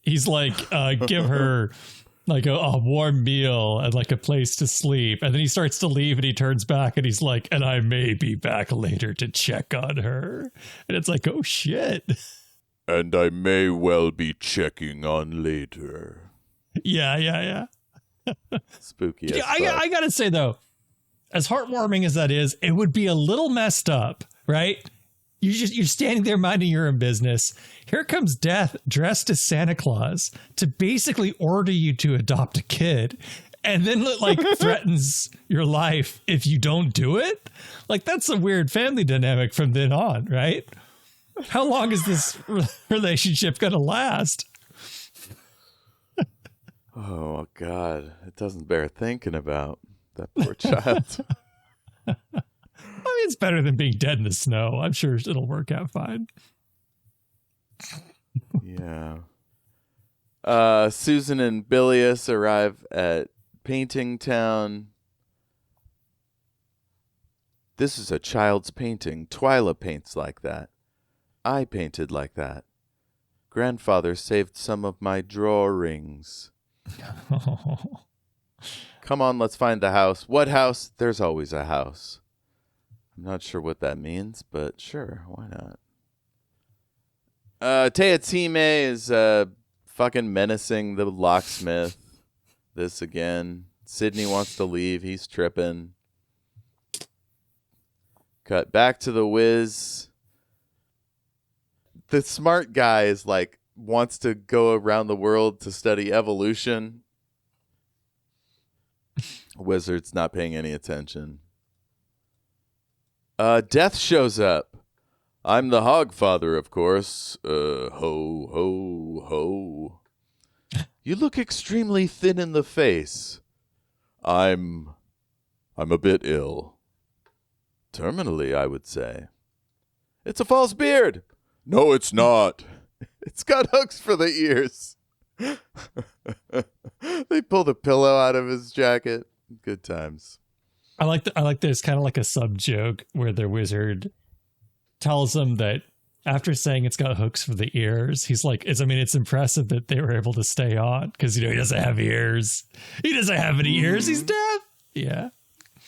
He's like, give her like a warm meal and like a place to sleep. And then he starts to leave and he turns back and he's like, and I may be back later to check on her. And it's like, oh shit. And I may well be checking on later. Yeah. Spooky as Yeah, fuck. I gotta say though, as heartwarming as that is, it would be a little messed up, right? You're standing there minding your own business. Here comes Death dressed as Santa Claus to basically order you to adopt a kid, and then like threatens your life if you don't do it. Like that's a weird family dynamic from then on, right? How long is this relationship gonna last? Oh, God. It doesn't bear thinking about. That poor child. I mean, it's better than being dead in the snow. I'm sure it'll work out fine. Yeah. Susan and Bilius arrive at Painting Town. This is a child's painting. Twyla paints like that. I painted like that. Grandfather saved some of my drawings. Come on, let's find the house. What house? There's always a house. I'm not sure what that means, but sure, why not? Teatsime is fucking menacing the locksmith. This again. Sydney wants to leave. He's tripping. Cut back to the Wiz. The smart guy is like, wants to go around the world to study evolution. Wizard's not paying any attention. Death shows up. I'm the Hogfather, of course. Ho, ho, ho. You look extremely thin in the face. I'm a bit ill. Terminally, I would say. It's a false beard. No, it's not. It's got hooks for the ears. They pull the pillow out of his jacket. Good times. I like there's kind of like a sub joke where the wizard tells him that after saying it's got hooks for the ears, he's like, it's impressive that they were able to stay on because, he doesn't have ears. He doesn't have any ears. He's deaf. Yeah.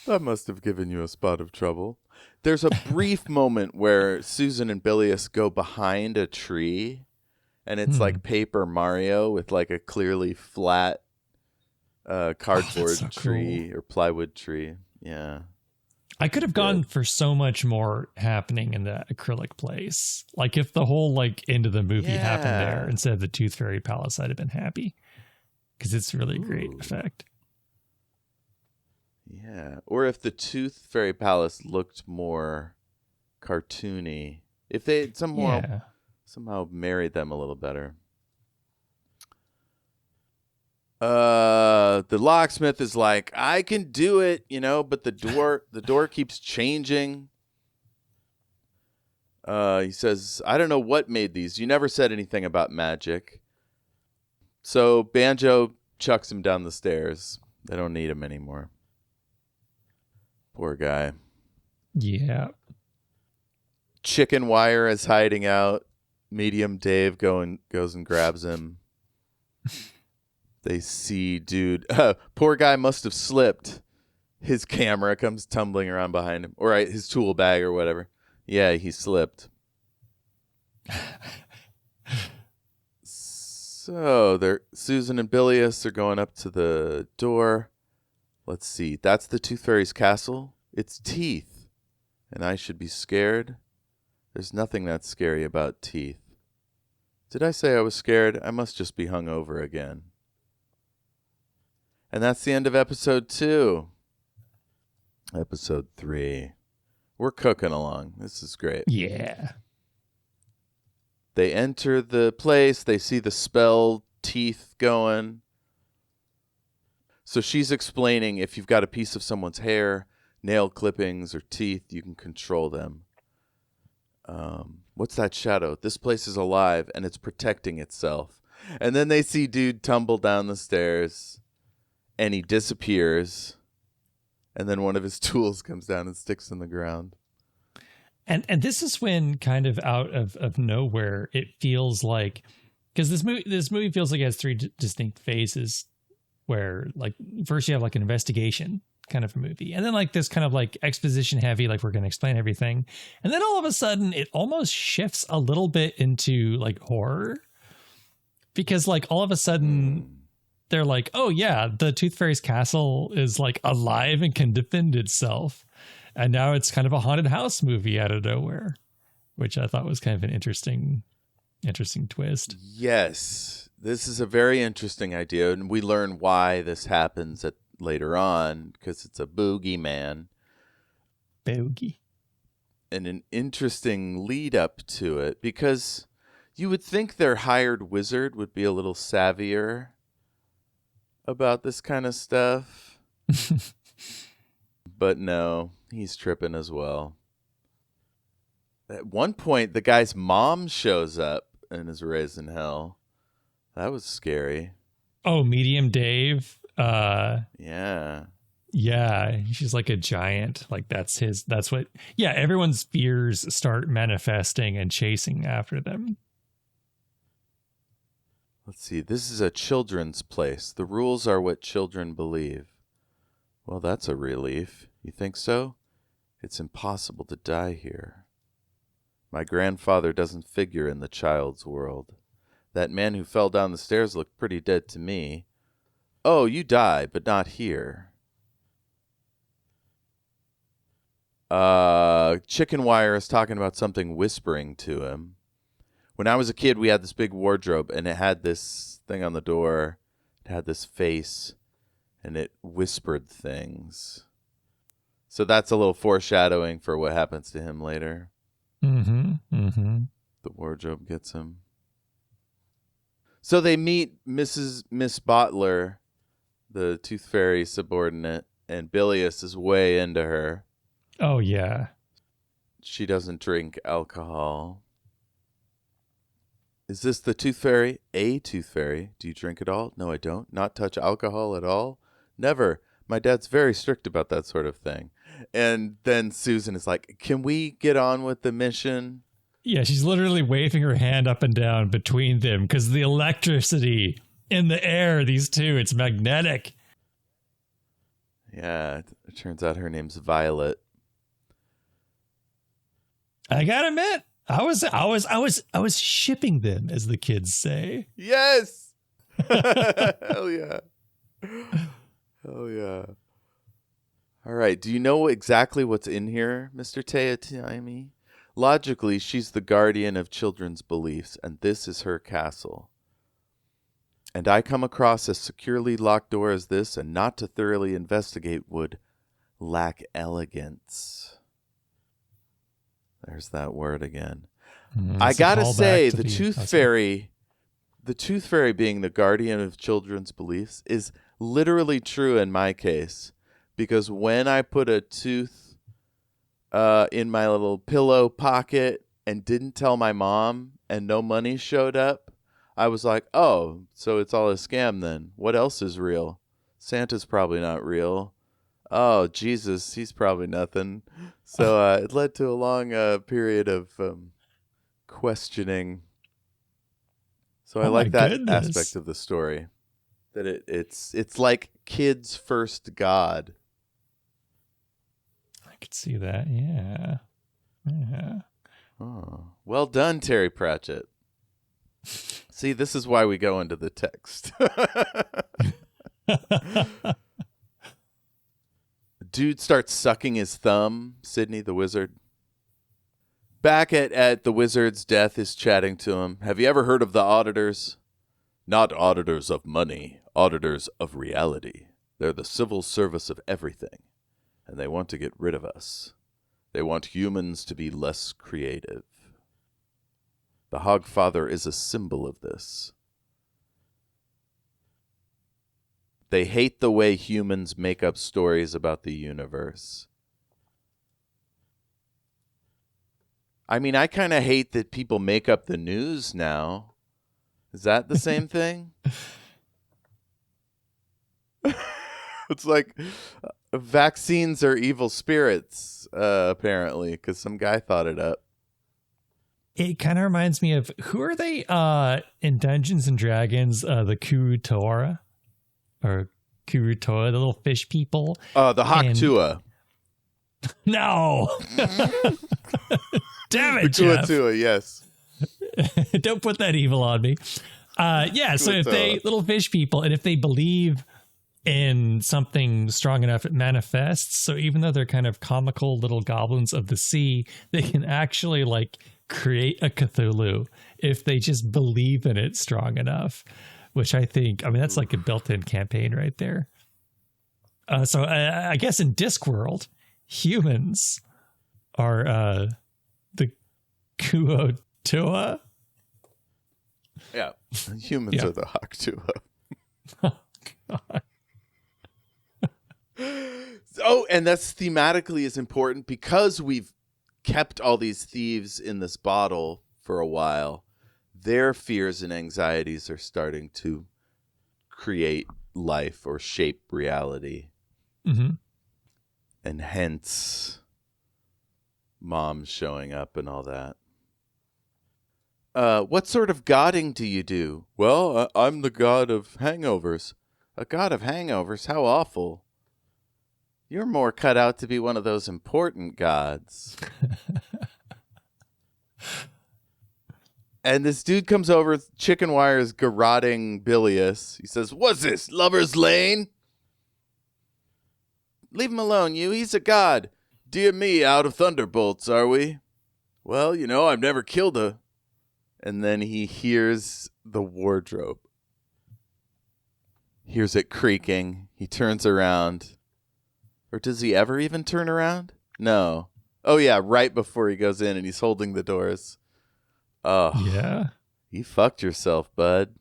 That must have given you a spot of trouble. There's a brief moment where Susan and Bilius go behind a tree, and it's like Paper Mario with like a clearly flat cardboard tree or plywood tree. Yeah. I could have gone for so much more happening in that acrylic place. Like if the whole like end of the movie happened there instead of the Tooth Fairy Palace, I'd have been happy because it's really a great effect. Yeah. Or if the Tooth Fairy Palace looked more cartoony. If they had somehow married them a little better. The locksmith is like, I can do it, but the door keeps changing. He says, I don't know what made these. You never said anything about magic. So Banjo chucks him down the stairs. They don't need him anymore. Poor guy. Yeah. Chicken Wire is hiding out. Medium Dave goes and grabs him. They see dude. Poor guy must have slipped. His camera comes tumbling around behind him. Or his tool bag or whatever. Yeah, he slipped. So Susan and Bilius are going up to the door. Let's see. That's the Tooth Fairy's castle. It's teeth. And I should be scared? There's nothing that's scary about teeth. Did I say I was scared? I must just be hungover again. And that's the end of episode 2. Episode 3. We're cooking along. This is great. Yeah. They enter the place. They see the spell teeth going. So she's explaining if you've got a piece of someone's hair, nail clippings, or teeth, you can control them. What's that shadow? This place is alive, and it's protecting itself. And then they see dude tumble down the stairs, and he disappears. And then one of his tools comes down and sticks in the ground. And this is when, kind of out of nowhere, it feels like, because this movie feels like it has 3 distinct phases, where like first you have like an investigation kind of a movie, and then like this kind of like exposition heavy, like we're going to explain everything, and then all of a sudden it almost shifts a little bit into like horror, because like all of a sudden they're like, oh yeah, the Tooth Fairy's castle is like alive and can defend itself. And now it's kind of a haunted house movie out of nowhere, which I thought was kind of an interesting twist. Yes, this is a very interesting idea, and we learn why this happens later on, because it's a boogeyman. Bogey. And an interesting lead up to it, because you would think their hired wizard would be a little savvier about this kind of stuff. But no, he's tripping as well. At one point, the guy's mom shows up and is raised in hell. That was scary. Oh, Medium Dave. Yeah. Yeah, she's like a giant. Like that's what. Yeah, everyone's fears start manifesting and chasing after them. Let's see. This is a children's place. The rules are what children believe. Well, that's a relief. You think so? It's impossible to die here. My grandfather doesn't figure in the child's world. That man who fell down the stairs looked pretty dead to me. Oh, you die, but not here. Chicken Wire is talking about something whispering to him. When I was a kid, we had this big wardrobe, and it had this thing on the door. It had this face, and it whispered things. So that's a little foreshadowing for what happens to him later. Mm-hmm. Mm-hmm. The wardrobe gets him. So they meet Miss Bottler, the Tooth Fairy subordinate, and Bilius is way into her. Oh, yeah. She doesn't drink alcohol. Is this the Tooth Fairy? A Tooth Fairy. Do you drink at all? No, I don't. Not touch alcohol at all? Never. My dad's very strict about that sort of thing. And then Susan is like, can we get on with the mission? Yeah, she's literally waving her hand up and down between them because the electricity in the air, these two, it's magnetic. Yeah, it turns out her name's Violet. I gotta admit, I was shipping them, as the kids say. Yes. Hell yeah. Hell yeah. All right. Do you know exactly what's in here, Mr. Jayme? Logically, she's the guardian of children's beliefs, and this is her castle. And I come across a securely locked door as this, and not to thoroughly investigate would lack elegance. There's that word again. I gotta say, the Tooth Fairy being the guardian of children's beliefs is literally true in my case. Because when I put a tooth in my little pillow pocket and didn't tell my mom and no money showed up, I was like, oh, so it's all a scam then. What else is real? Santa's probably not real. Oh, Jesus, he's probably nothing. So it led to a long period of questioning. So I like that aspect of the story. That it's like kids' first god. I could see that. Yeah. Yeah. Oh, well done, Terry Pratchett. See, this is why we go into the text. Dude starts sucking his thumb. Sidney the wizard. Back at the wizard's, Death is chatting to him. Have you ever heard of the auditors? Not auditors of money, auditors of reality. They're the civil service of everything, and they want to get rid of us. They want humans to be less creative. The Hogfather is a symbol of this. They hate the way humans make up stories about the universe. I mean, I kind of hate that people make up the news now. Is that the same thing? It's like vaccines are evil spirits, apparently, because some guy thought it up. It kind of reminds me of, who are they in Dungeons and Dragons? The Tuah or Tuah, the little fish people. The Tuah. No. Damn it, Jeff. Tuah, yes. Don't put that evil on me. Yeah, so if they, little fish people, and if they believe in something strong enough, it manifests. So even though they're kind of comical little goblins of the sea, they can actually like create a Cthulhu if they just believe in it strong enough, which I mean, that's like a built-in campaign right there. So I guess in Discworld, humans are the Tuah. Yeah, humans are the Tuah. Oh, God. Oh, and that's thematically is important because we've kept all these thieves in this bottle for a while. Their fears and anxieties are starting to create life or shape reality. Mm-hmm. And hence moms showing up and all that. What sort of godding do you do? Well, I'm the god of hangovers. A god of hangovers? How awful. You're more cut out to be one of those important gods. And this dude comes over, chicken wires garroting Bilious. He says, "What's this, Lover's Lane?" "Leave him alone, you. He's a god. Dear me, out of thunderbolts, are we? Well, you know, I've never killed a..." And then he hears the wardrobe. Hears it creaking. He turns around. Or does he ever even turn around? No. Oh, yeah, right before he goes in and he's holding the doors. Oh. Yeah. You fucked yourself, bud.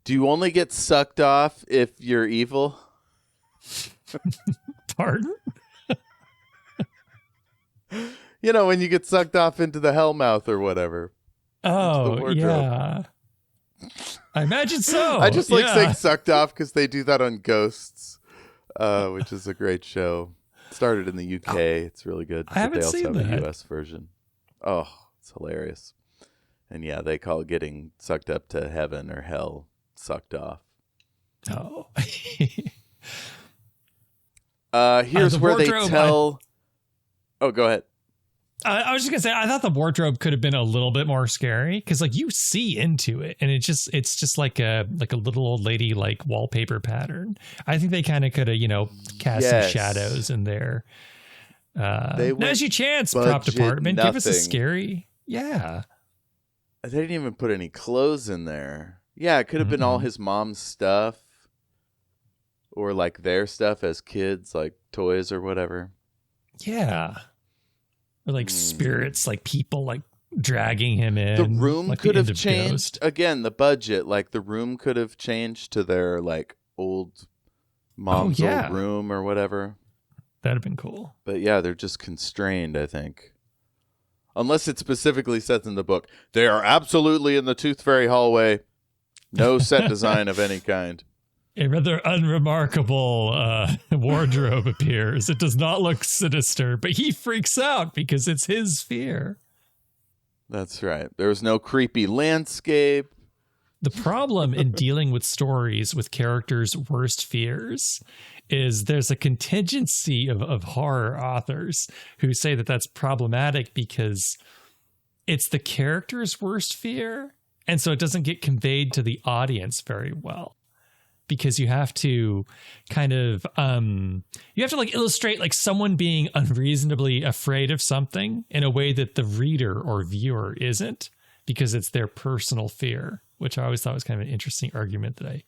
Do you only get sucked off if you're evil? Pardon? You know, when you get sucked off into the hellmouth or whatever. Oh, yeah. I imagine so. I just like saying sucked off because they do that on Ghosts, which is a great show. It started in the UK. It's really good. I haven't seen that. A US version. Oh, it's hilarious. And yeah, they call getting sucked up to heaven or hell sucked off. Oh. Here's where they tell... Oh, go ahead. I was just gonna say, I thought the wardrobe could have been a little bit more scary because, like, you see into it, and it's just like a little old lady like wallpaper pattern. I think they kind of could have, cast some shadows in there. Now's your chance, prop department. Give us a scary. Yeah. They didn't even put any clothes in there. Yeah, it could have been all his mom's stuff, or like their stuff as kids, like toys or whatever. Yeah. Or like spirits, like people like dragging him in. The room like could have changed. Again, the budget, like the room could have changed to their like old mom's old room or whatever. That'd have been cool. But yeah, they're just constrained, I think. Unless it specifically says in the book, they are absolutely in the Tooth Fairy hallway. No set design of any kind. A rather unremarkable wardrobe appears. It does not look sinister, but he freaks out because it's his fear. That's right. There's no creepy landscape. The problem in dealing with stories with characters' worst fears is there's a contingency of horror authors who say that that's problematic because it's the character's worst fear. And so it doesn't get conveyed to the audience very well, because you have to kind of, you have to like illustrate like someone being unreasonably afraid of something in a way that the reader or viewer isn't, because it's their personal fear, which I always thought was kind of an interesting argument that I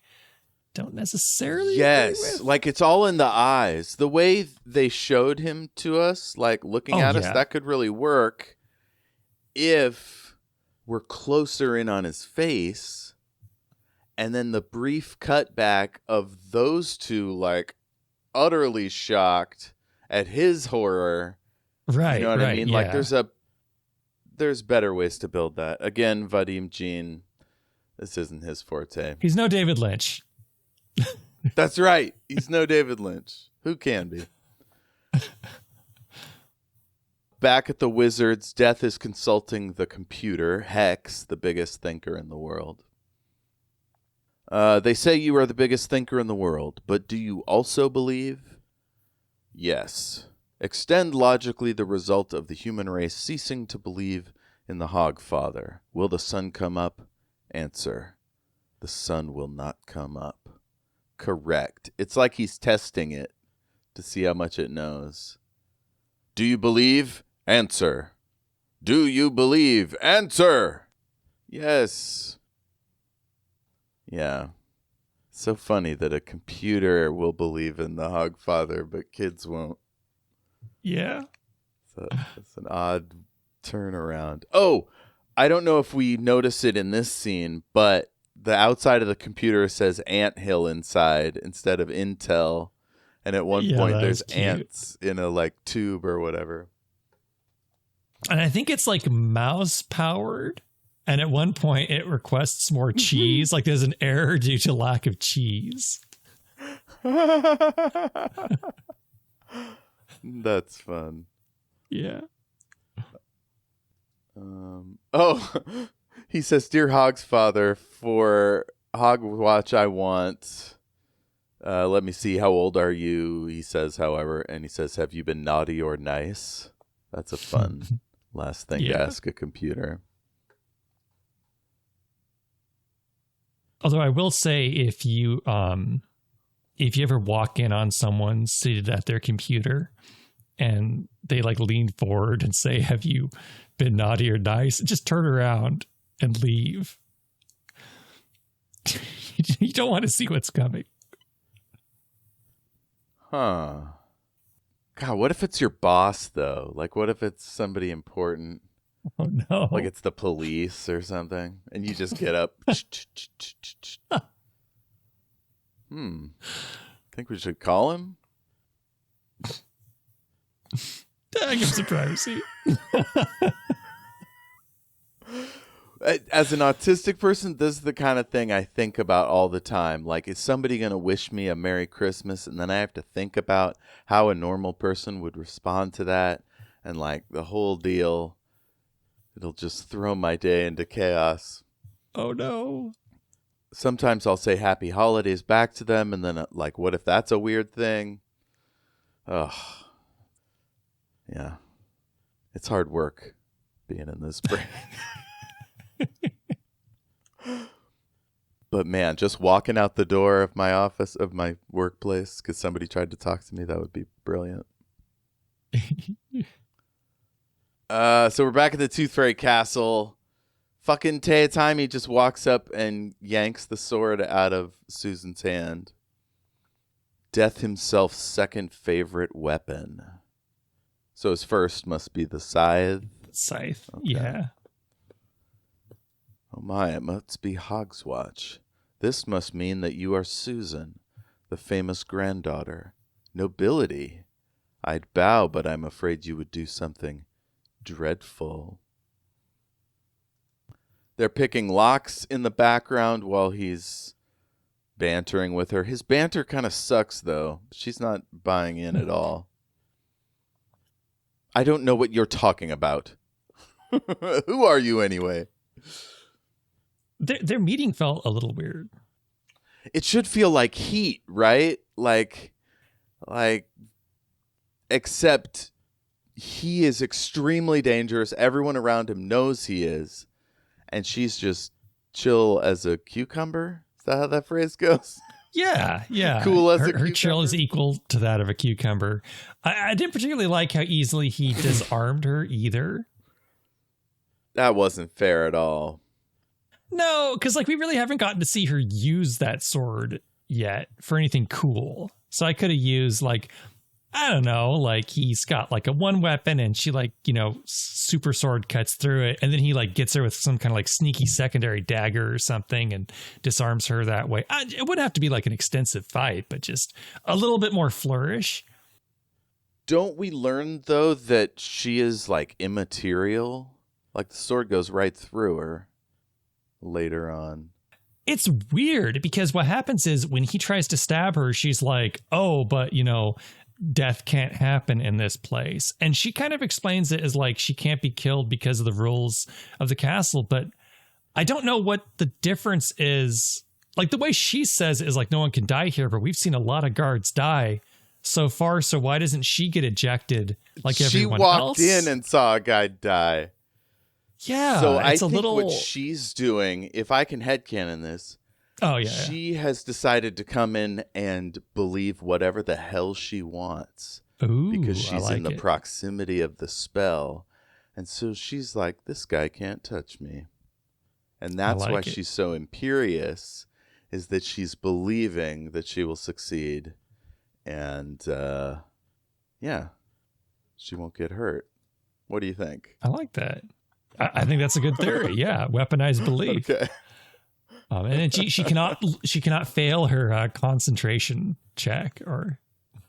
don't necessarily agree with. Like it's all in the eyes. The way they showed him to us, like looking at us, that could really work if we're closer in on his face, and then the brief cutback of those two like utterly shocked at his horror. Right. You know what I mean? Yeah. Like there's better ways to build that. Again, Vadim Jean, this isn't his forte. He's no David Lynch. That's right. He's no David Lynch. Who can be? Back at the Wizards, Death is consulting the computer, Hex, the biggest thinker in the world. They say you are the biggest thinker in the world, but do you also believe? Yes. Extend logically the result of the human race ceasing to believe in the Hogfather. Will the sun come up? Answer. The sun will not come up. Correct. It's like he's testing it to see how much it knows. Do you believe? Answer. Do you believe? Answer. Yes. Yeah. So funny that a computer will believe in the Hogfather, but kids won't. Yeah. So that's an odd turnaround. Oh, I don't know if we notice it in this scene, but the outside of the computer says anthill inside instead of Intel. And at one point there's ants in a like tube or whatever. And I think it's like mouse powered. And at one point it requests more cheese. Like there's an error due to lack of cheese. That's fun. Yeah. He says, "Dear Hogsfather, for Hogwatch I want. Let me see. How old are you?" He says, however, and he says, "Have you been naughty or nice?" That's a fun last thing to ask a computer. Although I will say, if you ever walk in on someone seated at their computer and they like lean forward and say, "Have you been naughty or nice?" just turn around and leave. You don't want to see what's coming. Huh. God, what if it's your boss, though? Like, what if it's somebody important? Oh, no. Like it's the police or something, and you just get up. Think we should call him? Give some privacy. As an autistic person, this is the kind of thing I think about all the time. Like, is somebody going to wish me a Merry Christmas? And then I have to think about how a normal person would respond to that. And like the whole deal, it'll just throw my day into chaos. Oh, no. Sometimes I'll say happy holidays back to them. And then like, what if that's a weird thing? Ugh. Yeah. It's hard work being in this brain. But man, just walking out the door of my office, of my workplace, because somebody tried to talk to me, that would be brilliant. So we're back at the Tooth Fairy Castle. Fucking Teotime just walks up and yanks the sword out of Susan's hand. Death himself's second favorite weapon. So his first must be the scythe. Scythe, okay. Yeah. Oh my, it must be Hogswatch. This must mean that you are Susan, the famous granddaughter. Nobility. I'd bow, but I'm afraid you would do something dreadful. They're picking locks in the background while he's bantering with her. His banter kind of sucks, though. She's not buying in at all. I don't know what you're talking about. Who are you anyway? Their meeting felt a little weird. It should feel like heat, right? Like, except he is extremely dangerous. Everyone around him knows he is. And she's just chill as a cucumber. Is that how that phrase goes? Yeah, yeah. Cool as a her chill is cucumber? equal to that of a cucumber. I didn't particularly like how easily he disarmed her either. That wasn't fair at all. No, because like we really haven't gotten to see her use that sword yet for anything cool. So I could have used like, I don't know, like he's got like a one weapon and she like, you know, super sword cuts through it. And then he like gets her with some kind of like sneaky secondary dagger or something and disarms her that way. It wouldn't have to be like an extensive fight, but just a little bit more flourish. Don't we learn, though, that she is like immaterial? Like the sword goes right through her later on. It's weird because what happens is when he tries to stab her, she's like, oh, but you know, death can't happen in this place. And she kind of explains it as like she can't be killed because of the rules of the castle. But I don't know what the difference is. Like the way she says it is like no one can die here, but we've seen a lot of guards die so far. So why doesn't she get ejected like everyone else? She walked in and saw a guy die. Yeah. So I think what she's doing, if I can headcanon this, she has decided to come in and believe whatever the hell she wants. Ooh, because she's like in the proximity of the spell. And so she's like, this guy can't touch me. And that's why she's so imperious, is that she's believing that she will succeed. And, she won't get hurt. What do you think? I like that. I think that's a good theory. Yeah, weaponized belief. Okay. And then she cannot fail her concentration check, or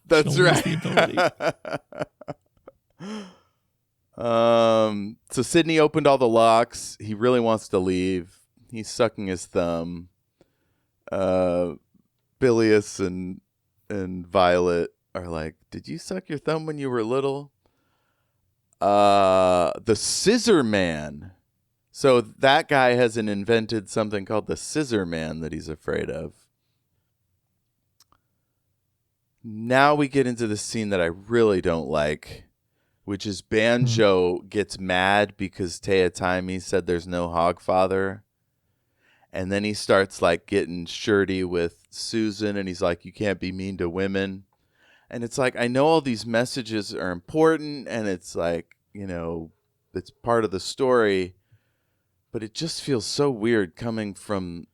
that's right. The ability. So Sydney opened all the locks. He really wants to leave. He's sucking his thumb. Bilious and Violet are like, "Did you suck your thumb when you were little?" The Scissor Man. So that guy hasn't invented something called the Scissor Man that he's afraid of. Now we get into the scene that I really don't like, which is Banjo gets mad because Teotime said there's no Hogfather. And then he starts like getting shirty with Susan and he's like, you can't be mean to women. And it's like, I know all these messages are important and it's like, you know, it's part of the story, but it just feels so weird coming from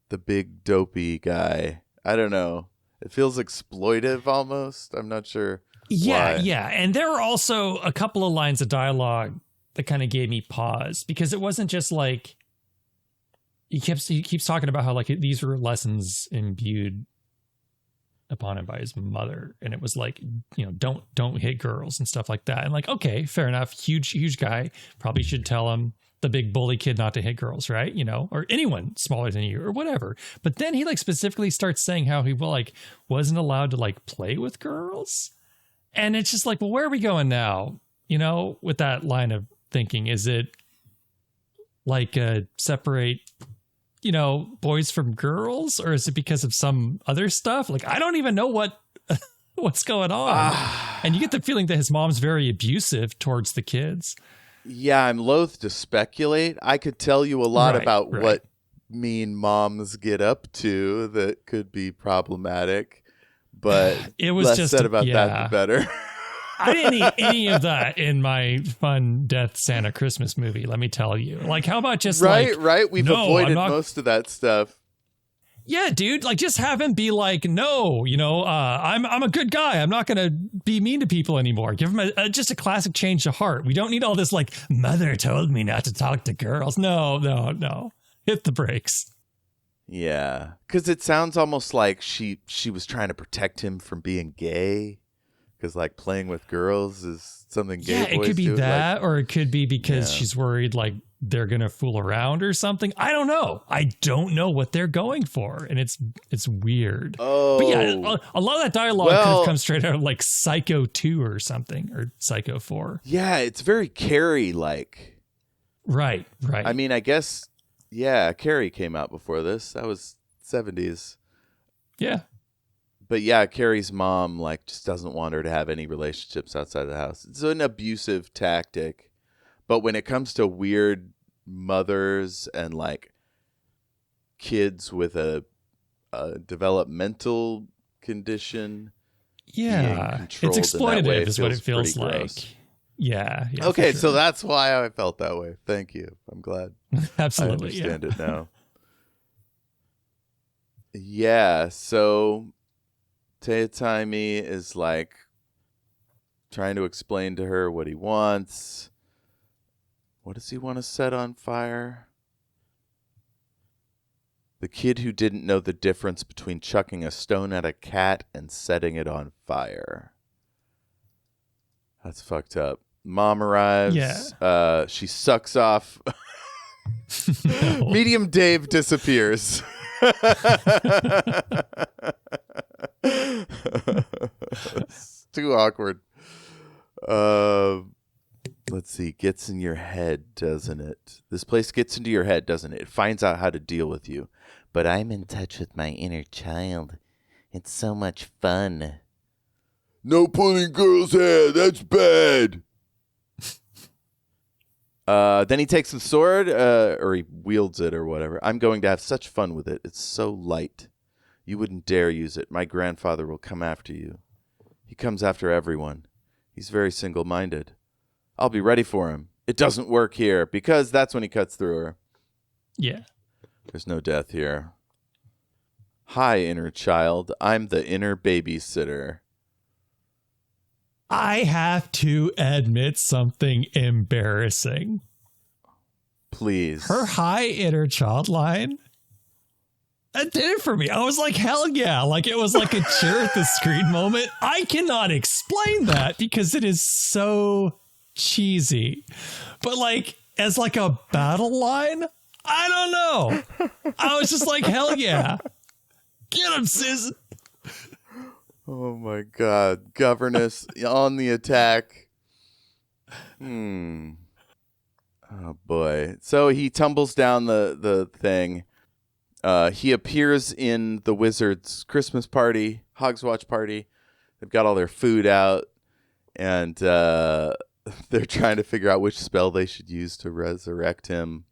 the big dopey guy. I don't know. It feels exploitive almost. I'm not sure. Yeah, why. yeah. And there were also a couple of lines of dialogue that kind of gave me pause because it wasn't just like he keeps talking about how like these were lessons imbued upon him by his mother, and it was like, you know, don't hit girls and stuff like that. And like, okay, fair enough. Huge guy probably should tell him, the big bully kid, not to hit girls, right? You know, or anyone smaller than you or whatever. But then he like specifically starts saying how he wasn't allowed to like play with girls. And it's just like, well, where are we going now? You know, with that line of thinking, is it like separate, you know, boys from girls, or is it because of some other stuff? Like, I don't even know what's going on. And you get the feeling that his mom's very abusive towards the kids. Yeah, I'm loath to speculate. I could tell you a lot about what mean moms get up to that could be problematic, but it was less just said about that, the better. I didn't need any of that in my fun Death Santa Christmas movie, let me tell you. Like, how about just right? We've avoided most of that stuff. Yeah, dude, like just have him be like, no, you know, I'm a good guy. I'm not going to be mean to people anymore. Give him just a classic change of heart. We don't need all this like, mother told me not to talk to girls. No. Hit the brakes. Yeah, because it sounds almost like she was trying to protect him from being gay. Because like playing with girls is something gay boys do. Yeah, it could be that, or it could be because she's worried like they're going to fool around or something. I don't know. I don't know what they're going for. And it's weird. Oh. But yeah, a lot of that dialogue could have come straight out of like Psycho 2 or something, or Psycho 4. Yeah, it's very Carrie-like. Right. I mean, I guess Yeah, Carrie came out before this. That was 70s. Yeah. But yeah, Carrie's mom like just doesn't want her to have any relationships outside the house. It's an abusive tactic. But when it comes to weird mothers and like kids with a developmental condition being Yeah. It's controlled in that way exploitative is what it feels pretty like. gross. Yeah. Yeah. Okay, for so sure. that's why I felt that way. Thank you. I'm glad I Absolutely. understand it now. Yeah, so Tayatime is like trying to explain to her what he wants. What does he want to set on fire? The kid who didn't know the difference between chucking a stone at a cat and setting it on fire. That's fucked up. Mom arrives. She sucks off. No. Medium Dave disappears. It's too awkward. Let's see. Gets in your head, doesn't it? This place gets into your head, doesn't it? It finds out how to deal with you. But I'm in touch with my inner child. It's so much fun. No pulling girls' hair. That's bad. Then he takes the sword, or he wields it or whatever. I'm going to have such fun with it. It's so light. You wouldn't dare use it. My grandfather will come after you. He comes after everyone. He's very single-minded. I'll be ready for him. It doesn't work here, because that's when he cuts through her. Yeah. There's no death here. Hi, inner child. I'm the inner babysitter. I have to admit something embarrassing. Please. Her high inner child line, that did it for me. I was like, hell yeah. Like it was like a cheer at the screen moment. I cannot explain that because it is so cheesy. But like as like a battle line, I don't know. I was just like, hell yeah. Get him, sis. Oh my God. Governess on the attack. Oh boy. So he tumbles down the thing. He appears in the wizard's Christmas party, Hogswatch party. They've got all their food out, and they're trying to figure out which spell they should use to resurrect him.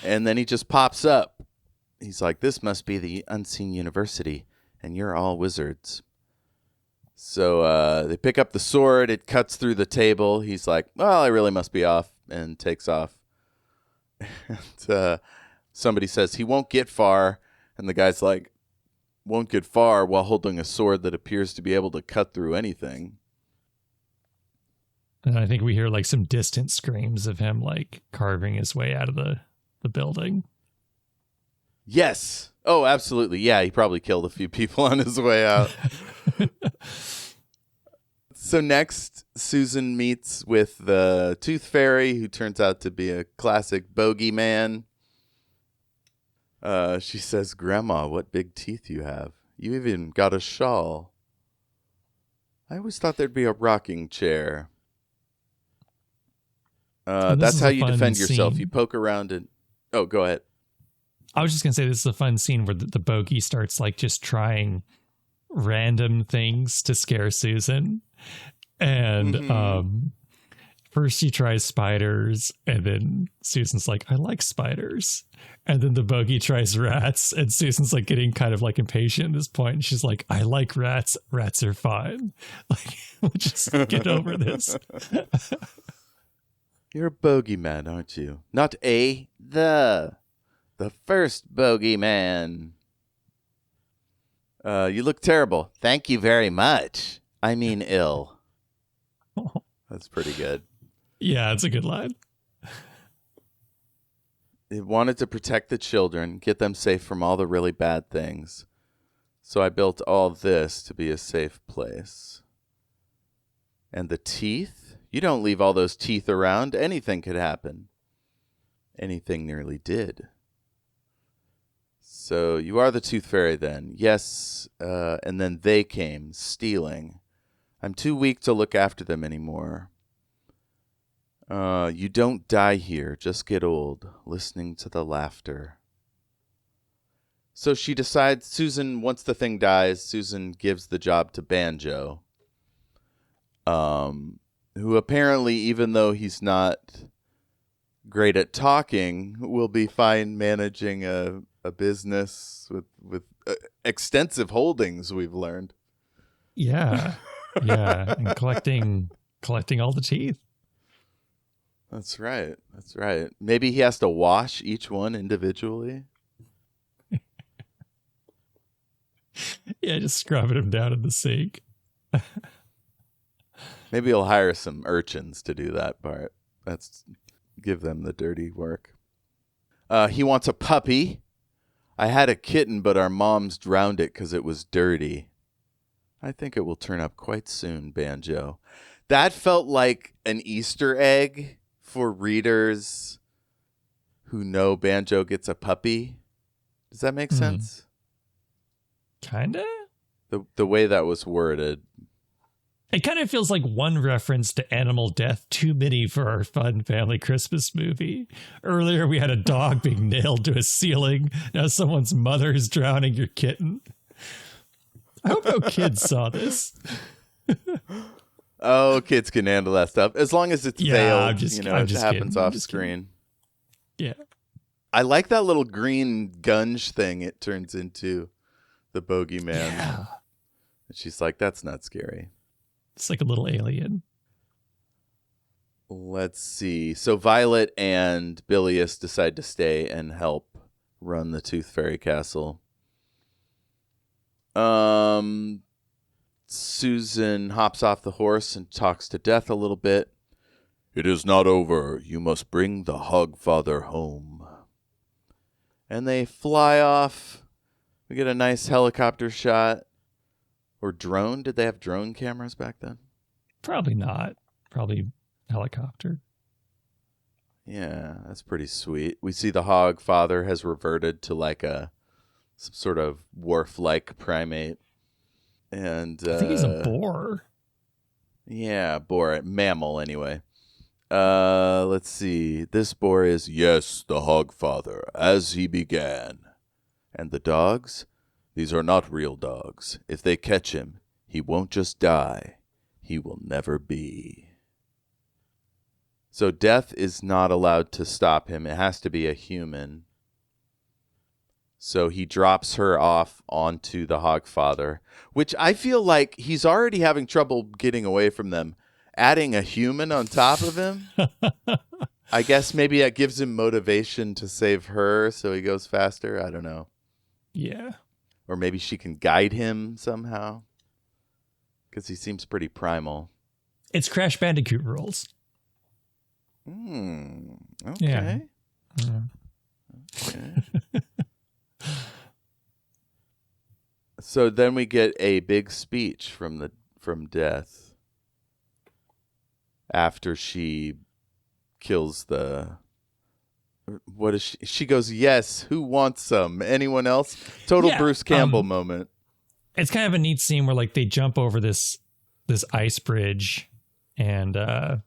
And then he just pops up. He's like, this must be the Unseen University, and you're all wizards. So they pick up the sword. It cuts through the table. He's like, well, I really must be off, and takes off. And somebody says he won't get far, and the guy's like, won't get far while holding a sword that appears to be able to cut through anything. And I think we hear like some distant screams of him like carving his way out of the building. Yes. Oh, absolutely. Yeah, he probably killed a few people on his way out. So next, Susan meets with the Tooth Fairy, who turns out to be a classic bogeyman. She says, Grandma, what big teeth you have. You even got a shawl. I always thought there'd be a rocking chair. That's how you defend yourself. Scene. You poke around and... Oh, go ahead. I was just going to say this is a fun scene where the bogey starts like just trying random things to scare Susan. And first he tries spiders, and then Susan's like, I like spiders. And then the bogey tries rats, and Susan's like getting kind of like impatient at this point. And she's like, I like rats. Rats are fine. Like, we'll just get over this. You're a bogeyman, aren't you? Not the first bogeyman. You look terrible. Thank you very much. I mean ill. That's pretty good. Yeah, it's a good line. They wanted to protect the children, get them safe from all the really bad things. So I built all this to be a safe place. And the teeth? You don't leave all those teeth around. Anything could happen. Anything nearly did. So you are the Tooth Fairy then. Yes, and then they came, stealing. I'm too weak to look after them anymore. You don't die here, just get old, listening to the laughter. So she decides, Susan, once the thing dies, Susan gives the job to Banjo, who apparently, even though he's not great at talking, will be fine managing a business with extensive holdings, we've learned. Yeah. Yeah. And collecting all the teeth. That's right. That's right. Maybe he has to wash each one individually. Yeah, just scrubbing him down in the sink. Maybe he'll hire some urchins to do that part. Give them the dirty work. He wants a puppy. I had a kitten, but our moms drowned it because it was dirty. I think it will turn up quite soon, Banjo. That felt like an Easter egg for readers who know Banjo gets a puppy. Does that make sense? Kinda? The way that was worded. It kind of feels like one reference to animal death too many for our fun family Christmas movie. Earlier we had a dog being nailed to a ceiling. Now someone's mother is drowning your kitten. I hope no kids saw this. Oh, kids can handle that stuff. As long as it's veiled, it happens kidding. off screen. Yeah. I like that little green gunge thing it turns into the bogeyman. Yeah. And she's like, that's not scary. It's like a little alien. Let's see. So Violet and Bilious decide to stay and help run the Tooth Fairy Castle. Susan hops off the horse and talks to Death a little bit. It is not over. You must bring the Hogfather home. And they fly off. We get a nice helicopter shot. Or drone? Did they have drone cameras back then? Probably not. Probably helicopter. Yeah, that's pretty sweet. We see the Hogfather has reverted to like some sort of wharf-like primate. And I think he's a boar. Yeah, boar. Mammal, anyway. Let's see. This boar is, yes, the Hogfather, as he began. And the dogs? These are not real dogs. If they catch him, he won't just die. He will never be. So Death is not allowed to stop him. It has to be a human. So he drops her off onto the Hogfather, which I feel like he's already having trouble getting away from them. Adding a human on top of him? I guess maybe that gives him motivation to save her so he goes faster. I don't know. Yeah. Or maybe she can guide him somehow. Because he seems pretty primal. It's Crash Bandicoot rules. Okay. Yeah. Okay. So then we get a big speech from Death after she kills the. What is she? She goes, yes, who wants some? Anyone else? Total Bruce Campbell moment. It's kind of a neat scene where like they jump over this ice bridge and the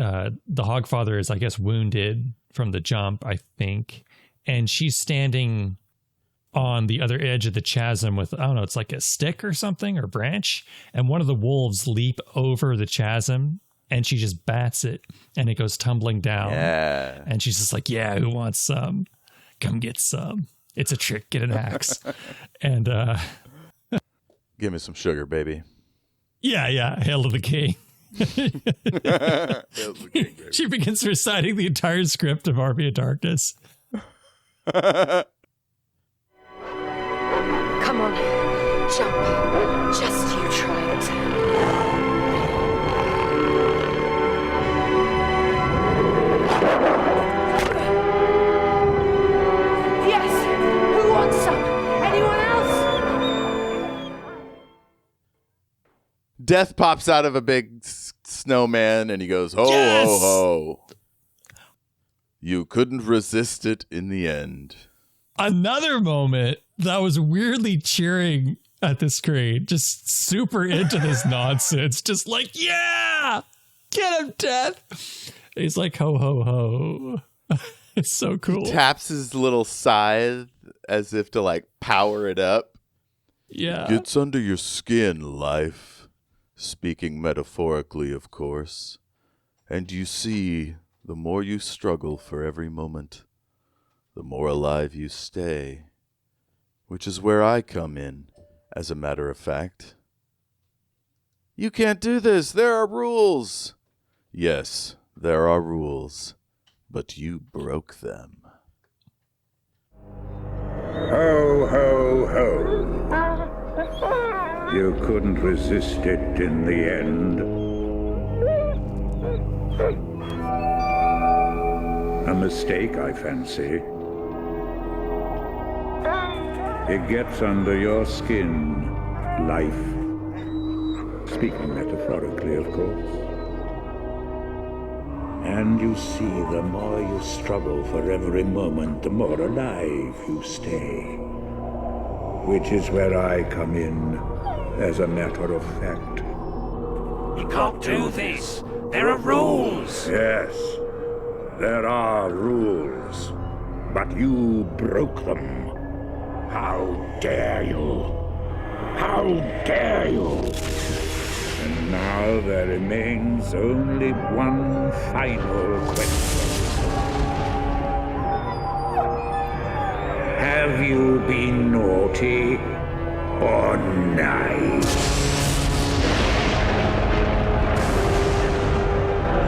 Hogfather is, I guess, wounded from the jump, I think. And she's standing on the other edge of the chasm with, I don't know, it's like a stick or something or branch. And one of the wolves leap over the chasm and she just bats it and it goes tumbling down. Yeah. And she's just like, yeah, who wants some? Come get some. It's a trick. Get an axe. And give me some sugar, baby. Yeah. Hail to the king. Hail to the king, baby. She begins reciting the entire script of Army of Darkness. Come on, jump. Just you try it. Yes! Who wants some? Anyone else? Death pops out of a big snowman and he goes, ho, Yes! ho, ho. You couldn't resist it in the end. Another moment that was weirdly cheering at the screen, just super into this nonsense, just like, yeah! Get him, Death. He's like, ho, ho, ho. It's so cool. He taps his little scythe as if to like power it up. Yeah. It gets under your skin, life. Speaking metaphorically, of course. And you see, the more you struggle for every moment, the more alive you stay. Which is where I come in, as a matter of fact. You can't do this. There are rules. Yes, there are rules. But you broke them. Ho, ho, ho. You couldn't resist it in the end. A mistake, I fancy. It gets under your skin, life. Speaking metaphorically, of course. And you see, the more you struggle for every moment, the more alive you stay. Which is where I come in, as a matter of fact. You can't do this. There are rules. Yes, there are rules. But you broke them. How dare you? How dare you? And now there remains only one final question. Have you been naughty or nice?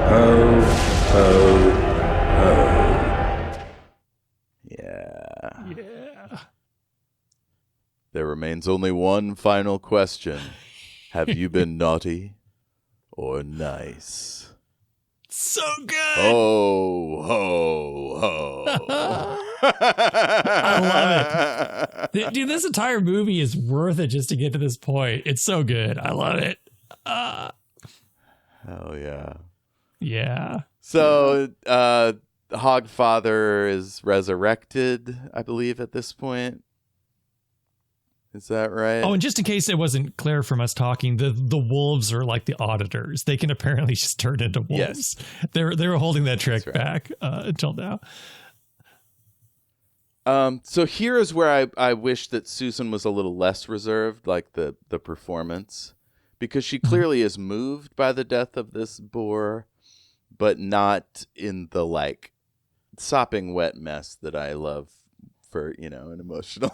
Ho, ho, ho. Yeah. Yeah. There remains only one final question. Have you been naughty or nice? So good. Ho, ho, ho. I love it. Dude, this entire movie is worth it just to get to this point. It's so good. I love it. Hell yeah. Yeah. So, Hogfather is resurrected, I believe, at this point. Is that right? Oh, and just in case it wasn't clear from us talking, the wolves are like the auditors. They can apparently just turn into wolves. Yes. They were holding that trick right. back until now. So here is where I wish that Susan was a little less reserved, like the performance, because she clearly is moved by the death of this boar, but not in the like sopping wet mess that I love for, an emotional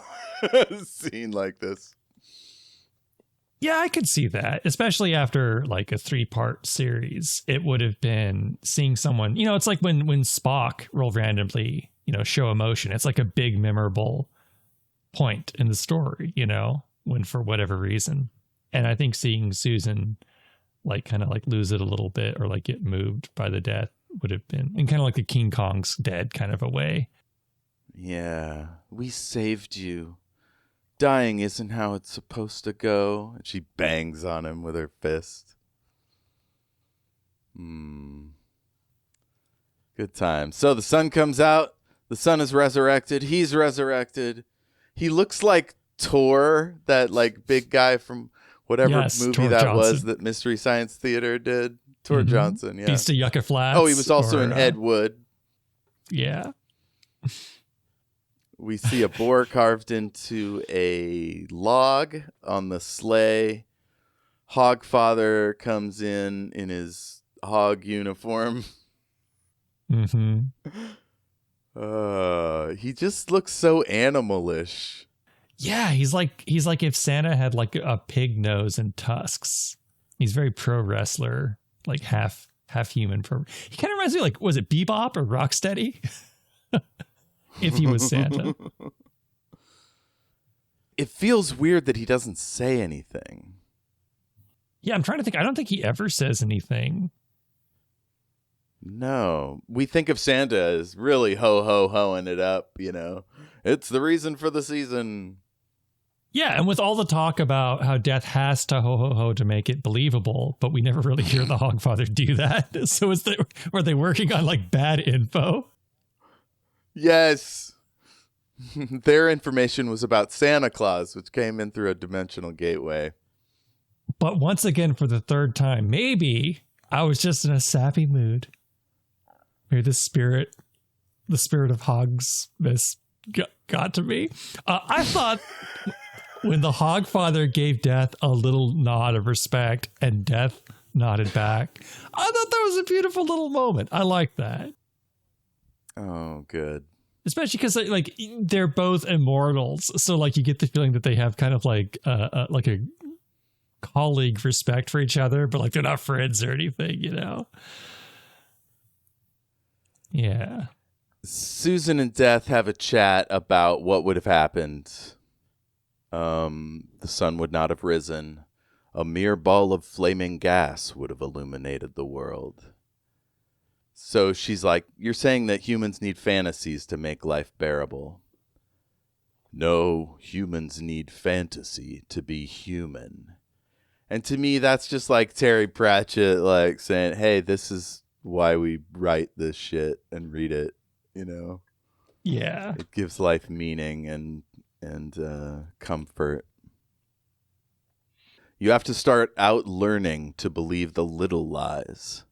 scene like this. Yeah, I could see that, especially after like a 3-part series. It would have been seeing someone, it's like when Spock will randomly, show emotion. It's like a big memorable point in the story, when for whatever reason. And I think seeing Susan like kind of like lose it a little bit or like get moved by the death would have been in kind of like the King Kong's dead kind of a way. Yeah, we saved you. Dying isn't how it's supposed to go. And she bangs on him with her fist. Good time. So the sun comes out. The sun is resurrected. He's resurrected. He looks like Tuah, that like big guy from whatever movie Tuah that Johnson. Was that Mystery Science Theater did. Tuah Johnson, yeah. Beast of Yucca Flats. Oh, he was also in Ed Wood. Yeah. We see a boar carved into a log on the sleigh. Hogfather comes in his hog uniform. Mm-hmm. He just looks so animalish. Yeah, he's like if Santa had like a pig nose and tusks. He's very pro wrestler, like half human. He kind of reminds me like, was it Bebop or Rocksteady? If he was Santa. It feels weird that he doesn't say anything. Yeah, I'm trying to think. I don't think he ever says anything. No. We think of Santa as really ho-ho-hoing it up, It's the reason for the season. Yeah, and with all the talk about how death has to ho-ho-ho to make it believable, but we never really hear the Hogfather do that. So were they working on like bad info? Yes. Their information was about Santa Claus, which came in through a dimensional gateway. But once again, for the third time, maybe I was just in a sappy mood. Maybe the spirit of Hogsmas got to me. I thought when the Hogfather gave Death a little nod of respect and Death nodded back, I thought that was a beautiful little moment. I like that. Oh, good. Especially because like they're both immortals, so like you get the feeling that they have kind of like a colleague respect for each other, but like they're not friends or anything, you know? Yeah. Susan and Death have a chat about what would have happened. The sun would not have risen. A mere ball of flaming gas would have illuminated the world. So she's like, you're saying that humans need fantasies to make life bearable. No, humans need fantasy to be human. And to me, that's just like Terry Pratchett, like saying, hey, this is why we write this shit and read it, you know? Yeah. It gives life meaning and comfort. You have to start out learning to believe the little lies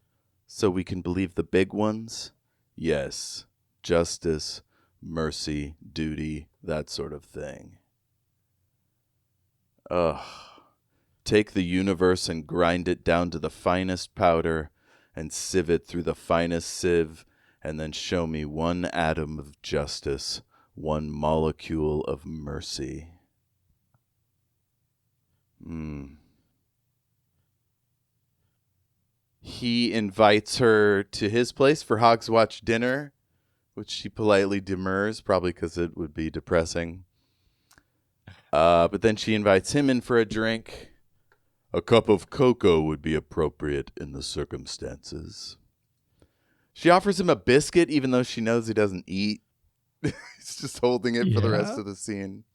so we can believe the big ones. Yes, justice, mercy, duty, that sort of thing. Ugh. Take the universe and grind it down to the finest powder and sieve it through the finest sieve, and then show me one atom of justice, one molecule of mercy. He invites her to his place for Hogswatch dinner, which she politely demurs, probably because it would be depressing. But then she invites him in for a drink. A cup of cocoa would be appropriate in the circumstances. She offers him a biscuit, even though she knows he doesn't eat. He's just holding it for the rest of the scene.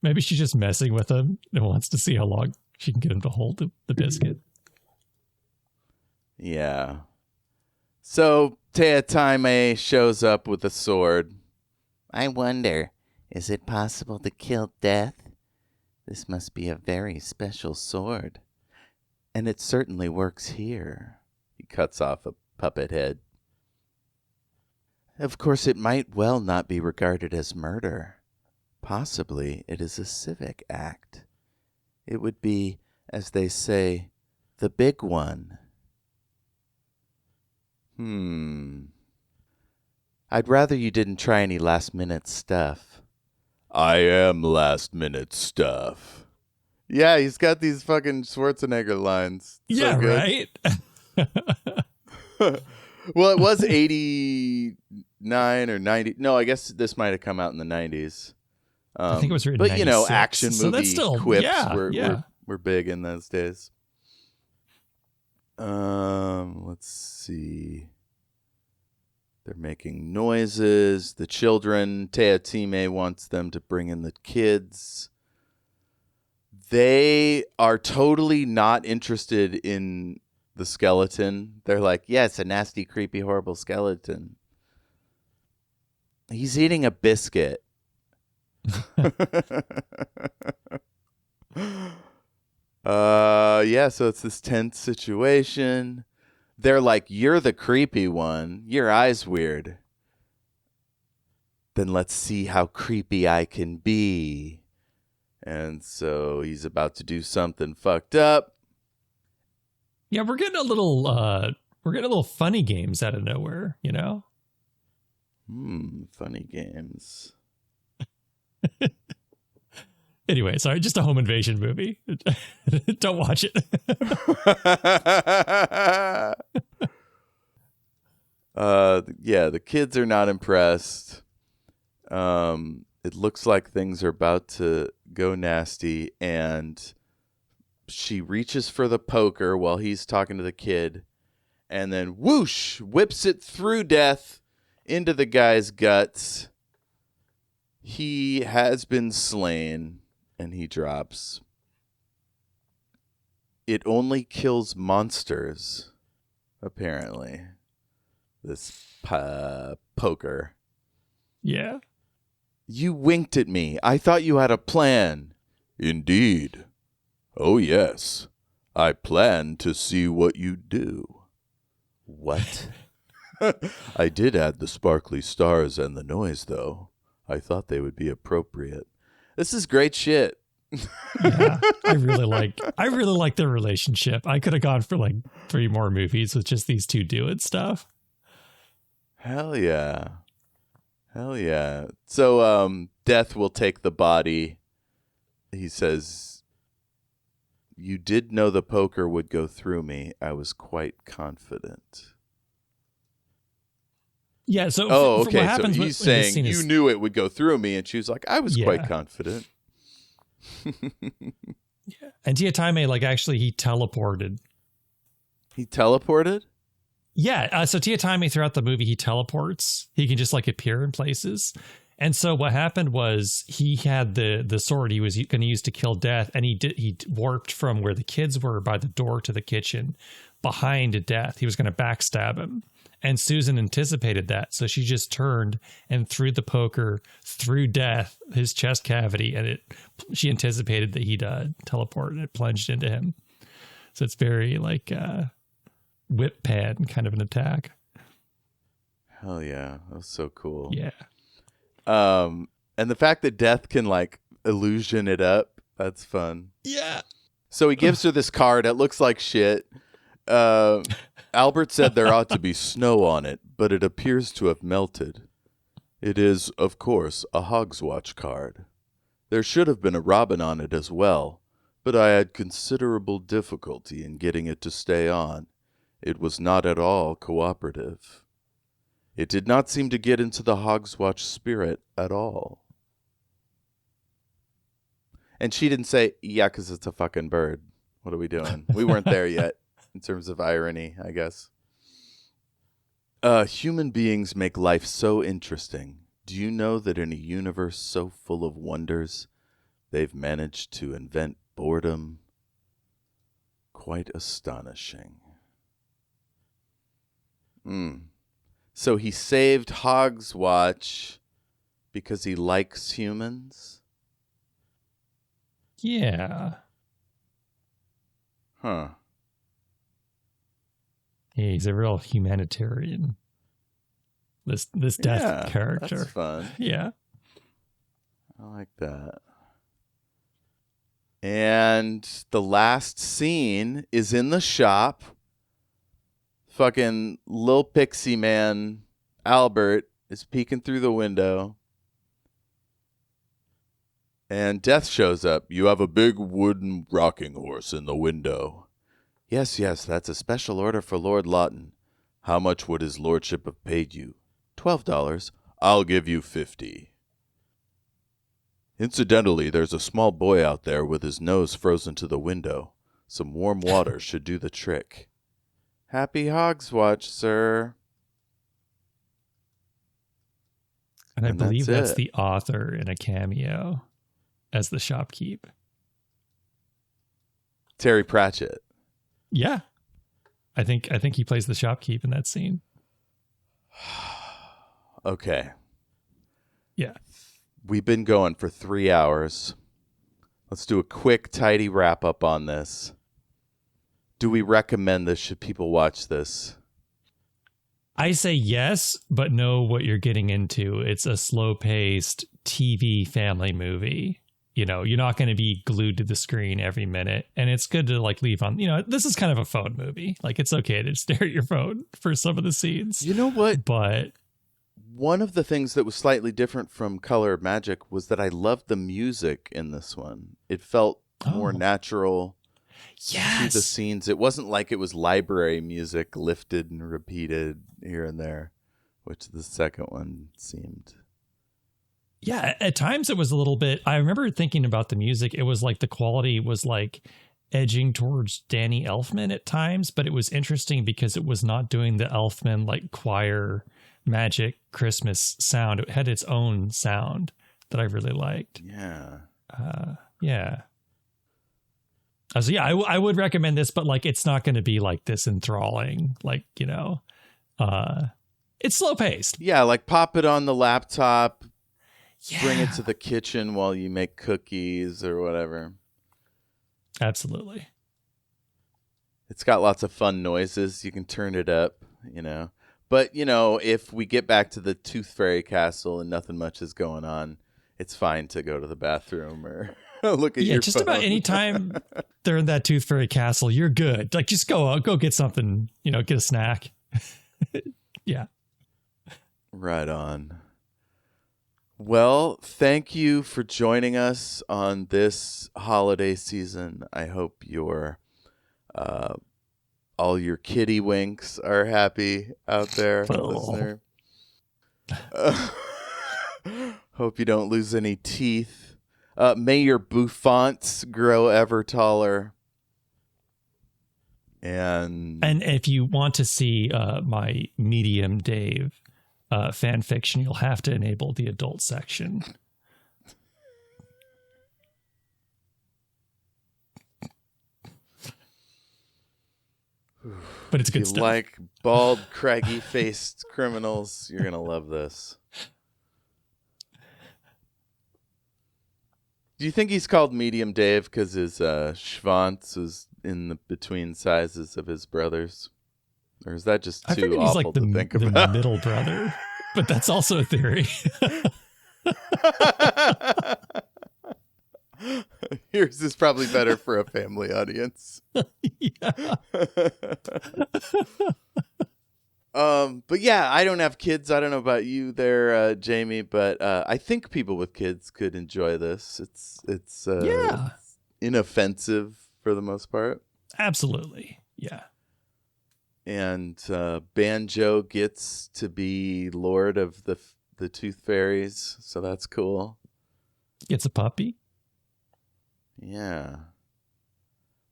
Maybe she's just messing with him and wants to see how long she can get him to hold the biscuit. Yeah. So Jayme shows up with a sword. I wonder, is it possible to kill Death? This must be a very special sword. And it certainly works here. He cuts off a puppet head. Of course, it might well not be regarded as murder. Possibly it is a civic act. It would be, as they say, the big one. I'd rather you didn't try any last-minute stuff. I am last-minute stuff. Yeah, he's got these fucking Schwarzenegger lines. Yeah, so good. right? Well, it was 89 or 90. No, I guess this might have come out in the 90s. I think it was written but, in you know, 96, action so movie that's still, quips yeah. were big in those days. Let's see. They're making noises. The children, Jayme wants them to bring in the kids. They are totally not interested in the skeleton. They're like, yeah, it's a nasty, creepy, horrible skeleton. He's eating a biscuit. Yeah, so it's this tense situation. They're like, you're the creepy one. Your eye's weird. Then let's see how creepy I can be. And so he's about to do something fucked up. Yeah, we're getting a little funny games out of nowhere, you know? Funny games. Anyway, sorry, just a home invasion movie. Don't watch it. Yeah, the kids are not impressed. It looks like things are about to go nasty, and she reaches for the poker while he's talking to the kid, and then whoosh, whips it through Death into the guy's guts. He has been slain, and he drops. It only kills monsters, apparently. This poker. Yeah. You winked at me. I thought you had a plan. Indeed. Oh, yes. I plan to see what you do. What? I did add the sparkly stars and the noise, though. I thought they would be appropriate. This is great shit. Yeah, I really like their relationship. I could have gone for like 3 more movies with just these two doing stuff. Hell yeah. Hell yeah. So Death will take the body. He says, "You did know the poker would go through me. I was quite confident." Yeah, so Oh, for okay. what So happens he's when this saying scene you is, knew it would go through me, and she was like, "I was quite confident." and Tiatame, like, actually he teleported. He teleported? Yeah, so Tiatame throughout the movie, he teleports. He can just like appear in places. And so what happened was he had the sword he was going to use to kill Death, and he warped from where the kids were by the door to the kitchen behind Death. He was going to backstab him. And Susan anticipated that, so she just turned and threw the poker through Death, his chest cavity, and she anticipated that he'd teleport, and it plunged into him. So it's very like whip pan kind of an attack. Hell yeah. That was so cool. Yeah. And the fact that Death can like illusion it up, that's fun. Yeah. So he gives her this card. It looks like shit. Albert said there ought to be snow on it, but it appears to have melted. It is, of course, a Hogswatch card. There should have been a robin on it as well, but I had considerable difficulty in getting it to stay on. It was not at all cooperative. It did not seem to get into the Hogswatch spirit at all. And she didn't say, yeah, because it's a fucking bird. What are we doing? We weren't there yet. In terms of irony, I guess. Human beings make life so interesting. Do you know that in a universe so full of wonders, they've managed to invent boredom? Quite astonishing. So he saved Hogswatch because he likes humans? Yeah. Huh. Yeah, he's a real humanitarian. This Death character. That's fun. Yeah. I like that. And the last scene is in the shop. Fucking Lil Pixie Man Albert is peeking through the window. And Death shows up. You have a big wooden rocking horse in the window. Yes, that's a special order for Lord Lawton. How much would his lordship have paid you? $12. I'll give you 50. Incidentally, there's a small boy out there with his nose frozen to the window. Some warm water should do the trick. Happy Hogswatch, sir. And I believe that's it. the author in a cameo as the shopkeep. Terry Pratchett. Yeah. I think he plays the shopkeep in that scene. Okay. Yeah. We've been going for 3 hours. Let's do a quick, tidy wrap up on this. Do we recommend this? Should people watch this? I say yes, but know what you're getting into. It's a slow-paced TV family movie. You know, you're not going to be glued to the screen every minute. And it's good to like leave on, this is kind of a phone movie. Like it's okay to stare at your phone for some of the scenes. You know what? But one of the things that was slightly different from Color of Magic was that I loved the music in this one. It felt more natural to the scenes. It wasn't like it was library music lifted and repeated here and there, which the second one seemed. Yeah, at times it was a little bit. I remember thinking about the music. It was like the quality was like edging towards Danny Elfman at times, but it was interesting because it was not doing the Elfman like choir magic Christmas sound. It had its own sound that I really liked. Yeah. Yeah. So yeah, I would recommend this, but like it's not going to be like this enthralling. Like it's slow paced. Yeah, like pop it on the laptop. Yeah. Bring it to the kitchen while you make cookies or whatever. Absolutely. It's got lots of fun noises. You can turn it up, you know. But, you know, if we get back to the Tooth Fairy Castle and nothing much is going on, it's fine to go to the bathroom or look at Yeah, your just phone. about any time they're in that Tooth Fairy Castle, you're good. Like, just go get something, you know, get a snack. Yeah. Right on. Well, thank you for joining us on this holiday season. I hope all your kitty winks are happy out there, Oh. listener. Hope you don't lose any teeth. May your bouffants grow ever taller. And if you want to see my Medium Dave fan fiction, you'll have to enable the adult section. But it's good if you stuff. like bald, craggy-faced criminals, you're gonna love this. Do you think he's called Medium Dave because his schwanz is in the between sizes of his brothers? Or is that just I too figured he's awful like to think the about? middle brother, but that's also a theory. Yours is probably better for a family audience. Yeah. But yeah, I don't have kids. I don't know about you there, Jayme, but I think people with kids could enjoy this. It's Yeah. inoffensive for the most part. Absolutely. Yeah. And Banjo gets to be Lord of the Tooth Fairies, so that's cool. Gets a puppy. Yeah.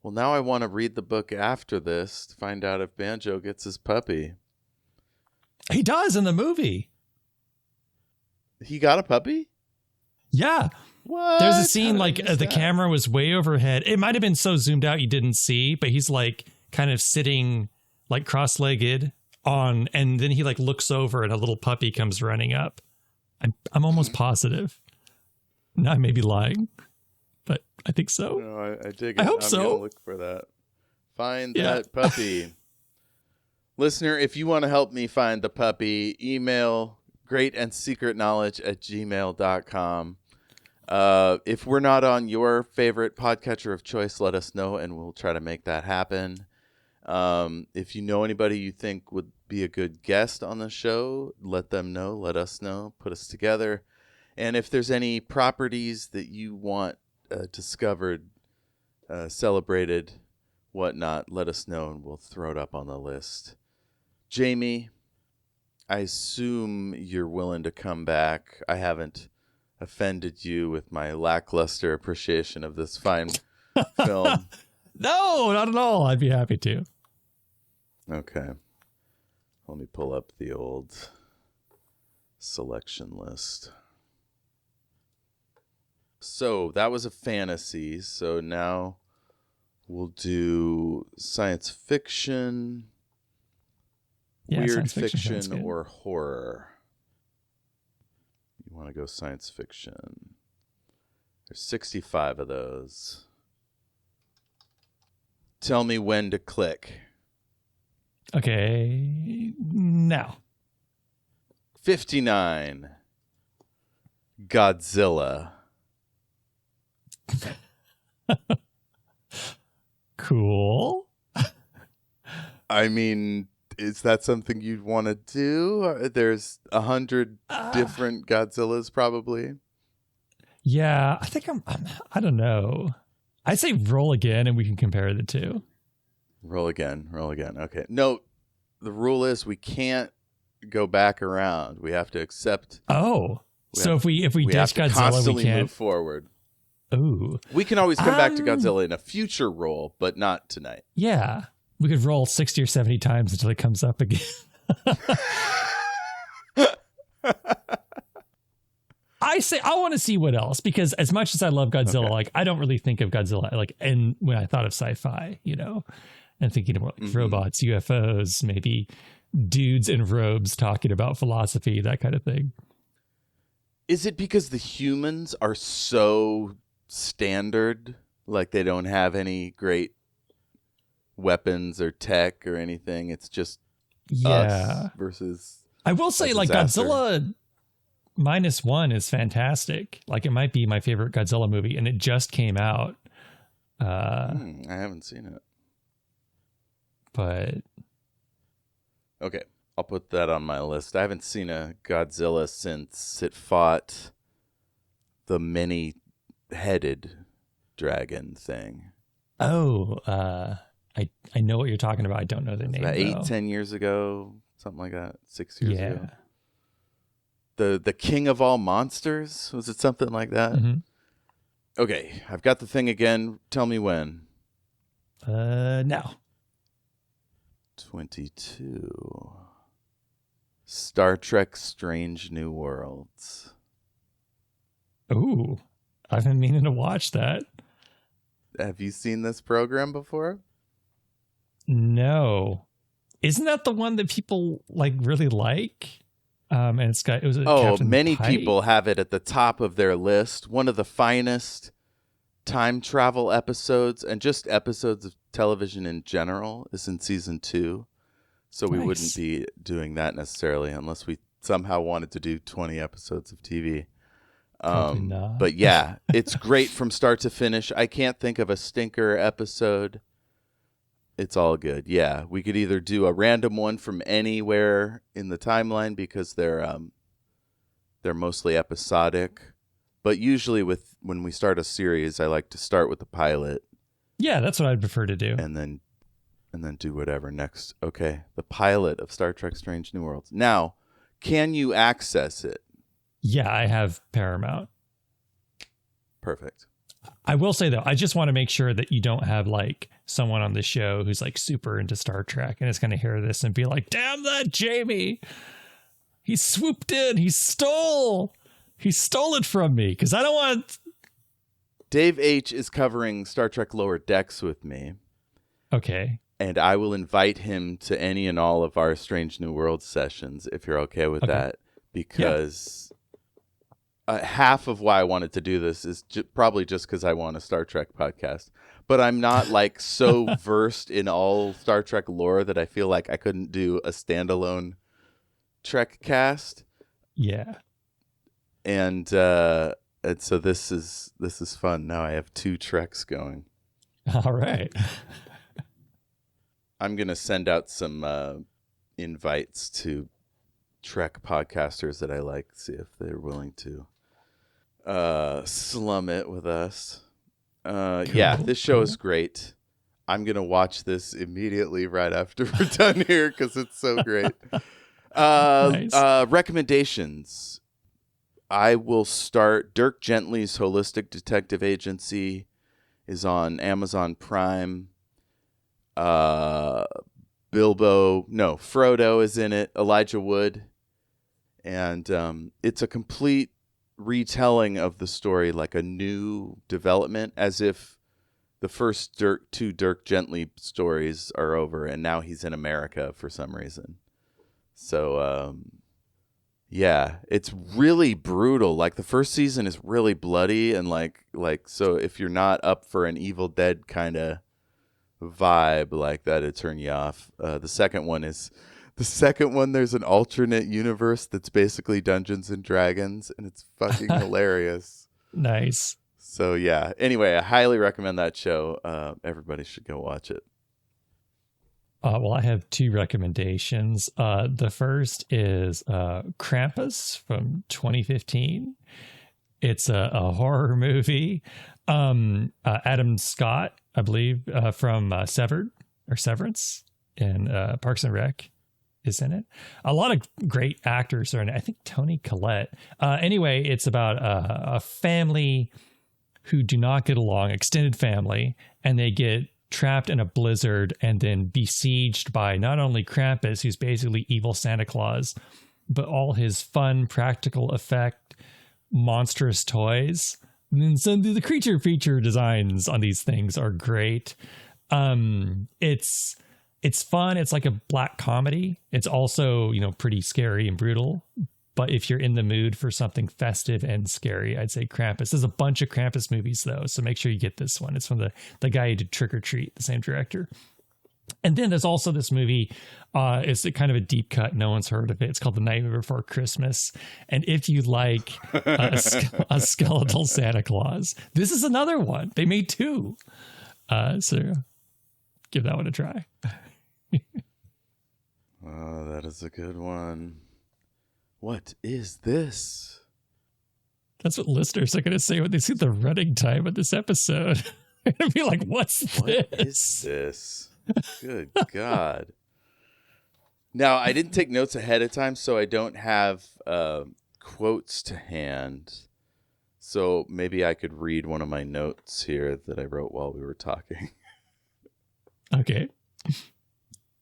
Well, now I want to read the book after this to find out if Banjo gets his puppy. He does in the movie. He got a puppy? Yeah. What? There's a How scene did I like miss the that? camera was way overhead. It might have been so zoomed out you didn't see, but he's like kind of sitting like cross-legged on, and then he like looks over and a little puppy comes running up. I'm almost positive. Now I may be lying, but I think so. No, I dig it. I hope I'm so. gonna look for that. Find Yeah. that puppy. Listener, if you want to help me find the puppy, email greatandsecretknowledge@gmail.com. If we're not on your favorite podcatcher of choice, let us know and we'll try to make that happen. If you know anybody you think would be a good guest on the show, let them know, let us know, put us together. And if there's any properties that you want discovered, celebrated, whatnot, let us know and we'll throw it up on the list. Jayme, I assume you're willing to come back. I haven't offended you with my lackluster appreciation of this fine film. No, not at all. I'd be happy to. Okay. Let me pull up the old selection list. So that was a fantasy. So now we'll do science fiction, Yeah, weird science fiction sounds fiction, good. or horror. You want to go science fiction. There's 65 of those. Tell me when to click. Okay, now. 59. Godzilla. Cool. I mean, is that something you'd want to do? There's 100 different Godzillas, probably. Yeah, I think I don't know. I'd say roll again and we can compare the two. Roll again. Okay. No, the rule is we can't go back around. We have to accept. Oh, so if we have ditch to Godzilla, constantly we can't move forward. Ooh. We can always come back to Godzilla in a future roll, but not tonight. Yeah. We could roll 60 or 70 times until it comes up again. I say I want to see what else, because as much as I love Godzilla, Okay. like I don't really think of Godzilla like, and when I thought of sci-fi, you know, and thinking of like robots, UFOs, maybe dudes in robes talking about philosophy, that kind of thing. Is it because the humans are so standard, like they don't have any great weapons or tech or anything. It's just Yeah. us versus. I will say, a like, disaster. Godzilla -1 is fantastic. Like, it might be my favorite Godzilla movie, and it just came out. I haven't seen it. But Okay, I'll put that on my list. I haven't seen a Godzilla since it fought the many-headed dragon thing. I know what you're talking about. I don't know the name. About 8, though. 10 years ago, something like that. 6 years Yeah. ago. The king of all monsters? Was it something like that? Mhm. Okay, I've got the thing again. Tell me when. Now. 22. Star Trek Strange New Worlds. Ooh, I've been meaning to watch that. Have you seen this program before? No, isn't that the one that people like really like? And it was Captain Many Pike? people have it at the top of their list. One of the finest time travel episodes and just episodes of television in general is in season 2. So we wouldn't Nice. be doing that necessarily unless we somehow wanted to do 20 episodes of TV. Probably not. But yeah, it's great from start to finish. I can't think of a stinker episode. It's all good. Yeah, we could either do a random one from anywhere in the timeline because they're mostly episodic. But usually when we start a series, I like to start with the pilot Yeah, that's what I'd prefer to do. and then do whatever next. Okay, the pilot of Star Trek Strange New Worlds. Now, can you access it? Yeah, I have Paramount. Perfect. I will say though, I just want to make sure that you don't have like someone on the show who's like super into Star Trek and is going to hear this and be like, "Damn that Jayme! He swooped in. He stole it from me." Because I don't want. Dave H is covering Star Trek Lower Decks with me, Okay. and I will invite him to any and all of our Strange New Worlds sessions if you're okay with Okay. that, because half of why I wanted to do this is probably just because I want a Star Trek podcast. But I'm not like so versed in all Star Trek lore that I feel like I couldn't do a standalone Trek cast. Yeah. And so this is fun. Now I have 2 Treks going. All right. I'm gonna send out some invites to Trek podcasters that I like, see if they're willing to slum it with us. Yeah, this show is great. I'm gonna watch this immediately right after we're done here because it's so great. Nice. Recommendations. I will start. Dirk Gently's Holistic Detective Agency is on Amazon Prime. Frodo is in it. Elijah Wood. And it's a complete retelling of the story, like a new development, as if the first 2 Dirk Gently stories are over and now he's in America for some reason. So, yeah, it's really brutal. Like the first season is really bloody and like so if you're not up for an Evil Dead kind of vibe like that, it'd turn you off. The second one, there's an alternate universe that's basically Dungeons and Dragons, and it's fucking hilarious. Nice. So yeah. Anyway, I highly recommend that show. Everybody should go watch it. Well, I have 2 recommendations. The first is Krampus from 2015. It's a horror movie. Adam Scott, I believe, from Severance in Parks and Rec is in it. A lot of great actors are in it. I think Toni Collette. Anyway, it's about a family who do not get along, extended family, and they get trapped in a blizzard and then besieged by not only Krampus, who's basically evil Santa Claus, but all his fun practical effect monstrous toys. And then some of the creature feature designs on these things are great. It's fun. It's like a black comedy. It's also, pretty scary and brutal. But if you're in the mood for something festive and scary, I'd say Krampus. There's a bunch of Krampus movies, though, so make sure you get this one. It's from the guy who did Trick or Treat, the same director. And then there's also this movie. It's a kind of a deep cut. No one's heard of it. It's called The Nightmare Before Christmas. And if you like a skeletal Santa Claus, this is another one. They made two. So give that one a try. Oh, that is a good one. What is this? That's what listeners are going to say when they see the running time of this episode. They're going to be like, what's this? What is this? Good God. Now, I didn't take notes ahead of time, so I don't have quotes to hand. So maybe I could read one of my notes here that I wrote while we were talking. Okay.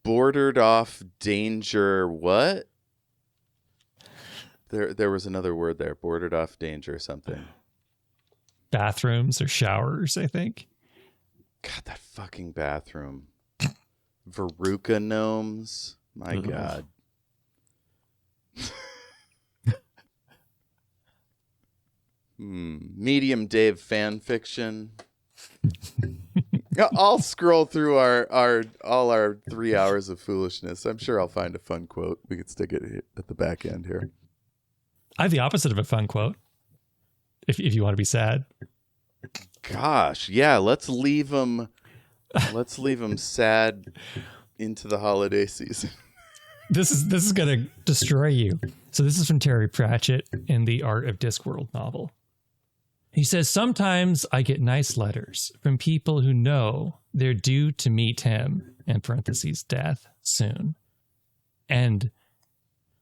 Bordered off danger what? There was another word there. Bordered off danger something. Bathrooms or showers, I think. God, that fucking bathroom. Veruca gnomes. My God. Medium Dave fan fiction. I'll scroll through all our 3 hours of foolishness. I'm sure I'll find a fun quote. We could stick it at the back end here. I have the opposite of a fun quote. If you want to be sad. Gosh, yeah. Let's leave them sad into the holiday season. This is going to destroy you. So this is from Terry Pratchett in the Art of Discworld novel. He says, sometimes I get nice letters from people who know they're due to meet him, in parentheses, death, soon. And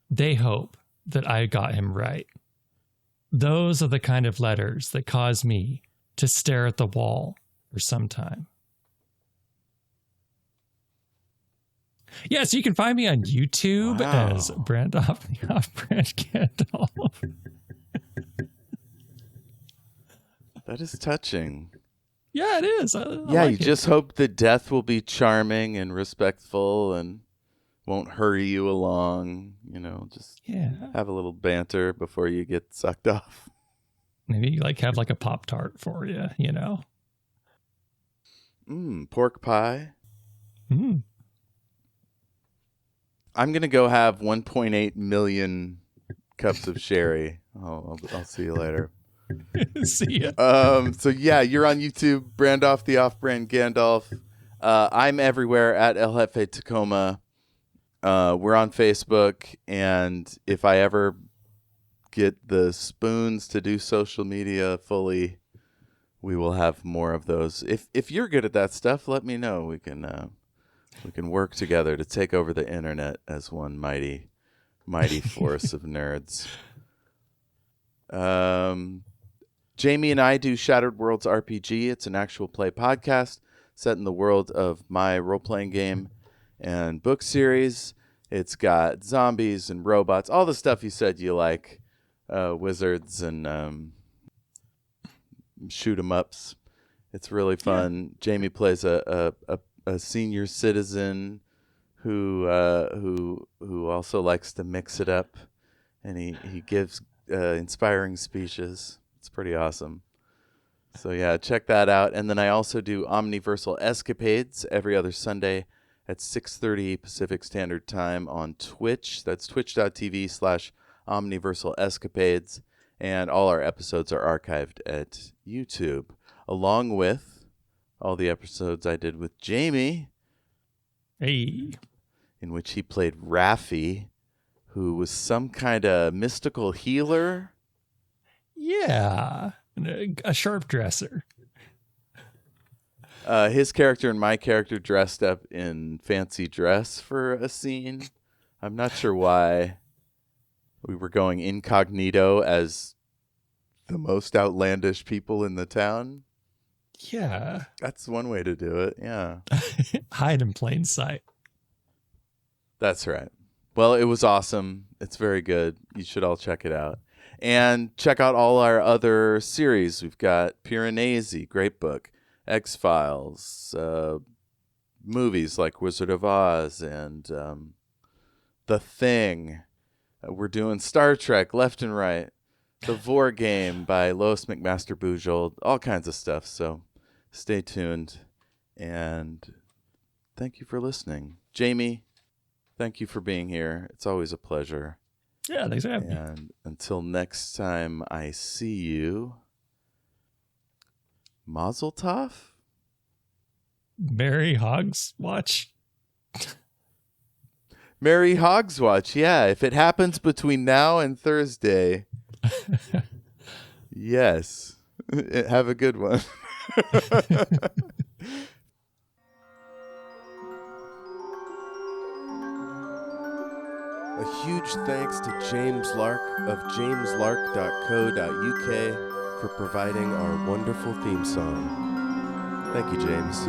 they hope that I got him right. Those are the kind of letters that cause me to stare at the wall for some time. Yeah, so you can find me on YouTube as Brandoff the Off-Brand Gandalf. That is touching. Yeah, it is. I Yeah, like you just hope that death will be charming and respectful and won't hurry you along. You know, just have a little banter before you get sucked off. Maybe have like a Pop-Tart for you, you know. Pork pie. I'm going to go have 1.8 million cups of sherry. I'll see you later. See ya. So yeah, you're on YouTube, Brandoff the Off-Brand Gandalf. I'm everywhere at El Jefe Tacoma. We're on Facebook, and if I ever get the spoons to do social media fully, we will have more of those. If you're good at that stuff, let me know. We can work together to take over the internet as one mighty force of nerds. Jayme and I do Shattered Worlds RPG. It's an actual play podcast set in the world of my role-playing game and book series. It's got zombies and robots, all the stuff you said you like, wizards and shoot-em-ups. It's really fun. Yeah. Jayme plays a senior citizen who also likes to mix it up, and he gives inspiring speeches. It's pretty awesome. So yeah, check that out. And then I also do Omniversal Escapades every other Sunday at 6:30 Pacific Standard Time on Twitch. That's twitch.tv/Omniversal Escapades. And all our episodes are archived at YouTube, along with all the episodes I did with Jayme. Hey. In which he played Raffi, who was some kind of mystical healer. Yeah, a sharp dresser. His character and my character dressed up in fancy dress for a scene. I'm not sure why. We were going incognito as the most outlandish people in the town. Yeah. That's one way to do it, yeah. Hide in plain sight. That's right. Well, it was awesome. It's very good. You should all check it out. And check out all our other series. We've got Piranesi, great book, X-Files, movies like Wizard of Oz and The Thing. We're doing Star Trek left and right. The Vor Game by Lois McMaster Bujold, all kinds of stuff. So stay tuned and thank you for listening. Jayme, thank you for being here. It's always a pleasure. Yeah, thanks for having me. And until next time I see you, Mazel Tov? Merry Hogs Watch. Merry Hogs Watch. Yeah, if it happens between now and Thursday, yes. Have a good one. A huge thanks to James Lark of jameslark.co.uk for providing our wonderful theme song. Thank you, James.